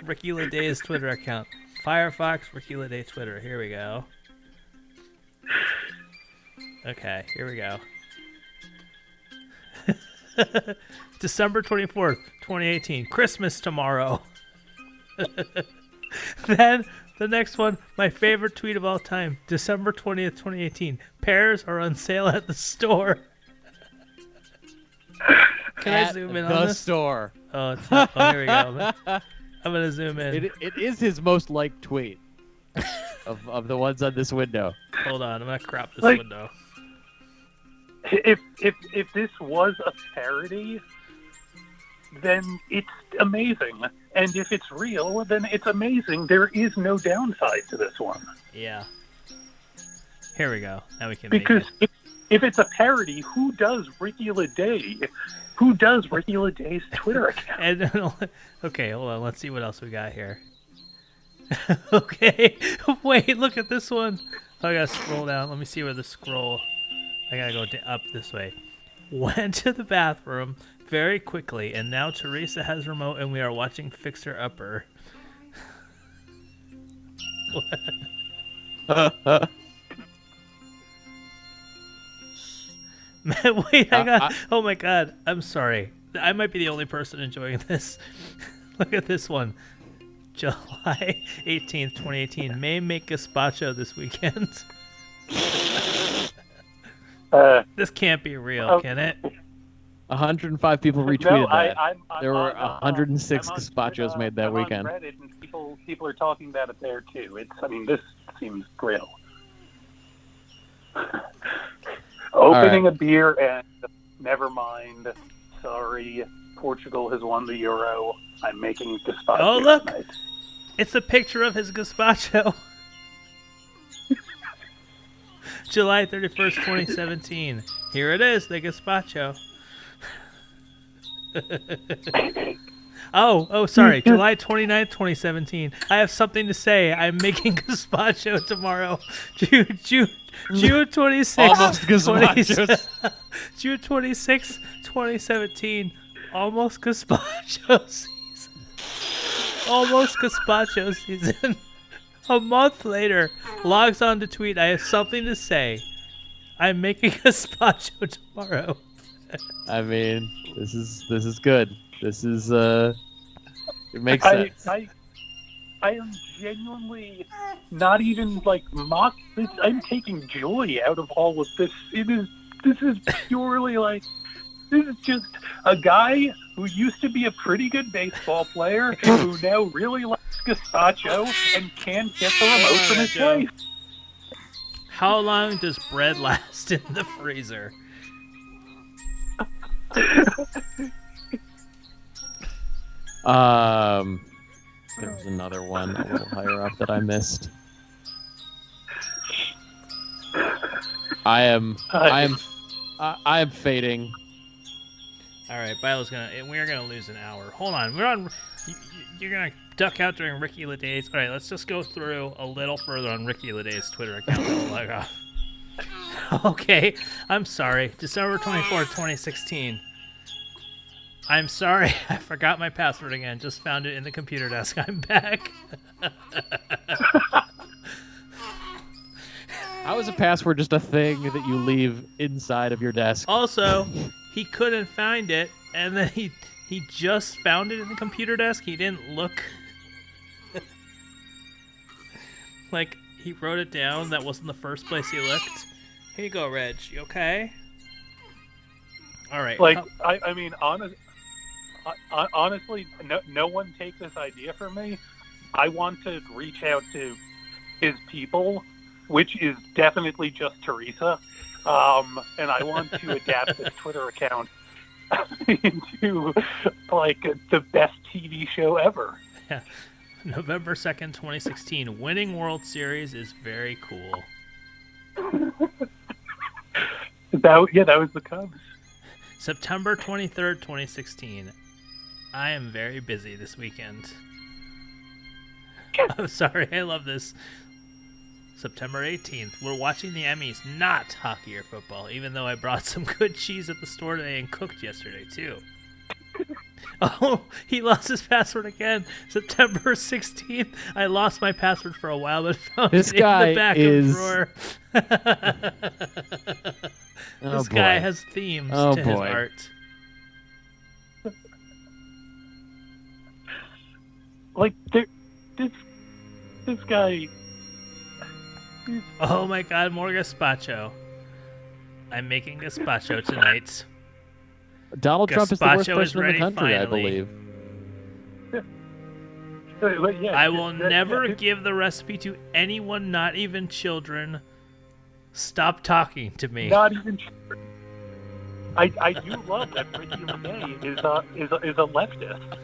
Ricky LaDay's Twitter account. Firefox, Ricky LaDay Twitter. Here we go. Okay, here we go. December 24th, 2018. Christmas tomorrow. Then the next one, my favorite tweet of all time. December 20th, 2018. Pears are on sale at the store. Can I zoom in on this? The store. Oh, it's not. Oh, here we go. I'm gonna zoom in. It is his most liked tweet of the ones on this window. Hold on, I'm gonna crop this Like- window. If this was a parody, then it's amazing. And if it's real, then it's amazing. There is no downside to this one. Yeah. Here we go. Now we can Because make if it's a parody, who does Ricky Leday? Who does Ricky Leday's Twitter account? And okay, hold on. Let's see what else we got here. Okay, wait. Look at this one. I gotta scroll down. Let me see where the scroll. I gotta go up this way. Went to the bathroom very quickly, and now Teresa has remote, and we are watching Fixer Upper. Man, wait, oh my god, I'm sorry. I might be the only person enjoying this. Look at this one. July 18th, 2018. May make gazpacho this weekend. This can't be real, can it? 105 people retweeted that. I'm There were on, 106 I'm on gazpachos Twitter, made that I'm weekend. On Reddit, and people are talking about it there too. This seems real. Opening a beer and never mind. Sorry, Portugal has won the Euro. I'm making gazpacho. Oh, look! tonight. It's a picture of his gazpacho. July 31st, 2017. Here it is, the gazpacho. Sorry. July 29th, 2017. I have something to say. I'm making gazpacho tomorrow. June 26th. Almost gazpachos. June 26th, 2017. Almost gazpacho season. Almost gazpacho season. A month later, logs on to tweet, I have something to say. I'm making gazpacho tomorrow. I mean, this is good. This is it makes sense. I am genuinely not even like mock this. I'm taking joy out of all of this. This is purely like, this is just a guy who used to be a pretty good baseball player who now really likes gazpacho and can't get the remote from his wife. How long does bread last in the freezer? There was another one a little higher up that I missed. I am fading. All right, we're gonna lose an hour. Hold on, you're gonna duck out during Ricky Leday's. All right, let's just go through a little further on Ricky Leday's Twitter account. We'll log off. Okay, I'm sorry. December 24th, 2016. I'm sorry, I forgot my password again. Just found it in the computer desk. I'm back. How is a password just a thing that you leave inside of your desk? Also, he couldn't find it, and then he just found it in the computer desk. He didn't look. Like, he wrote it down. That wasn't the first place he looked. Here you go, Reg. You okay? All right. Like, I mean, honestly, no one take this idea from me. I want to reach out to his people, which is definitely just Teresa, and I want to adapt this Twitter account into like the best TV show ever. Yeah. November 2nd, 2016. Winning World Series is very cool. That was the Cubs. September 23rd, 2016. I am very busy this weekend. I'm sorry, I love this. September 18th. We're watching the Emmys, not hockey or football, even though I brought some good cheese at the store today and cooked yesterday, too. Oh, he lost his password again. September 16th. I lost my password for a while, but found This it guy in the back is... of the drawer. This guy has themes to his art. Like, this guy... Oh my god, more gazpacho. I'm making gazpacho tonight. Donald Trump is the worst Gazpacho is person in the ready, country, I finally. believe. I will never give the recipe to anyone, not even children. Stop talking to me. Not even children. I do love that Ricky LeDay is a leftist.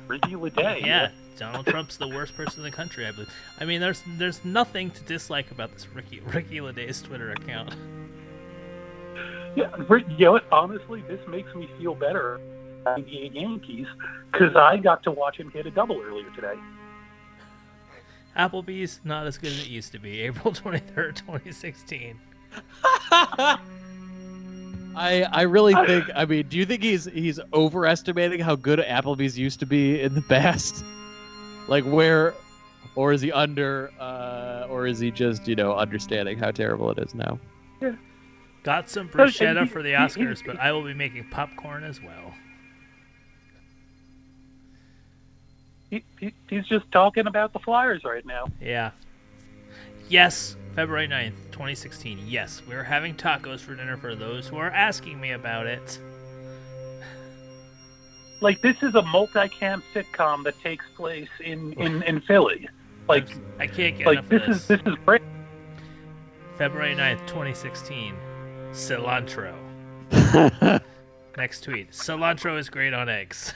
Ricky LeDay. Yeah, Donald Trump's the worst person in the country, I believe. I mean, there's nothing to dislike about this Ricky LeDay's Twitter account. Yeah, you know what? Honestly, this makes me feel better about the Yankees because I got to watch him hit a double earlier today. Applebee's not as good as it used to be. April 23rd, 2016. I really think. I mean, do you think he's overestimating how good Applebee's used to be in the past? Like where, or is he under, or is he just understanding how terrible it is now? Yeah. Got some bruschetta for the Oscars, but I will be making popcorn as well. He's just talking about the Flyers right now. Yeah. Yes, February 9th, 2016. Yes, we're having tacos for dinner for those who are asking me about it. Like, this is a multicam sitcom that takes place in Philly. Like, I can't get enough of this. This is great. February 9th, 2016. Cilantro. Next tweet. Cilantro is great on eggs.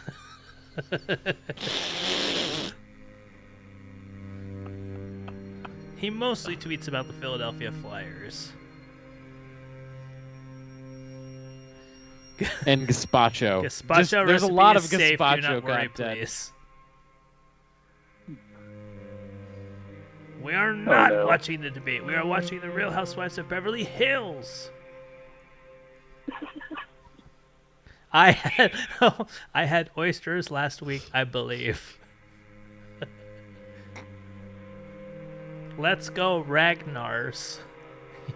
He mostly tweets about the Philadelphia Flyers. And gazpacho. Gazpacho there's a recipe lot is of safe, do gazpacho not worry, content. please. We are not no. watching the debate. We are watching The Real Housewives of Beverly Hills. I had oysters last week, I believe. Let's go, Ragnars.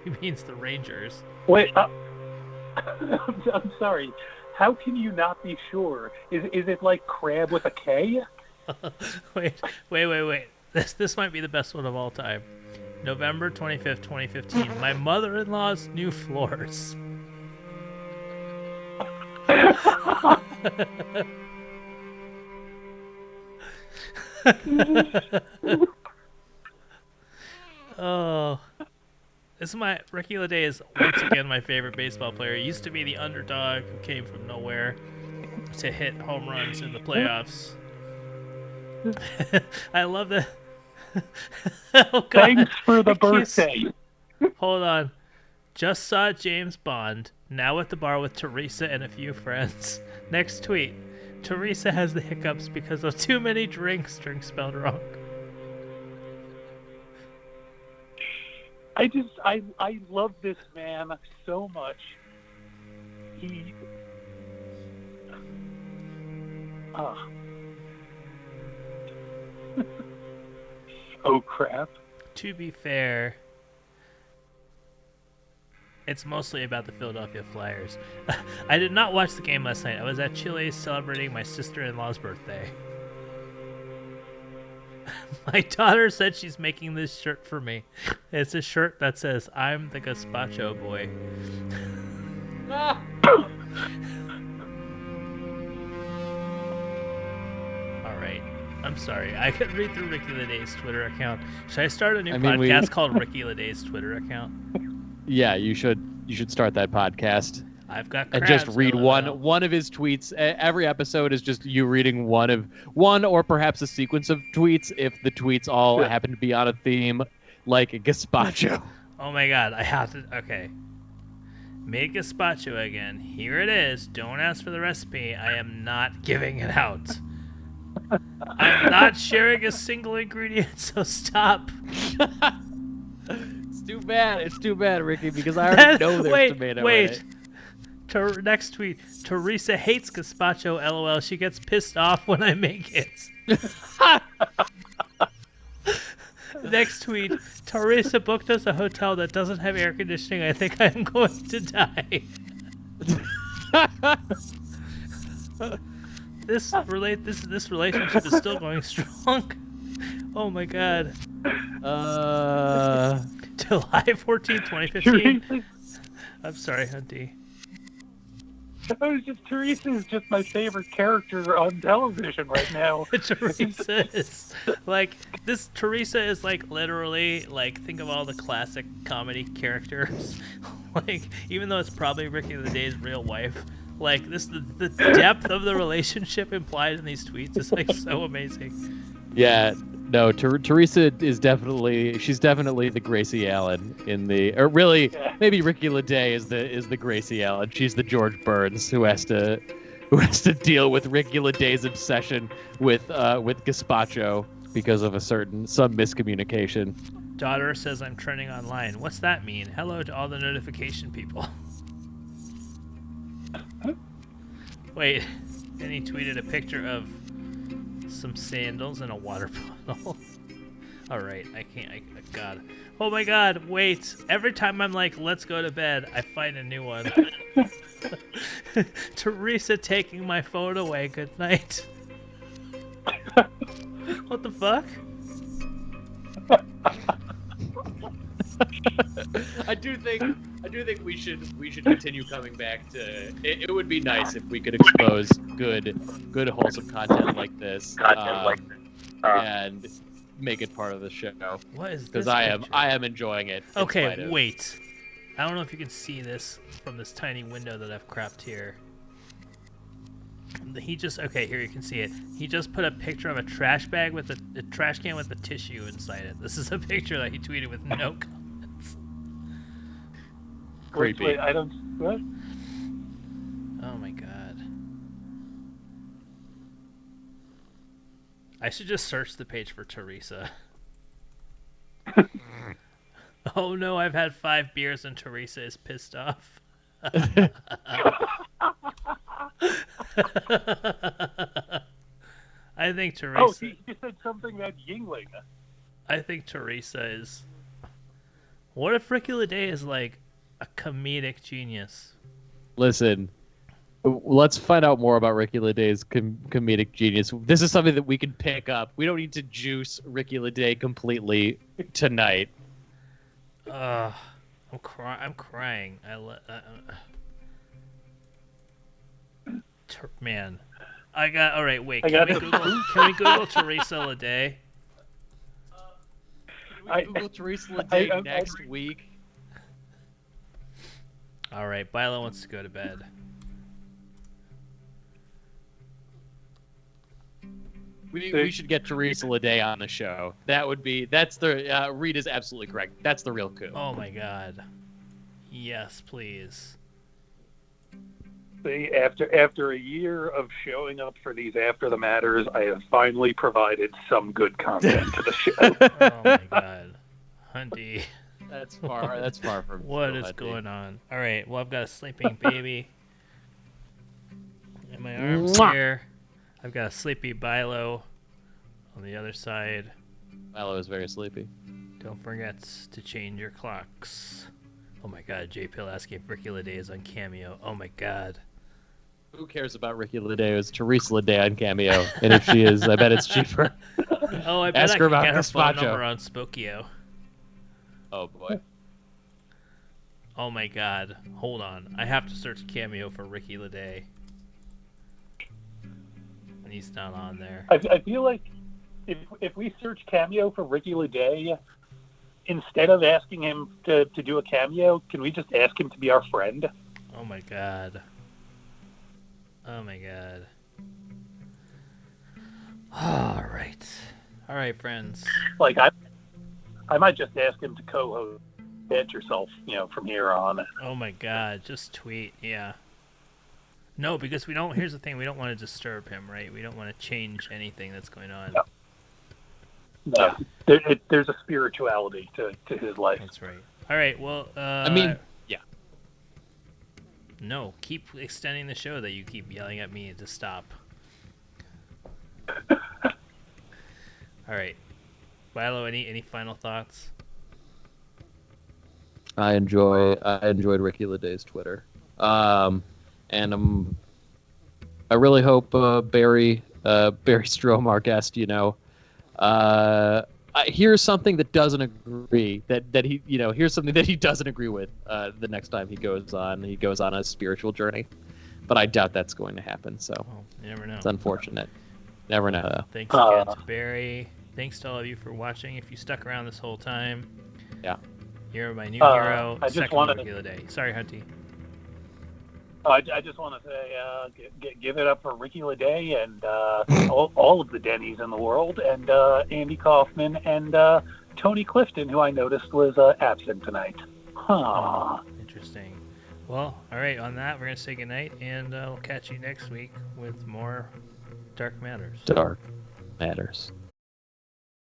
He means the Rangers. Wait, I'm sorry. How can you not be sure? Is it like crab with a K? Wait. This might be the best one of all time. November 25th, 2015. My mother-in-law's new floors. Oh, this is Ricky LeDay is once again my favorite baseball player. He used to be the underdog who came from nowhere to hit home runs in the playoffs. I love that. Oh, God. Thanks for the birthday. Hold on. Just saw James Bond. Now at the bar with Teresa and a few friends. Next tweet. Teresa has the hiccups because of too many drinks. Drink spelled wrong. I love this man so much. Oh crap. To be fair, it's mostly about the Philadelphia Flyers. I did not watch the game last night. I was at Chili's celebrating my sister-in-law's birthday. My daughter said she's making this shirt for me. It's a shirt that says, "I'm the gazpacho boy." Alright. I'm sorry. I could read through Ricky LeDay's Twitter account. Should I start a new podcast called Ricky LeDay's Twitter account? Yeah, you should start that podcast. I've got and crabs, just read one of his tweets. Every episode is just you reading one or perhaps a sequence of tweets if the tweets all happen to be on a theme, like gazpacho. Oh my God, I have to. Okay, made gazpacho again. Here it is. Don't ask for the recipe. I am not giving it out. I'm not sharing a single ingredient, so stop. It's too bad, Ricky, because I already know there's tomato in it. Next tweet. Teresa hates gazpacho, LOL. She gets pissed off when I make it. Next tweet. Teresa booked us a hotel that doesn't have air conditioning. I think I'm going to die. This relationship is still going strong. Oh my God. July 14, 2015. I'm sorry, Hunty. Teresa is just my favorite character on television right now. Teresa is like this. Teresa is like literally like think of all the classic comedy characters. Like even though it's probably Ricky the Day's real wife, like this the depth of the relationship implied in these tweets is like so amazing. Yeah. No, Teresa is she's definitely the Gracie Allen or really maybe Ricky LaDay is the Gracie Allen. She's the George Burns who has to deal with Ricky LaDay's obsession with gazpacho because of some miscommunication. Daughter says I'm trending online. What's that mean? Hello to all the notification people. Wait, and he tweeted a picture of some sandals and a water bottle. All right, God. Oh my God, wait. Every time I'm like, let's go to bed, I find a new one. Teresa taking my phone away. Good night. What the fuck? I do think we should continue coming back to it. It would be nice if we could expose good wholesome content like this, and make it part of the show. What is this? Because I am enjoying it. Okay, wait. I don't know if you can see this from this tiny window that I've cropped here. Here you can see it. He just put a picture of a trash bag with a trash can with a tissue inside it. This is a picture that he tweeted with no comments. Creepy. Wait, I don't. What? Oh my God. I should just search the page for Teresa. Oh no, I've had 5 beers and Teresa is pissed off. I think Teresa. Oh, he said something about Yingling. I think Teresa is. What if Ricky LaDay is like a comedic genius? Listen, let's find out more about Ricky LaDay's comedic genius. This is something that we can pick up. We don't need to juice Ricky LaDay completely tonight. I'm crying. Man, I got. All right, wait. Can we Google Teresa LaDay? Can we Google Teresa LaDay next week? All right, Bilo wants to go to bed. We should get Teresa LaDay on the show. That's the Reed is absolutely correct. That's the real coup. Oh my God. Yes, please. See, after a year of showing up for these After the Matters, I have finally provided some good content to the show. Oh my God, Hunty. That's far from. What is going on? All right. Well, I've got a sleeping baby in my arms here. I've got a sleepy Bilo on the other side. Bilo is very sleepy. Don't forget to change your clocks. Oh my God, J Pill asking if Ricky LaDay is on Cameo. Oh my God. Who cares about Ricky LaDay? It's Teresa LaDay on Cameo, and if she is, I bet it's cheaper. Oh, I bet Ask I her can about get her phone gazpacho. number on Spokio. Oh boy. Oh my God. Hold on. I have to search Cameo for Ricky LaDay. And he's not on there. I feel like if we search Cameo for Ricky LaDay, instead of asking him to do a cameo, can we just ask him to be our friend? Oh my God. Oh my God. All right, friends. Like I might just ask him to co-host Bet Yourself, from here on. Oh my God, just tweet, yeah. No, because we don't. Here's the thing: we don't want to disturb him, right? We don't want to change anything that's going on. No. There's a spirituality to his life. That's right. All right. Well, yeah. No, keep extending the show that you keep yelling at me to stop. All right, Bilo, any final thoughts? I enjoyed Ricky LaDay's Twitter, and I really hope Barry Strom, our guest, here's something that doesn't agree that he here's something that he doesn't agree with the next time he goes on a spiritual journey. but I doubt that's going to happen. So You never know. it's unfortunate. Never know. Thanks again to Barry. Thanks to all of you for watching. If you stuck around this whole time, Yeah. You're my new hero. I just Second wanted rookie of the day. Sorry, Hunty. I just want to say, give it up for Ricky Leday and all of the Denny's in the world, and Andy Kaufman and Tony Clifton, who I noticed was absent tonight. Interesting. Well, all right. On that, we're gonna say goodnight, and we'll catch you next week with more Dark Matters. Dark Matters.